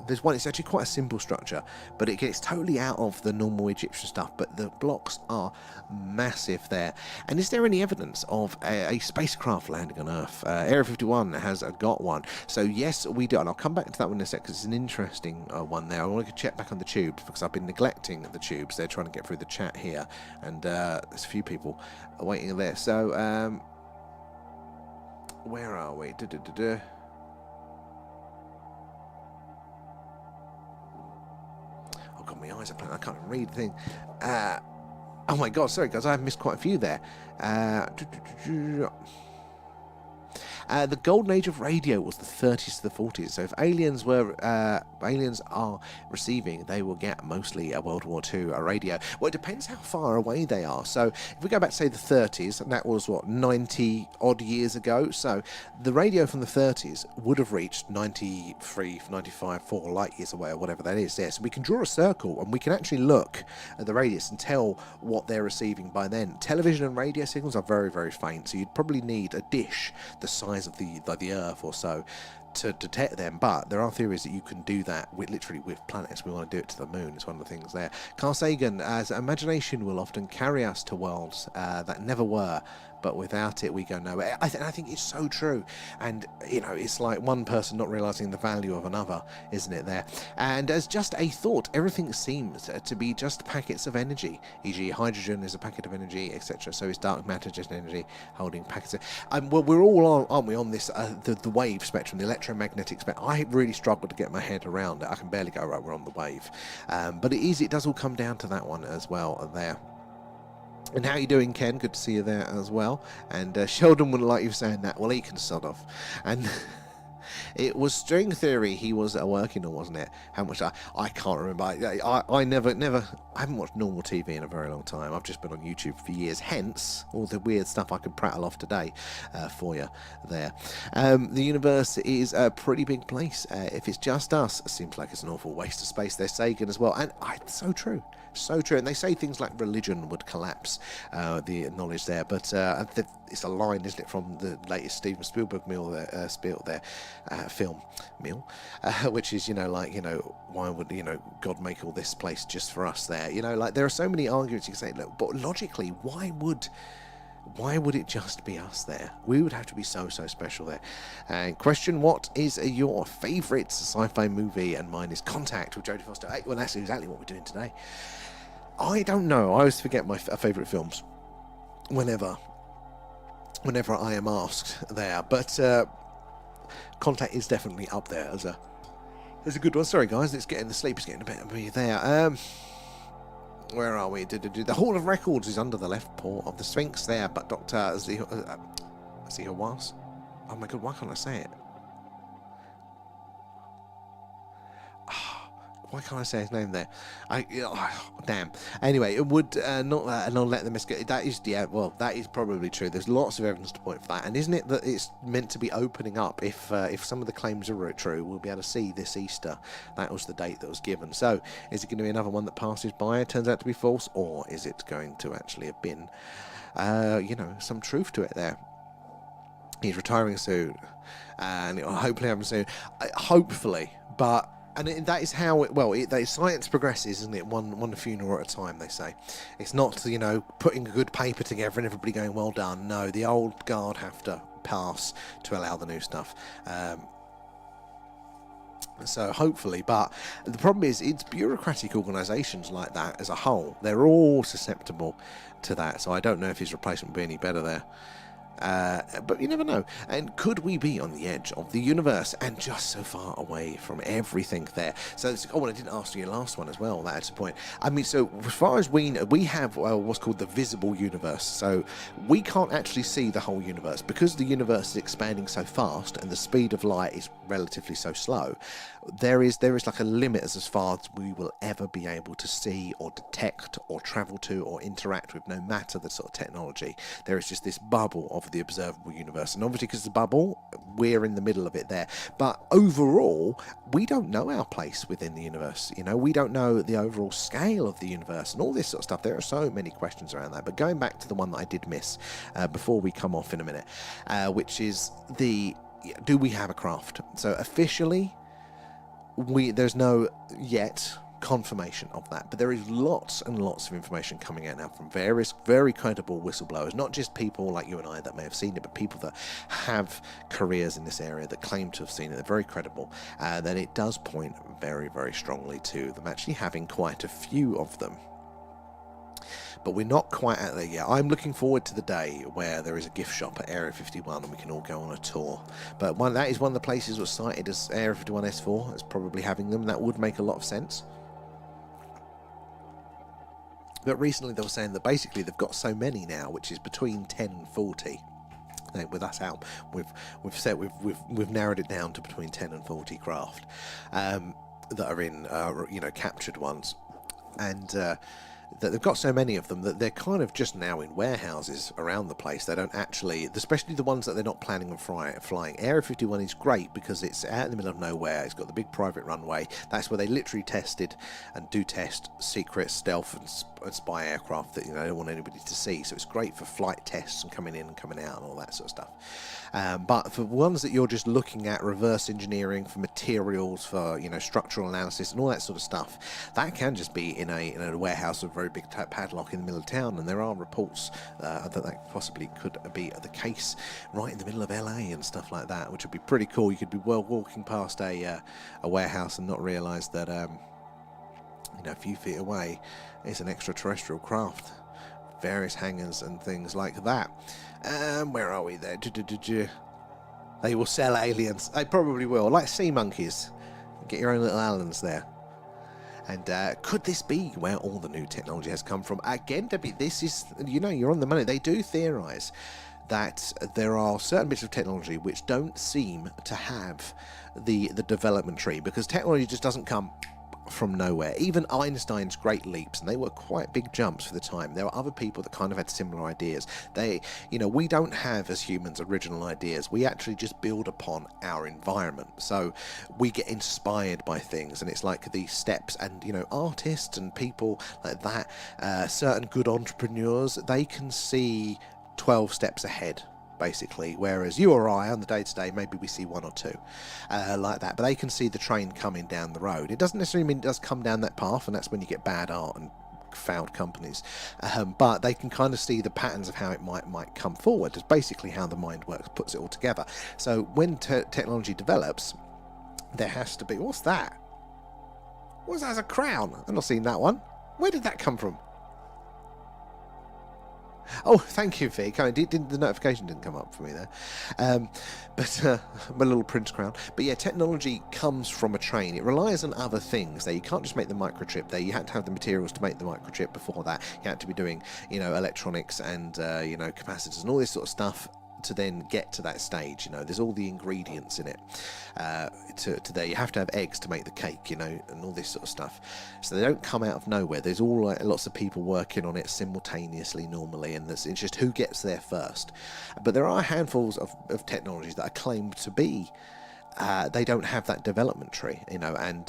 There's one, it's actually quite a simple structure, but it gets totally out of the normal Egyptian stuff, but the blocks are massive there. And is there any evidence of a spacecraft landing on Earth? Area 51 has got one. So yes, we do, and I'll come back to that one in a sec, because it's an interesting one there. I want to check back on the tubes, because I've been neglecting the tubes. They're trying to get through the chat here, and there's a few people waiting there. So, where are we? God, my eyes are playing. I can't even read the thing. Oh my God, sorry guys, I've missed quite a few there. The golden age of radio was the 30s to the 40s. So if aliens are receiving, they will get mostly a World War II radio. Well, it depends how far away they are. So if we go back to say the 30s, and that was what, 90 odd years ago. So the radio from the 30s would have reached 93, 95, 4 light years away, or whatever that is there. So we can draw a circle and we can actually look at the radius and tell what they're receiving by then. Television and radio signals are very, very faint. So you'd probably need a dish the size of the Earth or so to detect them, but there are theories that you can do that with planets. We want to do it to the moon. It's one of the things there. Carl Sagan, as imagination will often carry us to worlds that never were, but without it we go nowhere. I think it's so true, and it's like one person not realizing the value of another, isn't it there? And as just a thought, everything seems to be just packets of energy, e.g. hydrogen is a packet of energy, etc. So is dark matter just energy holding packets of... well, we're all on, aren't we, on this the wave spectrum, the electromagnetic electromagnetic spectrum. I really struggle to get my head around it. I can barely go, right, we're on the wave. But it does all come down to that one as well there. And how you doing, Ken? Good to see you there as well. And Sheldon wouldn't like you saying that. Well, he can sod off. And it was string theory he was working on, wasn't it? How much I can't remember. I never I haven't watched normal TV in a very long time. I've just been on YouTube for years, hence all the weird stuff I could prattle off today for you there. The universe is a pretty big place. If it's just us, it seems like it's an awful waste of space. They're saying as well, and so true. So true, and they say things like religion would collapse the knowledge there, but it's a line, isn't it, from the latest Steven Spielberg film meal, which is, why would God make all this place just for us there? There are so many arguments you can say, look, but logically, why would it just be us there? We would have to be so special there. And question, what is your favourite sci-fi movie? And mine is Contact with Jodie Foster. Hey, well, that's exactly what we're doing today. I don't know. I always forget my favourite films whenever I am asked there. But Contact is definitely up there as a good one. Sorry, guys, it's getting the sleep is getting a bit of me there. Where are we? The Hall of Records is under the left paw of the Sphinx there, but Dr. Zihawas. Oh my god, why can't I say it? Why can't I say his name there? Damn. Anyway, it would not let them escape. That is probably true. There's lots of evidence to point for that. And isn't it that it's meant to be opening up? If some of the claims are true, we'll be able to see this Easter. That was the date that was given. So, is it going to be another one that passes by, it turns out to be false, or is it going to actually have been, some truth to it there? He's retiring soon, and it'll hopefully happen soon. Hopefully, but. And that is how science progresses, isn't it? One funeral at a time, they say. It's not, putting a good paper together and everybody going, well done. No, the old guard have to pass to allow the new stuff. So hopefully, but the problem is it's bureaucratic organisations like that as a whole. They're all susceptible to that. So I don't know if his replacement will be any better there. But you never know. And could we be on the edge of the universe and just so far away from everything there? So, I didn't ask you last one as well. That's the point. I mean, so as far as we know, we have what's called the visible universe. So we can't actually see the whole universe because the universe is expanding so fast and the speed of light is relatively so slow. There is like a limit as far as we will ever be able to see or detect or travel to or interact with, no matter the sort of technology. There is just this bubble of the observable universe, and obviously because the bubble, we're in the middle of it there. But overall, we don't know our place within the universe. We don't know the overall scale of the universe and all this sort of stuff. There are so many questions around that. But going back to the one that I did miss before we come off in a minute, which is do we have a craft? So officially, there's no yet confirmation of that, but there is lots and lots of information coming out now from various very credible whistleblowers, not just people like you and I that may have seen it, but people that have careers in this area that claim to have seen it. They're very credible. That it does point very, very strongly to them actually having quite a few of them. But we're not quite at there yet. I'm looking forward to the day where there is a gift shop at Area 51 and we can all go on a tour. But that is one of the places that was cited as Area 51 S4 as probably having them. That would make a lot of sense. But recently they were saying that basically they've got so many now, which is between 10 and 40. With us out, we've narrowed it down to between 10 and 40 craft that are in captured ones, and that they've got so many of them that they're kind of just now in warehouses around the place. They don't actually, especially the ones that they're not planning on flying. Area 51 is great because it's out in the middle of nowhere. It's got the big private runway. That's where they literally tested and do test secret stealth and spy aircraft that they don't want anybody to see. So it's great for flight tests and coming in and coming out and all that sort of stuff. But for ones that you're just looking at reverse engineering for materials, for structural analysis and all that sort of stuff, that can just be in a warehouse with a very big padlock in the middle of town. And there are reports that possibly could be the case right in the middle of LA and stuff like that, which would be pretty cool. You could be walking past a warehouse and not realise that a few feet away is an extraterrestrial craft. Various hangars and things like that. Where are we there? They will sell aliens. They probably will. Like sea monkeys. Get your own little Allens there. And could this be where all the new technology has come from? Again, Debbie, this is, you know, you're on the money. They do theorise that there are certain bits of technology which don't seem to have the development tree, because technology just doesn't come from nowhere. Even Einstein's great leaps, and they were quite big jumps for the time. There were other people that kind of had similar ideas. They, you know, we don't have as humans original ideas. We actually just build upon our environment. So we get inspired by things, and it's like these steps. And you know, artists and people like that, certain good entrepreneurs, they can see 12 steps ahead, basically, whereas you or I on the day-to-day, maybe we see one or two like that, but they can see the train coming down the road. It doesn't necessarily mean it does come down that path, and that's when you get bad art and failed companies, but they can kind of see the patterns of how it might come forward. It's basically how the mind works, puts it all together. So when technology develops, there has to be, what's that? What's that as a crown? I've not seen that one. Where did that come from? Oh, thank you, Vic. The notification didn't come up for me there. But my little Prince crown. But yeah, technology comes from a train. It relies on other things. There, you can't just make the microchip there. You had to have the materials to make the microchip before that. You had to be doing, you know, electronics and, you know, capacitors and all this sort of stuff to then get to that stage. You know, there's all the ingredients in it to there. You have to have eggs to make the cake, you know, and all this sort of stuff. So they don't come out of nowhere. There's all like lots of people working on it simultaneously normally, and it's just who gets there first. But there are handfuls of technologies that are claimed to be they don't have that development tree, you know, and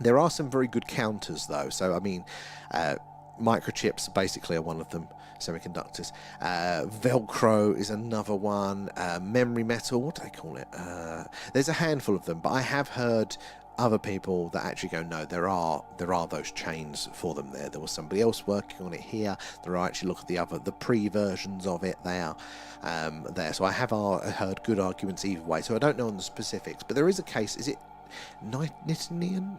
there are some very good counters though. So I mean, microchips basically are one of them. Semiconductors. Velcro is another one. Memory metal, what do they call it? There's a handful of them, but I have heard other people that actually go, no, there are those chains for them there. There was somebody else working on it here. There are actually, look at the pre-versions of it there. So I have heard good arguments either way. So I don't know on the specifics, but there is a case. Is it Nitian,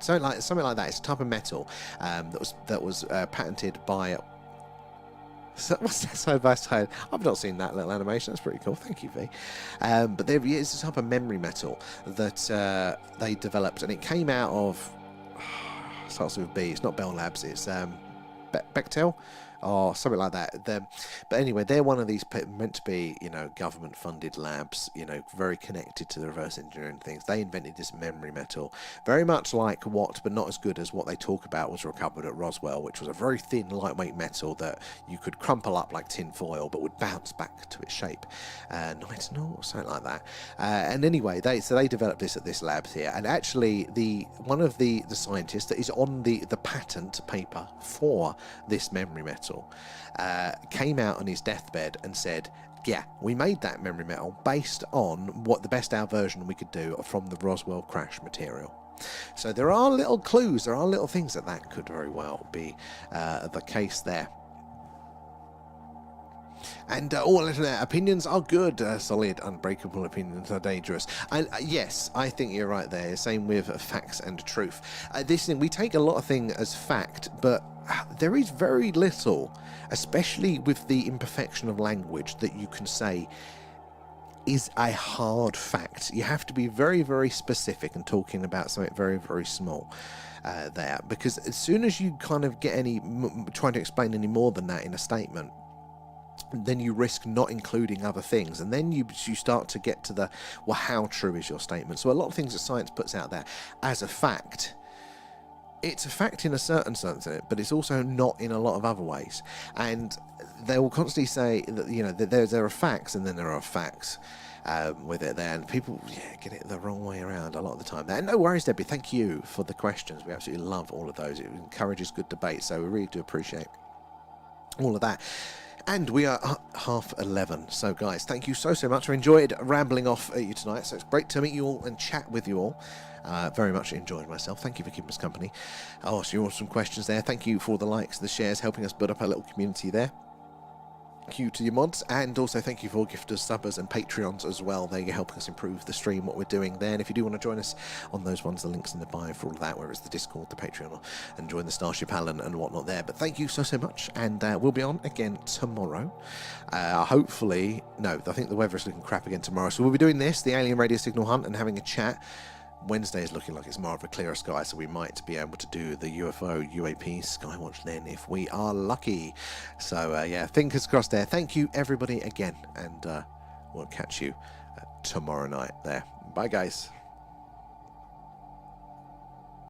something like that? It's a type of metal that was patented by. So what's that side by side? I've not seen that little animation. That's pretty cool. Thank you, V. But there is a type of memory metal that they developed, and it came out of starts with a B. It's not Bell Labs. It's Bechtel or something like that. But anyway, they're one of these meant to be, you know, government-funded labs, you know, very connected to the reverse engineering things. They invented this memory metal, very much like what, but not as good as what they talk about was recovered at Roswell, which was a very thin, lightweight metal that you could crumple up like tin foil, but would bounce back to its shape. Nitinol or something like that. And anyway, they developed this at this lab here, and actually one of the scientists that is on the patent paper for this memory metal came out on his deathbed and said, yeah, we made that memory metal based on what the best our version we could do from the Roswell crash material. So there are little clues, there are little things that could very well be the case there. And all opinions are good. Solid, unbreakable opinions are dangerous. And yes, I think you're right there. Same with facts and truth. This thing, we take a lot of things as fact, but there is very little, especially with the imperfection of language, that you can say is a hard fact. You have to be very, very specific and talking about something very, very small there, because as soon as you kind of get trying to explain any more than that in a statement, then you risk not including other things, and then you start to get to well, how true is your statement? So a lot of things that science puts out there as a fact, it's a fact in a certain sense, but it's also not in a lot of other ways. And they will constantly say that, you know, that there are facts and then there are facts with it there, and people get it the wrong way around a lot of the time there. And no worries, Debbie, thank you for the questions. We absolutely love all of those. It encourages good debate, so we really do appreciate all of that. And we are at 11:30. So, guys, thank you so much. I enjoyed rambling off at you tonight. So it's great to meet you all and chat with you all. Very much enjoyed myself. Thank you for keeping us company. I'll ask you all some questions there. Thank you for the likes, the shares, helping us build up our little community there. you to your mods, and also thank you for all gifters, subbers and Patreons as well. They're helping us improve the stream, what we're doing there. And if you do want to join us on those ones, the links in the bio for all of that, whether it's the Discord, the Patreon, and join the Starship Allen and whatnot there. But thank you so much, and we'll be on again tomorrow. Hopefully, no, I think the weather is looking crap again tomorrow, so we'll be doing this, the alien radio signal hunt, and having a chat. Wednesday is looking like it's more of a clearer sky, so we might be able to do the UFO UAP Skywatch then if we are lucky. So yeah, fingers crossed there. Thank you everybody again, and we'll catch you tomorrow night there. Bye guys.